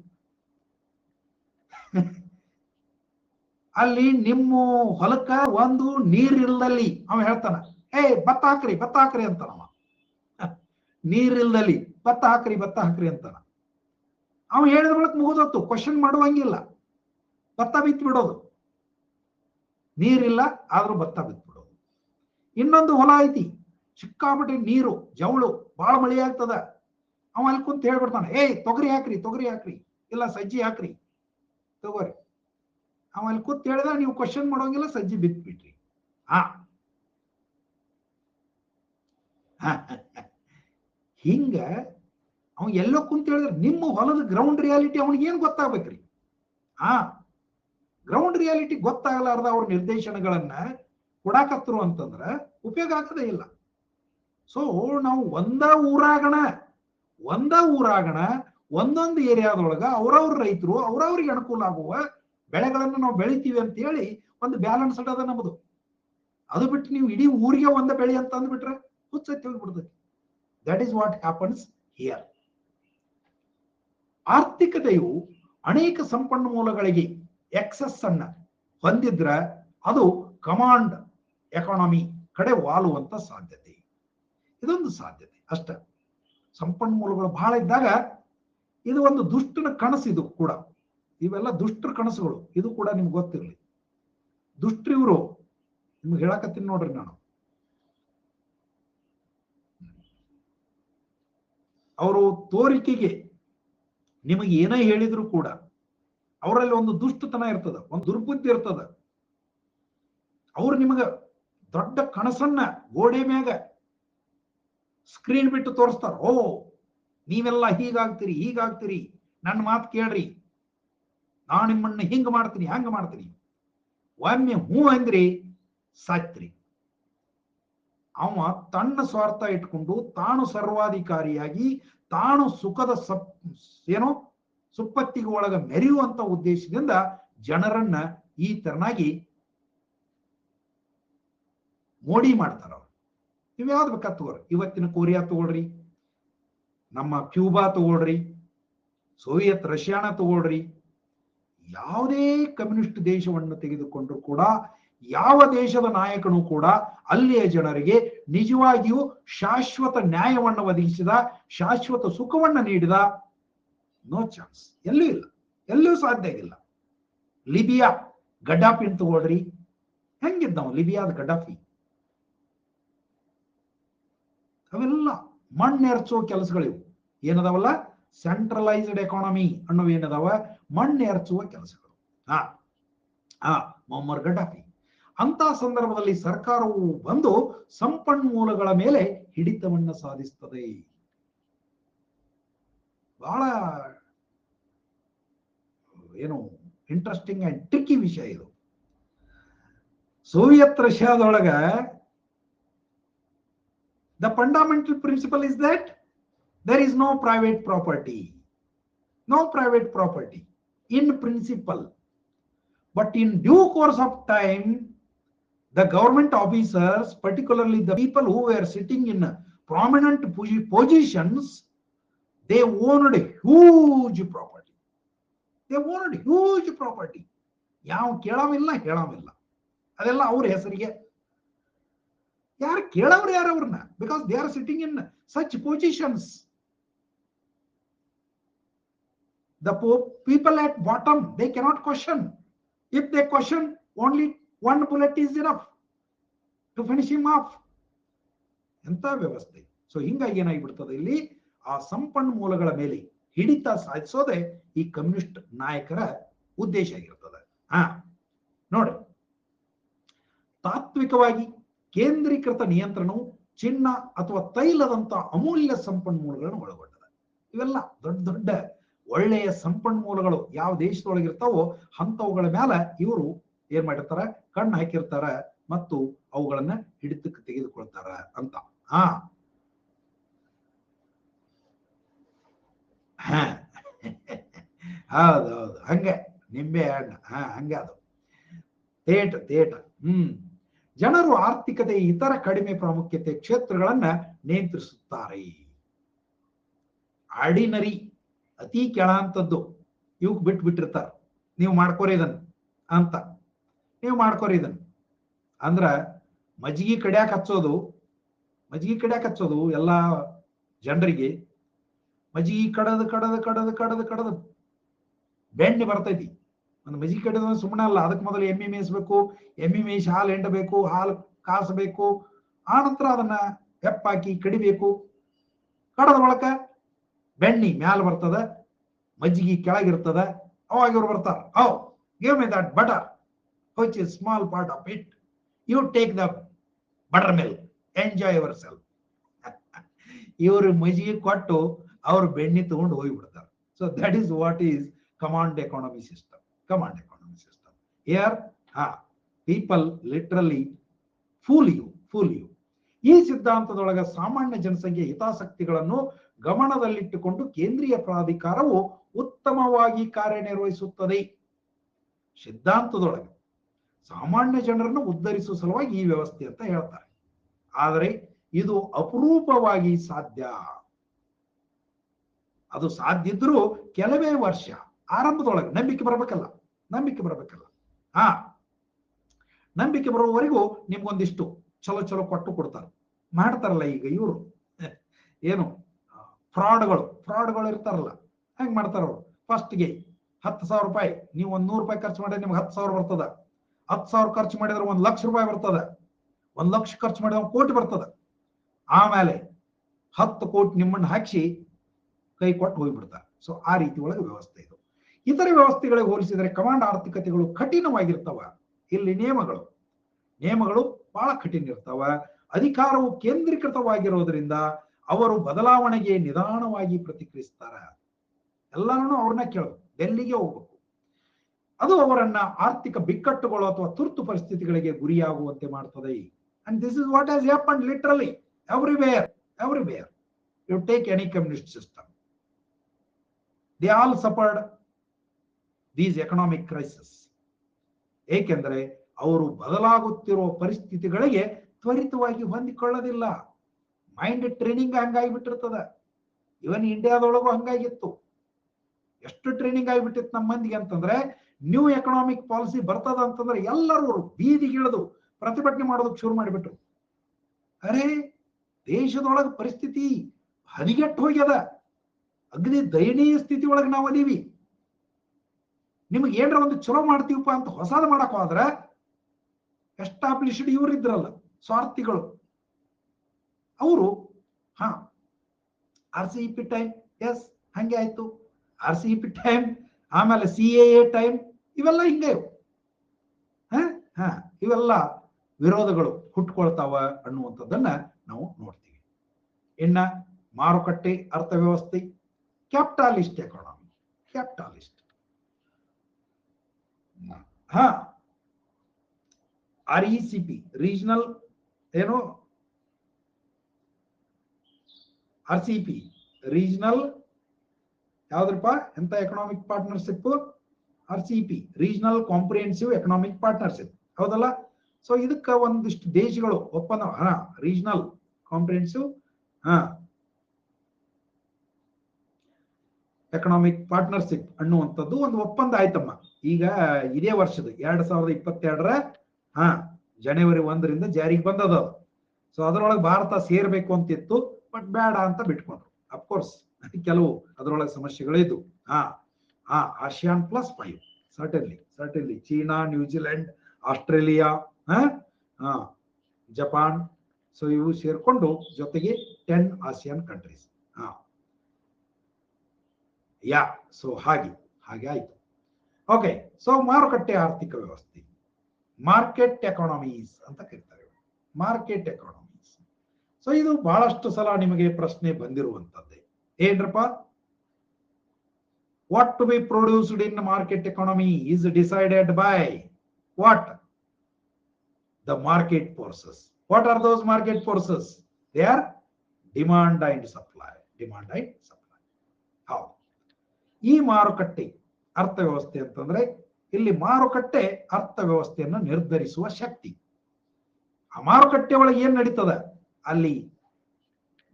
ಅಲ್ಲಿ ನಿಮ್ಮ ಹೊಲಕ್ಕ ಒಂದು ನೀರಿಲ್ದಲ್ಲಿ ಅವ ಹೇಳ್ತಾನ, ಭತ್ತ ಹಾಕ್ರಿ ಅಂತಾನವ. ನೀರಿಲ್ದಲ್ಲಿ ಭತ್ತ ಹಾಕ್ರಿ ಅಂತಾನ. ಅವ ಹೇಳಿದ ಬಳಕ ಮುಗಿದೊತ್ತು, ಕ್ವಶನ್ ಮಾಡುವಂಗಿಲ್ಲ, ಭತ್ತ ಬಿತ್ತು ಬಿಡೋದು. ನೀರಿಲ್ಲ ಆದ್ರೂ ಭತ್ತ ಬಿತ್ತು ಬಿಡೋದು. ಇನ್ನೊಂದು ಹೊಲ ಐತಿ, ಸಿಕ್ಕಾಪಟ್ಟೆ ನೀರು, ಜವಳು, ಬಹಳ ಮಳೆ ಆಗ್ತದ. ಅವ ಅಲ್ಲಿ ಕುಂತ ಹೇಳ್ಬಿಡ್ತಾನ, ತೊಗರಿ ಹಾಕ್ರಿ, ಇಲ್ಲ ಸಜ್ಜಿ ಹಾಕ್ರಿ, ತಗೋರಿ. ಅವ ಅಲ್ಲಿ ಕೂತ್ ಹೇಳಿದ, ನೀವು ಕ್ವಶನ್ ಮಾಡೋಂಗಿಲ್ಲ, ಸಜ್ಜಿ ಬಿತ್ ಬಿಟ್ರಿ. ಹಿಂಗ ಅವ ಎಲ್ಲೋ ಕುಂತ ಹೇಳಿದ್ರೆ ನಿಮ್ಮ ಹೊಲದ ಗ್ರೌಂಡ್ ರಿಯಾಲಿಟಿ ಅವನಿಗೆ ಏನ್ ಗೊತ್ತಾಗ್ಬೇಕ್ರಿ? ಗ್ರೌಂಡ್ ರಿಯಾಲಿಟಿ ಗೊತ್ತಾಗಲಾರ್ದ ಅವ್ರ ನಿರ್ದೇಶನಗಳನ್ನ ಕೊಡಾಕತ್ರು ಅಂತಂದ್ರ ಉಪಯೋಗ ಆಗ್ತದೇ ಇಲ್ಲ. ಸೊ ನಾವು ಒಂದ ಊರಾಗಣ ಒಂದೊಂದು ಏರಿಯಾದೊಳಗ ಅವ್ರವ್ರ ರೈತರು ಅವ್ರವ್ರಿಗೆ ಅನುಕೂಲ ಆಗುವ ಬೆಳೆಗಳನ್ನು ನಾವು ಬೆಳಿತೀವಿ ಅಂತ ಹೇಳಿ ಒಂದು ಬ್ಯಾಲೆನ್ಸ್ ಅದ ನಮ್ಮದು. ಅದು ಬಿಟ್ಟು ನೀವು ಇಡೀ ಊರಿಗೆ ಒಂದ ಬೆಳೆ ಅಂತ ಅಂದ್ಬಿಟ್ರೆ ಹುಚ್ಚೆತ್ತಿ ಹೋಗ್ಬಿಡ್ತೈತಿ. That is what happens here. ಆರ್ಥಿಕತೆಯು ಅನೇಕ ಸಂಪನ್ಮೂಲಗಳಿಗೆ ಎಕ್ಸಸ್ ಅನ್ನ ಹೊಂದಿದ್ರ ಅದು ಕಮಾಂಡ್ ಎಕಾನಮಿ ಕಡೆ ವಾಲುವಂತ ಸಾಧ್ಯತೆ. ಇದೊಂದು ಸಾಧ್ಯತೆ ಅಷ್ಟ. ಸಂಪನ್ಮೂಲಗಳು ಬಹಳ ಇದ್ದಾಗ ಇದು ಒಂದು ದುಷ್ಟನ ಕನಸು. ಇದು ಕೂಡ ಇವೆಲ್ಲ ದುಷ್ಟರ ಕನಸುಗಳು. ಇದು ಕೂಡ ನಿಮ್ಗೆ ಗೊತ್ತಿರಲಿ. ದುಷ್ಟ್ರಿವ್ರು ನಿಮ್ಗೆ ಹೇಳಕತ್ತೀನಿ ನೋಡ್ರಿ. ನಾನು ಅವರು ತೋರಿಕೆಗೆ ನಿಮಗೆ ಏನೇ ಹೇಳಿದ್ರು ಕೂಡ ಅವರಲ್ಲಿ ಒಂದು ದುಷ್ಟತನ ಇರ್ತದ, ಒಂದು ದುರ್ಬುದ್ಧಿ ಇರ್ತದ. ಅವ್ರು ನಿಮಗ ದೊಡ್ಡ ಕನಸನ್ನ ಗೋಡೆ ಮ್ಯಾಗ ಸ್ಕ್ರೀನ್ ಬಿಟ್ಟು ತೋರಿಸ್ತಾರ. ಓ ನೀವೆಲ್ಲ ಹೀಗಾಗ್ತೀರಿ, ಹೀಗಾಗ್ತೀರಿ, ನನ್ನ ಮಾತು ಕೇಳ್ರಿ, ನಾನು ನಿಮ್ಮನ್ನ ಹಿಂಗ ಮಾಡ್ತೀನಿ, ಹಂಗ ಮಾಡ್ತೀನಿ. ಒಮ್ಮೆ ಹೂ ಅಂದ್ರಿ ಸಾತ್ರಿ. ಅವ ತನ್ನ ಸ್ವಾರ್ಥ ಇಟ್ಕೊಂಡು ತಾನು ಸರ್ವಾಧಿಕಾರಿಯಾಗಿ ತಾನು ಸುಖದ ಏನೋ ಸುಪ್ಪತ್ತಿಗೆ ಒಳಗ ಮೆರೆಯುವಂತ ಉದ್ದೇಶದಿಂದ ಜನರನ್ನ ಈ ತರನಾಗಿ ಮೋಡಿ ಮಾಡ್ತಾರ. ನೀವು ಯಾವ್ದು ಬೇಕಾ ತಗೋರಿ, ಇವತ್ತಿನ ಕೊರಿಯಾ ತಗೊಳ್ರಿ, ನಮ್ಮ ಕ್ಯೂಬಾ ತಗೊಳ್ರಿ, ಸೋವಿಯತ್ ರಷ್ಯಾನ ತಗೊಳ್ರಿ, ಯಾವುದೇ ಕಮ್ಯುನಿಸ್ಟ್ ದೇಶವನ್ನು ತೆಗೆದುಕೊಂಡ್ರು ಕೂಡ ಯಾವ ದೇಶದ ನಾಯಕನು ಕೂಡ ಅಲ್ಲಿಯ ಜನರಿಗೆ ನಿಜವಾಗಿಯೂ ಶಾಶ್ವತ ನ್ಯಾಯವನ್ನು ಒದಗಿಸಿದ, ಶಾಶ್ವತ ಸುಖವನ್ನು ನೀಡಿದ? No chance. ಎಲ್ಲೂ ಇಲ್ಲ, ಎಲ್ಲೂ ಸಾಧ್ಯ ಇಲ್ಲ. ಲಿಬಿಯಾ ಗಡ್ಡಾಫಿ ತಗೊಳ್ರಿ, ಹೆಂಗಿದ್ದವ ಲಿಬಿಯಾದ ಗಡ್ಡಾಫಿ? ಅವೆಲ್ಲ ಮಣ್ಣೆರ್ಚೋ ಕೆಲಸಗಳಿವು. ಏನದಾವಲ್ಲ, ಸೆಂಟ್ರಲೈಸ್ಡ್ ಎಕಾನಮಿ ಅನ್ನೋವು ಏನದಾವ, ಮಣ್ಣೆರ್ಚುವ ಕೆಲಸಗಳು. ಮೊಮ್ಮರ್ ಗಡ್ಡಾಫಿ. ಅಂತ ಸಂದರ್ಭದಲ್ಲಿ ಸರ್ಕಾರವು ಬಂದು ಸಂಪನ್ಮೂಲಗಳ ಮೇಲೆ ಹಿಡಿತವನ್ನು ಸಾಧಿಸ್ತದೆ. ಬಹಳ ಏನು ಇಂಟ್ರೆಸ್ಟಿಂಗ್ ಅಂಡ್ ಟ್ರಿಕ್ಕಿ ವಿಷಯ ಇದು. ಸೋವಿಯತ್ ರಷ್ಯಾದೊಳಗ the fundamental principle is that there is no private property. No private property in principle. But in due course of time, the government officers, particularly the people who were sitting in prominent positions, they owned huge property. They owned huge property. ಯಾವ ಕೇಳಾವಿಲ್ಲ ಹೇಳಾವಿಲ್ಲ, ಅದೆಲ್ಲ ಅವ್ರ ಹೆಸರಿಗೆ. ಯಾರು ಕೇಳವ್ರು ಯಾರು ಅವ್ರನ್ನ? Because they are sitting in such positions. The people at bottom, they cannot question. If they question, only one bullet is enough to finish him off. ಎಂತ ವ್ಯವಸ್ಥೆ. ಸೊ ಹಿಂಗಾಗಿ ಏನಾಗಿಬಿಡ್ತದೆ, ಇಲ್ಲಿ ಆ ಸಂಪನ್ಮೂಲಗಳ ಮೇಲೆ ಹಿಡಿತ ಸಾಧಿಸೋದೇ ಈ ಕಮ್ಯುನಿಸ್ಟ್ ನಾಯಕರ ಉದ್ದೇಶ ಆಗಿರ್ತದೆ. ನೋಡಿ, ತಾತ್ವಿಕವಾಗಿ ಕೇಂದ್ರೀಕೃತ ನಿಯಂತ್ರಣವು ಚಿನ್ನ ಅಥವಾ ತೈಲದಂತ ಅಮೂಲ್ಯ ಸಂಪನ್ಮೂಲಗಳನ್ನು ಒಳಗೊಂಡಿದೆ. ಇವೆಲ್ಲ ದೊಡ್ಡ ದೊಡ್ಡ ಒಳ್ಳೆಯ ಸಂಪನ್ಮೂಲಗಳು ಯಾವ ದೇಶದೊಳಗಿರ್ತಾವೋ ಅಂತವುಗಳ ಮೇಲೆ ಇವರು ಏನ್ ಮಾಡಿರ್ತಾರ, ಕಣ್ಣು ಹಾಕಿರ್ತಾರ ಮತ್ತು ಅವುಗಳನ್ನ ಹಿಡಿತಕ್ಕೆ ತೆಗೆದುಕೊಳ್ತಾರ ಅಂತ. ಹೌದೌದು, ಹಂಗೆ ನಿಂಬೆ ಹಣ್ಣು, ಹಂಗೆ ಅದು ತೇಟ. ಜನರು ಆರ್ಥಿಕತೆ ಇತರ ಕಡಿಮೆ ಪ್ರಾಮುಖ್ಯತೆ ಕ್ಷೇತ್ರಗಳನ್ನ ನಿಯಂತ್ರಿಸುತ್ತಾರೆ. ಆರ್ಡಿನರಿ, ಅತಿ ಕೆಳಂತದ್ದು ಇವಕ್ ಬಿಟ್ಬಿಟ್ಟಿರ್ತಾರ. ನೀವು ಮಾಡ್ಕೋರಿ ಇದನ್ನ ಅಂತ, ನೀವು ಮಾಡ್ಕೋರಿ ಇದನ್ನ ಅಂದ್ರ ಮಜ್ಜಿಗೆ ಕಡ್ಯಾಕ್ ಹಚ್ಚೋದು ಎಲ್ಲಾ ಜನರಿಗೆ. ಮಜ್ಜಿಗೆ ಕಡದ ಬೆಣ್ಣೆ ಬರ್ತೈತಿ. ಒಂದು ಮಜ್ಜಿಗೆ ಕಡಿದ ಸುಮ್ಮನೆ ಅಲ್ಲ, ಅದಕ್ಕೆ ಮೊದಲು ಎಮ್ಮಿ ಮೇಯಿಸ್ಬೇಕು, ಎಮ್ಮಿ ಮೇಯಿಸಿ ಹಾಲು ಹಿಂಡಬೇಕು, ಹಾಲು ಕಾಸಬೇಕು, ಆ ನಂತರ ಅದನ್ನ ಹೆಪ್ಪಾಕಿ ಕಡಿಬೇಕು. ಕಡದ ಬಳಕ ಬೆಣ್ಣಿ ಮ್ಯಾಲ ಬರ್ತದ, ಮಜ್ಜಿಗೆ ಕೆಳಗಿರ್ತದ. ಅವಾಗ ಇವ್ರು ಬರ್ತಾರ, give me that butter which is small part of it, you take the buttermilk, enjoy yourself. ಇವರು ಮಜ್ಜಿಗೆ ಕೊಟ್ಟು ಅವ್ರು ಬೆಣ್ಣೆ ತಗೊಂಡು ಹೋಗಿಬಿಡ್ತಾರೆ. So that is what is command economy system. Here, people literally fool you. ಈ ಸಿದ್ಧಾಂತದೊಳಗ ಸಾಮಾನ್ಯ ಜನಸಂಖ್ಯೆ ಹಿತಾಸಕ್ತಿಗಳನ್ನು ಗಮನದಲ್ಲಿಟ್ಟುಕೊಂಡು ಕೇಂದ್ರೀಯ ಪ್ರಾಧಿಕಾರವು ಉತ್ತಮವಾಗಿ ಕಾರ್ಯನಿರ್ವಹಿಸುತ್ತದೆ. ಸಿದ್ಧಾಂತದೊಳಗೆ ಸಾಮಾನ್ಯ ಜನರನ್ನು ಉದ್ಧರಿಸುವ ಸಲುವಾಗಿ ಈ ವ್ಯವಸ್ಥೆ ಅಂತ ಹೇಳ್ತಾರೆ. ಆದರೆ ಇದು ಅಪರೂಪವಾಗಿ ಸಾಧ್ಯ. ಅದು ಸಾಧ್ಯ ಇದ್ರೂ ಕೆಲವೇ ವರ್ಷ ಆರಂಭದೊಳಗೆ ನಂಬಿಕೆ ಬರಬೇಕಲ್ಲ. ನಂಬಿಕೆ ಬರುವವರೆಗೂ ನಿಮ್ಗೊಂದಿಷ್ಟು ಚಲೋ ಕೊಡ್ತಾರೆ, ಮಾಡ್ತಾರಲ್ಲ. ಈಗ ಇವರು ಏನು ಫ್ರಾಡ್ಗಳು ಇರ್ತಾರಲ್ಲ, ಹೆಂಗ್ ಮಾಡ್ತಾರ ಅವರು? ಫಸ್ಟ್ಗೆ 10,000 ರೂಪಾಯಿ, ನೀವು 100 ರೂಪಾಯಿ ಖರ್ಚು ಮಾಡಿದ್ರೆ ನಿಮ್ಗೆ 10,000 ಬರ್ತದ. 10,000 ಖರ್ಚು ಮಾಡಿದ್ರೆ 1,00,000 ರೂಪಾಯಿ ಬರ್ತದ. 1,00,000 ಖರ್ಚು ಮಾಡಿದ್ರೆ 1 ಕೋಟಿ ಬರ್ತದ. ಆಮೇಲೆ 10 ಕೋಟಿ ನಿಮ್ಮನ್ನು ಹಾಕಿ ಕೈ ಕೊಟ್ಟು ಹೋಗ್ಬಿಡ್ತಾರೆ. ಸೊ ಆ ರೀತಿ ಒಳಗೆ ವ್ಯವಸ್ಥೆ ಇದು. ಇತರೆ ವ್ಯವಸ್ಥೆಗಳಿಗೆ ಹೋಲಿಸಿದರೆ ಕಮಾಂಡ್ ಆರ್ಥಿಕತೆಗಳು ಕಠಿಣವಾಗಿರ್ತಾವ. ಇಲ್ಲಿ ನಿಯಮಗಳು ಬಹಳ ಕಠಿಣ ಇರ್ತಾವ. ಅಧಿಕಾರವು ಕೇಂದ್ರೀಕೃತವಾಗಿರೋದ್ರಿಂದ ಅವರು ಬದಲಾವಣೆಗೆ ನಿಧಾನವಾಗಿ ಪ್ರತಿಕ್ರಿಯಿಸ್ತಾರ. ಎಲ್ಲಾನು ಅವ್ರನ್ನ ಕೇಳಬೇಕು, ಡೆಲ್ಲಿಗೆ ಹೋಗ್ಬೇಕು. ಅದು ಅವರನ್ನ ಆರ್ಥಿಕ ಬಿಕ್ಕಟ್ಟುಗಳು ಅಥವಾ ತುರ್ತು ಪರಿಸ್ಥಿತಿಗಳಿಗೆ ಗುರಿಯಾಗುವಂತೆ ಮಾಡ್ತದೆ. And this is what has happened literally everywhere. You take any communist system, they all suffered these economic crisis. ಏಕೆಂದರೆ ಅವರು ಬದಲಾಗುತ್ತಿರುವ ಪರಿಸ್ಥಿತಿಗಳಿಗೆ ತ್ವರಿತವಾಗಿ ಹೊಂದಿಕೊಳ್ಳೋದಿಲ್ಲ. Mind training ಹಂಗಾಗಿಬಿಟ್ಟಿರ್ತದ. ಇವನ್ ಇಂಡಿಯಾದೊಳಗೂ ಹಂಗಾಗಿತ್ತು. ಎಷ್ಟು ಟ್ರೈನಿಂಗ್ ಆಗಿಬಿಟ್ಟಿತ್ತು ನಮ್ಮ ಮಂದಿಗೆ ಅಂತಂದ್ರೆ, ನ್ಯೂ ಎಕನಾಮಿಕ್ ಪಾಲಿಸಿ ಬರ್ತದ ಅಂತಂದ್ರೆ ಎಲ್ಲರೂ ಬೀದಿಗಿಳಿದು ಪ್ರತಿಭಟನೆ ಮಾಡೋದಕ್ಕೆ ಶುರು ಮಾಡಿಬಿಟ್ರು. ಅರೆ, ದೇಶದೊಳಗೆ ಪರಿಸ್ಥಿತಿ ಹದಿಗೆಟ್ಟು ಹೋಗ್ಯದ. ಅಗ್ನಿ ದಯನೀಯ ಸ್ಥಿತಿ ಒಳಗೆ ನಾವು ಅದೀವಿ. ನಿಮ್ಗೆ ಏನ್ರ ಒಂದು ಚಲೋ ಮಾಡ್ತೀವಪ್ಪ ಅಂತ ಹೊಸಾದ ಮಾಡಕ್ ಹೋದ್ರೆ ಎಸ್ಟಾಬ್ಲಿಷ್ಡ್ ಇವ್ರು ಇದ್ರಲ್ಲ, ಸ್ವಾರ್ಥಿಗಳು, ಅವರು RCEP ಟೈಮ್, ಎಸ್ ಹಂಗೆ ಆಯ್ತು. RCEP ಟೈಮ್, ಆಮೇಲೆ CAA ಟೈಮ್, ಇವೆಲ್ಲ ಹಿಂಗೆ ಇವೆಲ್ಲ ವಿರೋಧಗಳು ಹುಟ್ಕೊಳ್ತಾವ ಅನ್ನುವಂಥದ್ದನ್ನ ನಾವು ನೋಡ್ತೀವಿ. ಇನ್ನ ಮಾರುಕಟ್ಟೆ ಅರ್ಥವ್ಯವಸ್ಥೆ, ಕ್ಯಾಪಿಟಾಲಿಸ್ಟ್ ಎಕಾನಮಿ. ಕ್ಯಾಪಿಟಾಲಿಸ್ಟ್ RECP ರೀಜನಲ್ ಏನು, RCEP ರೀಜನಲ್ ಯಾವ್ದ್ರಪ್ಪ, ಎಂತ economic partnership? RCEP regional comprehensive economic partnership, ಹೌದಲ್ಲ? ಸೊ ಇದಕ್ಕ ಒಂದಿಷ್ಟು ದೇಶಗಳು ಒಪ್ಪಂದ, ರೀಜನಲ್ ಕಾಂಪ್ರಿಹೆನ್ಸಿವ್ ಎಕನಾಮಿಕ್ ಪಾರ್ಟ್ನರ್ಶಿಪ್ ಅನ್ನುವಂಥದ್ದು ಒಂದು ಒಪ್ಪಂದ ಆಯ್ತಮ್ಮ. ಈಗ ಇದೇ ವರ್ಷದ 2022ರ ಜನವರಿ 1ರಿಂದ ಜಾರಿಗೆ ಬಂದದ. ಸೊ ಅದರೊಳಗೆ ಭಾರತ ಸೇರ್ಬೇಕು ಅಂತಿತ್ತು, ಬಟ್ ಬೇಡ ಅಂತ ಬಿಟ್ಕೊಂಡ್ರು. ಅಫ್ಕೋರ್ಸ್ ಕೆಲವು ಅದರೊಳಗೆ ಸಮಸ್ಯೆಗಳಿದ್ದು. ASEAN +5 certainly China, New Zealand, Australia, Japan, so ಇವು ಸೇರ್ಕೊಂಡು ಜೊತೆಗೆ 10 ASEAN ಕಂಟ್ರೀಸ್. ಸೊ ಹಾಗೆ ಆಯ್ತು. ಓಕೆ, ಸೊ ಮಾರುಕಟ್ಟೆ ಆರ್ಥಿಕ ವ್ಯವಸ್ಥೆ, ಮಾರ್ಕೆಟ್ ಎಕಾನಮೀಸ್ ಅಂತ ಕರೀತಾರೆ. Market economies. ಸೊ ಇದು ಬಹಳಷ್ಟು ಸಲ ನಿಮಗೆ ಪ್ರಶ್ನೆ ಬಂದಿರುವಂತದ್ದೇ. ಏನ್ರಪ್ಪ, what to be produced in market economy is decided by what? The market forces. What are those market forces? They are demand and supply. How? ಈ ಮಾರುಕಟ್ಟೆ ಅರ್ಥವ್ಯವಸ್ಥೆ ಅಂತಂದ್ರೆ ಇಲ್ಲಿ ಮಾರುಕಟ್ಟೆ ಅರ್ಥವ್ಯವಸ್ಥೆಯನ್ನು ನಿರ್ಧರಿಸುವ ಶಕ್ತಿ. ಆ ಮಾರುಕಟ್ಟೆ ಒಳಗೆ ಏನ್ ನಡೀತದ, ಅಲ್ಲಿ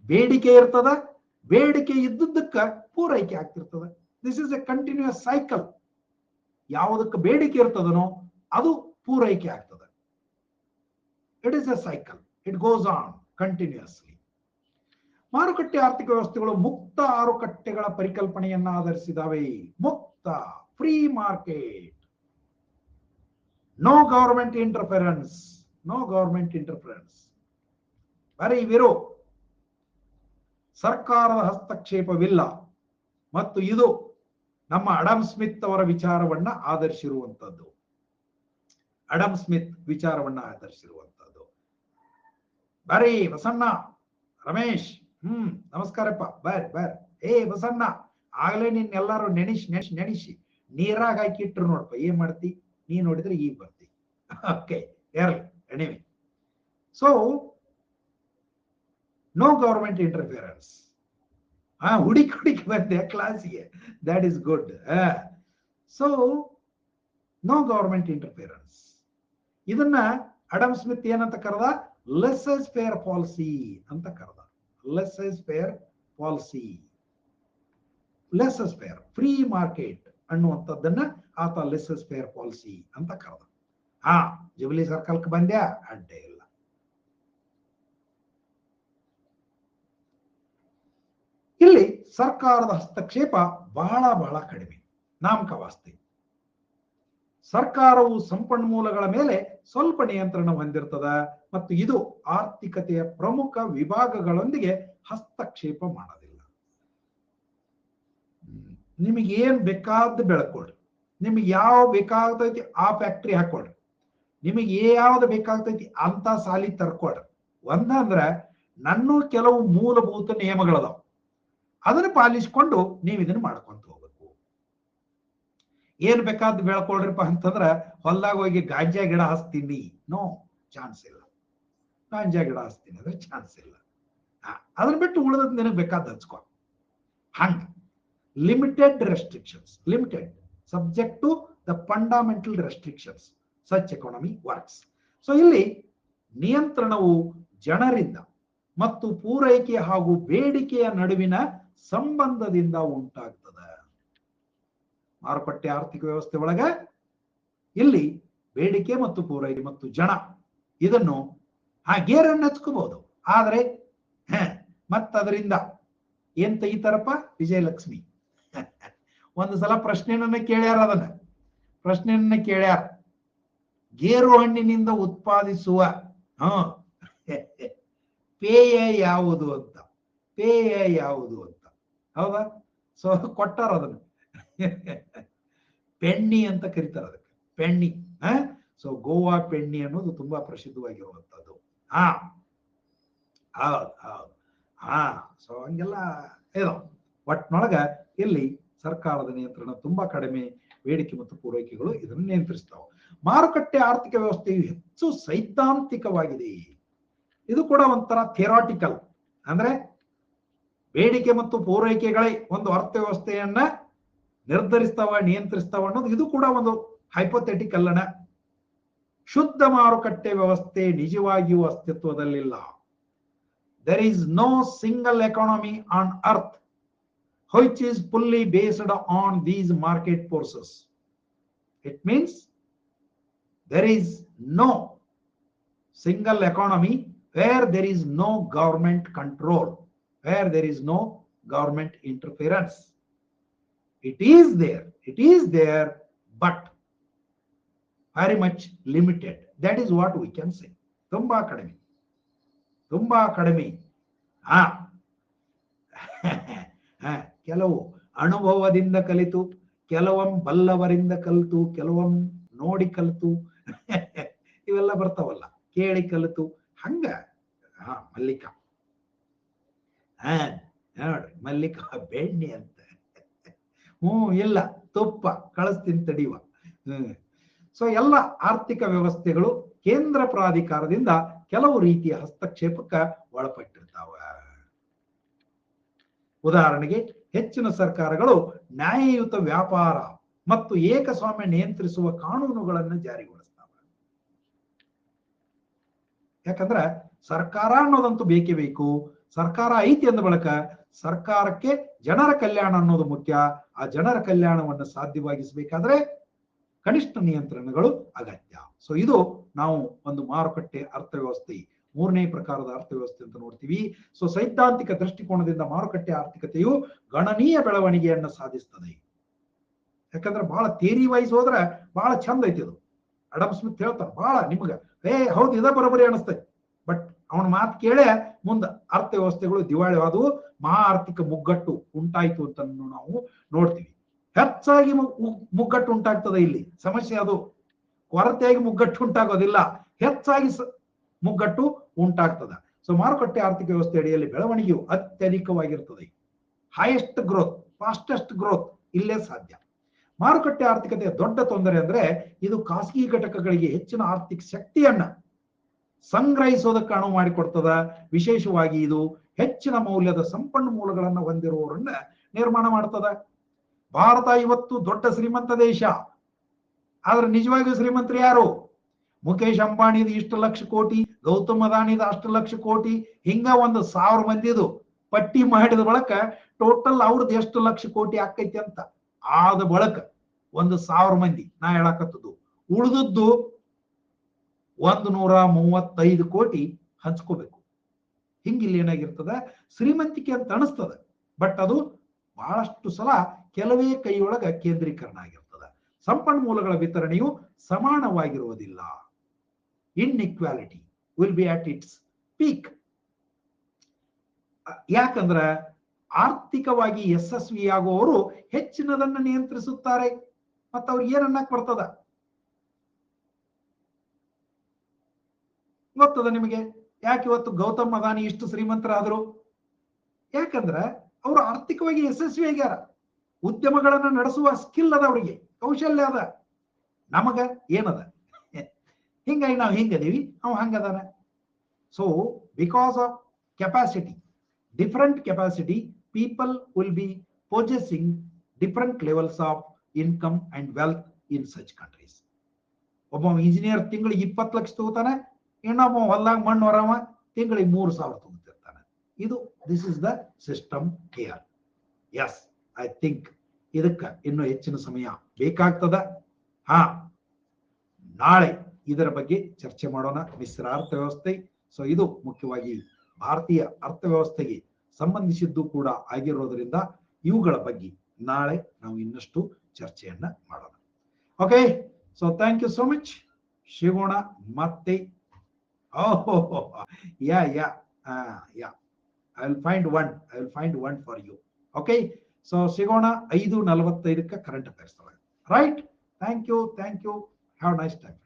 ಬೇಡಿಕೆ ಇರ್ತದ, ಬೇಡಿಕೆ ಇದ್ದುದಕ್ಕ ಪೂರೈಕೆ ಆಗ್ತಿರ್ತದ. This is a continuous cycle. ಯಾವುದಕ್ಕೆ ಬೇಡಿಕೆ ಇರ್ತದನೋ ಅದು ಪೂರೈಕೆ ಆಗ್ತದೆ. It is a cycle, it goes on continuously. ಮಾರುಕಟ್ಟೆ ಆರ್ಥಿಕ ವ್ಯವಸ್ಥೆಗಳು ಮುಕ್ತ ಮಾರುಕಟ್ಟೆಗಳ ಪರಿಕಲ್ಪನೆಯನ್ನ ಆಧರಿಸಿದಾವೆ. ಮುಕ್ತ, free market, no government interference. ಬರೀ ಇವಿರೋ ಸರ್ಕಾರದ ಹಸ್ತಕ್ಷೇಪವಿಲ್ಲ. ಮತ್ತು ಇದು ನಮ್ಮ ಅಡಮ್ ಸ್ಮಿತ್ ಅವರ ವಿಚಾರವನ್ನ ಆಧರಿಸಿರುವಂತದ್ದು. ಬರೀ ಬಸಣ್ಣ, ರಮೇಶ್, ನಮಸ್ಕಾರಪ್ಪ, ಬರ್ ಬಸಣ್ಣ, ಆಗ್ಲೇ ನಿನ್ನೆಲ್ಲಾರು ನೆನಿಸಿ ನೀರಾಗ ಹಾಕಿ ಇಟ್ರು ನೋಡಪ್ಪ, ಏನ್ ಮಾಡ್ತಿ ನೀ? ನೋಡಿದ್ರೆ ಈಗ ಬರ್ತಿ. Okay, anyway, so no government interference. ಹುಡುಕಿ ಬಂದೆ ಕ್ಲಾಸಿಗೆ, that is good. So no government interference. ಇದನ್ನ ಅಡಮ್ ಸ್ಮಿತ್ ಏನಂತ ಕರೆದ? ಲೆಸ್ಸಸ್ ಫೇರ್ ಪಾಲಿಸಿ ಅಂತ ಕರೆದ. Laissez faire policy, laissez faire, free market ಅನ್ನುವಂಥದ್ದನ್ನ ಆತ ಲೆಸ್ಸಸ್ ಫೇರ್ ಪಾಲಿಸಿ ಅಂತ ಕರೆದ. ಜುಬಿಲಿ ಸರ್ಕಲ್ಗೆ ಬಂದ್ಯಾ? ಅಡ್ಡೆ ಇಲ್ಲ. ಇಲ್ಲಿ ಸರ್ಕಾರದ ಹಸ್ತಕ್ಷೇಪ ಬಹಳ ಕಡಿಮೆ, ನಾಮಕವಾಸ್ತೆ. ಸರ್ಕಾರವು ಸಂಪನ್ಮೂಲಗಳ ಮೇಲೆ ಸ್ವಲ್ಪ ನಿಯಂತ್ರಣ ಹೊಂದಿರ್ತದ ಮತ್ತು ಇದು ಆರ್ಥಿಕತೆಯ ಪ್ರಮುಖ ವಿಭಾಗಗಳೊಂದಿಗೆ ಹಸ್ತಕ್ಷೇಪ ಮಾಡೋದಿಲ್ಲ. ನಿಮಗೆ ಏನ್ ಬೇಕಾದ ಬೆಳ್ಕೊಳ್ರಿ, ನಿಮಗೆ ಯಾವ ಬೇಕಾಗ್ತೈತಿ ಆ ಫ್ಯಾಕ್ಟ್ರಿ ಹಾಕೊಳ್ರಿ, ನಿಮಗೆ ಯಾವ್ದು ಬೇಕಾಗ್ತೈತಿ ಅಂತ ಸಾಲಿ ತರ್ಕೊಳ್ರಿ. ಒಂದಂದ್ರ ನನ್ನ ಕೆಲವು ಮೂಲಭೂತ ನಿಯಮಗಳದಾವ, ಅದನ್ನ ಪಾಲಿಸ್ಕೊಂಡು ನೀವು ಇದನ್ನ ಮಾಡ್ಕೊಂತ ಹೋಗ್ಬೇಕು. ಏನ್ ಬೇಕಾದ್ ಬೆಳ್ಕೊಳ್ರಿಪ್ಪ ಅಂತಂದ್ರ ಹೊಲ್ದಾಗ ಹೋಗಿ ಗಾಂಜಾ ಗಿಡ ಹಚ್ತೀನಿ, ನೋ ಚಾನ್ಸ್ ಇಲ್ಲ. ಗಾಂಜಾ ಗಿಡ ಹಚ್ತೀನಿ ಅಂದ್ರೆ ಚಾನ್ಸ್ ಇಲ್ಲ. ಅದನ್ನ ಬಿಟ್ಟು ಉಳಿದದ್ ನಿನಗೆ ಬೇಕಾದ ಹಚ್ಕೊ. ಹಂಗ limited restrictions, limited subject to the fundamental restrictions, such economy works. So ಇಲ್ಲಿ ನಿಯಂತ್ರಣವು ಜನರಿಂದ ಮತ್ತು ಪೂರೈಕೆ ಹಾಗೂ ಬೇಡಿಕೆಯ ನಡುವಿನ ಸಂಬಂಧದಿಂದ ಉಂಟಾಗ್ತದೆ. ಮಾರುಕಟ್ಟೆ ಆರ್ಥಿಕ ವ್ಯವಸ್ಥೆ ಒಳಗ ಇಲ್ಲಿ ಬೇಡಿಕೆ ಮತ್ತು ಪೂರೈಕೆ ಮತ್ತು ಜನ ಇದನ್ನು ಗೇರನ್ನು ಹಚ್ಕೋಬಹುದು. ಆದ್ರೆ ಮತ್ತದರಿಂದ ಏನ್ ತೆಗಿತಾರಪ್ಪ ವಿಜಯಲಕ್ಷ್ಮಿ ಒಂದು ಸಲ ಪ್ರಶ್ನೆಯನ್ನ ಕೇಳ್ಯಾರ, ಅದನ್ನ ಪ್ರಶ್ನೆಯನ್ನ ಕೇಳ್ಯಾರ, ಗೇರು ಹಣ್ಣಿನಿಂದ ಉತ್ಪಾದಿಸುವ ಪೇಯ ಯಾವುದು ಅಂತ, ಪೇಯ ಯಾವುದು ಅಂತ. ಹೌದಾ? ಸೊ ಕೊಟ್ಟಾರ ಅದನ್ನ ಪೆಣ್ಣಿ ಅಂತ ಕರೀತಾರ ಅದಕ್ಕೆ, ಪೆಣ್ಣಿ. ಸೊ ಗೋವಾ ಪೆಣ್ಣಿ ಅನ್ನೋದು ತುಂಬಾ ಪ್ರಸಿದ್ಧವಾಗಿರುವಂತದ್ದು. ಸೊ ಹಂಗೆಲ್ಲ ಇದು ಒಟ್ನೊಳಗ ಇಲ್ಲಿ ಸರ್ಕಾರದ ನಿಯಂತ್ರಣ ತುಂಬಾ ಕಡಿಮೆ, ಬೇಡಿಕೆ ಮತ್ತು ಪೂರೈಕೆಗಳು ಇದನ್ನು ನಿಯಂತ್ರಿಸ್ತಾವೆ. ಮಾರುಕಟ್ಟೆ ಆರ್ಥಿಕ ವ್ಯವಸ್ಥೆಯು ಹೆಚ್ಚು ಸೈದ್ಧಾಂತಿಕವಾಗಿದೆ. ಇದು ಕೂಡ ಒಂಥರ ಥಿಯರಾಟಿಕಲ್, ಅಂದ್ರೆ ಬೇಡಿಕೆ ಮತ್ತು ಪೂರೈಕೆಗಳೇ ಒಂದು ಅರ್ಥವ್ಯವಸ್ಥೆಯನ್ನ ನಿರ್ಧರಿಸ್ತಾವ, ನಿಯಂತ್ರಿಸ್ತಾವ ಅನ್ನೋದು ಇದು ಕೂಡ ಒಂದು ಹೈಪೋಥೆಟಿಕಲ್ ಅನ್ನ. ಶುದ್ಧ ಮಾರುಕಟ್ಟೆ ವ್ಯವಸ್ಥೆ ನಿಜವಾಗಿಯೂ ಅಸ್ತಿತ್ವದಲ್ಲಿಲ್ಲ. There is no single economy on earth which is fully based on these market forces. It means there is no single economy where there is no government control, where there is no government interference. It is there, but very much limited. That is what we can say. ತುಂಬಾ ಕಡಿಮೆ, ತುಂಬಾ ಕಡಿಮೆ. ಕೆಲವು ಅನುಭವದಿಂದ ಕಲಿತು, ಕೆಲವೊಮ್ಮೆ ಬಲ್ಲವರಿಂದ ಕಲಿತು, ಕೆಲವೊಮ್ಮೆ ನೋಡಿ ಕಲಿತು ಇವೆಲ್ಲ ಬರ್ತಾವಲ್ಲ, ಕೇಳಿ ಕಲಿತು. ಹಂಗ ಮಲ್ಲಿಕಾ ನೋಡ್ರಿ, ಮಲ್ಲಿಕಾ ಬೆಣ್ಣೆ ಅಂತ. ಇಲ್ಲ ತುಪ್ಪ ಕಳಿಸ್ತೀನಿ ತಡಿಯುವ. ಸೊ ಎಲ್ಲ ಆರ್ಥಿಕ ವ್ಯವಸ್ಥೆಗಳು ಕೇಂದ್ರ ಪ್ರಾಧಿಕಾರದಿಂದ ಕೆಲವು ರೀತಿಯ ಹಸ್ತಕ್ಷೇಪಕ್ಕೆ ಒಳಪಟ್ಟಿರ್ತಾವ. ಉದಾಹರಣೆಗೆ ಹೆಚ್ಚಿನ ಸರ್ಕಾರಗಳು ನ್ಯಾಯಯುತ ವ್ಯಾಪಾರ ಮತ್ತು ಏಕಸ್ವಾಮ್ಯ ನಿಯಂತ್ರಿಸುವ ಕಾನೂನುಗಳನ್ನು ಜಾರಿಗೊಳಿಸ್ತಾವ. ಯಾಕಂದ್ರೆ ಸರ್ಕಾರ ಅನ್ನೋದಂತೂ ಬೇಕೇ ಬೇಕು. ಸರ್ಕಾರ ಐತಿ ಅಂದ ಬಳಕ ಸರ್ಕಾರಕ್ಕೆ ಜನರ ಕಲ್ಯಾಣ ಅನ್ನೋದು ಮುಖ್ಯ. ಆ ಜನರ ಕಲ್ಯಾಣವನ್ನು ಸಾಧ್ಯವಾಗಿಸಬೇಕಾದ್ರೆ ಕನಿಷ್ಠ ನಿಯಂತ್ರಣಗಳು ಅಗತ್ಯ. ಸೊ ಇದು ನಾವು ಒಂದು ಮಾರುಕಟ್ಟೆ ಅರ್ಥವ್ಯವಸ್ಥೆ, ಮೂರನೇ ಪ್ರಕಾರದ ಅರ್ಥವ್ಯವಸ್ಥೆ ಅಂತ ನೋಡ್ತೀವಿ. ಸೊ ಸೈದ್ಧಾಂತಿಕ ದೃಷ್ಟಿಕೋನದಿಂದ ಮಾರುಕಟ್ಟೆ ಆರ್ಥಿಕತೆಯು ಗಣನೀಯ ಬೆಳವಣಿಗೆಯನ್ನು ಸಾಧಿಸ್ತದೆ. ಯಾಕಂದ್ರೆ ಬಹಳ ಥಿಯರಿ ವೈಸ್ ಹೋದ್ರೆ ಬಹಳ ಚಂದ ಐತಿ ಅದು. ಅಡಮ್ ಸ್ಮಿತ್ ಹೇಳ್ತಾನೆ ಬಹಳ ನಿಮ್ಗ ಹೌದು ಇದ ಬರೋಬರಿ ಅನಿಸ್ತೈತಿ. ಬಟ್ ಅವನ ಮಾತು ಕೇಳೇ ಮುಂದೆ ಅರ್ಥವ್ಯವಸ್ಥೆಗಳು ದಿವಾಳಿ ಆದವು, ಮಹಾ ಆರ್ಥಿಕ ಮುಗ್ಗಟ್ಟು ಉಂಟಾಯ್ತು ಅಂತ ನಾವು ನೋಡ್ತೀವಿ. ಹೆಚ್ಚಾಗಿ ಮುಗ್ಗಟ್ಟು ಉಂಟಾಗ್ತದೆ. ಇಲ್ಲಿ ಸಮಸ್ಯೆ ಅದು ಕೊರತೆಯಾಗಿ ಮುಗ್ಗಟ್ಟು ಉಂಟಾಗೋದಿಲ್ಲ, ಹೆಚ್ಚಾಗಿ ಮುಗ್ಗಟ್ಟು ಉಂಟಾಗ್ತದ. ಸೊ ಮಾರುಕಟ್ಟೆ ಆರ್ಥಿಕ ವ್ಯವಸ್ಥೆ ಅಡಿಯಲ್ಲಿ ಬೆಳವಣಿಗೆಯು ಅತ್ಯಧಿಕವಾಗಿರ್ತದೆ. ಹೈಯೆಸ್ಟ್ ಗ್ರೋತ್, ಫಾಸ್ಟೆಸ್ಟ್ ಗ್ರೋತ್ ಇಲ್ಲೇ ಸಾಧ್ಯ. ಮಾರುಕಟ್ಟೆ ಆರ್ಥಿಕತೆಯ ದೊಡ್ಡ ತೊಂದರೆ ಅಂದ್ರೆ ಇದು ಖಾಸಗಿ ಘಟಕಗಳಿಗೆ ಹೆಚ್ಚಿನ ಆರ್ಥಿಕ ಶಕ್ತಿಯನ್ನ ಸಂಗ್ರಹಿಸೋದಕ್ಕೆ ಅನುವು ಮಾಡಿಕೊಡ್ತದ. ವಿಶೇಷವಾಗಿ ಇದು ಹೆಚ್ಚಿನ ಮೌಲ್ಯದ ಸಂಪನ್ಮೂಲಗಳನ್ನ ಹೊಂದಿರುವವರನ್ನ ನಿರ್ಮಾಣ ಮಾಡ್ತದ. ಭಾರತ ಇವತ್ತು ದೊಡ್ಡ ಶ್ರೀಮಂತ ದೇಶ, ಆದ್ರೆ ನಿಜವಾಗಿಯೂ ಶ್ರೀಮಂತರು ಯಾರು? ಮುಖೇಶ್ ಅಂಬಾನಿದು ಇಷ್ಟು ಲಕ್ಷ ಕೋಟಿ, ಗೌತಮ್ ಅದಾನಿದ ಅಷ್ಟು ಲಕ್ಷ ಕೋಟಿ, ಹಿಂಗ 1,000 ಮಂದಿದು ಪಟ್ಟಿ ಮಾಡಿದ ಬಳಕ ಟೋಟಲ್ ಅವ್ರದ್ದು ಎಷ್ಟು ಲಕ್ಷ ಕೋಟಿ ಆಕೈತಿ ಅಂತ ಆದ ಬಳಕ 1,000 ಮಂದಿ ನಾ ಹೇಳಕತ್ತದು. ಉಳಿದದ್ದು 135 ಕೋಟಿ ಹಂಚ್ಕೋಬೇಕು. ಹಿಂಗಿಲ್ಲಿ ಏನಾಗಿರ್ತದ, ಶ್ರೀಮಂತಿಕೆ ಅಂತ ಅನಿಸ್ತದ, ಬಟ್ ಅದು ಬಹಳಷ್ಟು ಸಲ ಕೆಲವೇ ಕೈಯೊಳಗ ಕೇಂದ್ರೀಕರಣ ಆಗಿರ್ತದ. ಸಂಪನ್ಮೂಲಗಳ ವಿತರಣೆಯು ಸಮಾನವಾಗಿರುವುದಿಲ್ಲ. Inequality will be at its peak. ಯಾಕಂದ್ರ ಆರ್ಥಿಕವಾಗಿ ಯಶಸ್ವಿಯಾಗುವವರು ಹೆಚ್ಚಿನದನ್ನು ನಿಯಂತ್ರಿಸುತ್ತಾರೆ. ಮತ್ತು ಅವ್ರಿಗೆ ಏನನ್ನಕ್ ಬರ್ತದ ಗೊತ್ತದ ನಿಮಗೆ? ಯಾಕೆ ಇವತ್ತು ಗೌತಮ್ ಅದಾನಿ ಇಷ್ಟು ಶ್ರೀಮಂತರಾದ್ರು? ಯಾಕಂದ್ರೆ ಅವರು ಆರ್ಥಿಕವಾಗಿ ಯಶಸ್ವಿ ಆಗ್ಯಾರ. ಉದ್ಯಮಗಳನ್ನ ನಡೆಸುವ ಸ್ಕಿಲ್ ಅದ, ಅವರಿಗೆ ಕೌಶಲ್ಯ ಅದ. ನಮಗ ಏನದ? ಹಿಂಗಾಗಿ ನಾವು ಹಿಂಗದೀವಿ, ಅವ್ ಹಂಗದಾನ. So because of capacity, different capacity, people will be possessing different levels of income and wealth in such countries. ಒಬ್ಬ ಇಂಜಿನಿಯರ್ ತಿಂಗಳಿಗೆ 20 ಲಕ್ಷ ತಗೋತಾನೆ, ಇನ್ನೊಬ್ಬ ಹೊಲ್ದಾಗ ಮಣ್ಣು ಹೊರವ ತಿಂಗಳಿಗೆ 3,000 ತಗೋತಿರ್ತಾನೆ. ಇದು this is the system here. Yes, I think ಇದಕ್ಕೆ ಇನ್ನೂ ಹೆಚ್ಚಿನ ಸಮಯ ಬೇಕಾಗ್ತದ. ನಾಳೆ ಇದರ ಬಗ್ಗೆ ಚರ್ಚೆ ಮಾಡೋಣ, ಮಿಶ್ರ ಅರ್ಥವ್ಯವಸ್ಥೆ. ಸೊ ಇದು ಮುಖ್ಯವಾಗಿ ಭಾರತೀಯ ಅರ್ಥವ್ಯವಸ್ಥೆಗೆ ಸಂಬಂಧಿಸಿದ್ದು ಕೂಡ ಆಗಿರೋದ್ರಿಂದ ಇವುಗಳ ಬಗ್ಗೆ ನಾಳೆ ನಾವು ಇನ್ನಷ್ಟು ಚರ್ಚೆಯನ್ನ ಮಾಡೋಣ. Okay, so thank you so much. ಸಿಗೋಣ ಮತ್ತೆ. I will find one for you. Okay, so ಸಿಗೋಣ 5:45 current affairs. Right, thank you. Have nice time.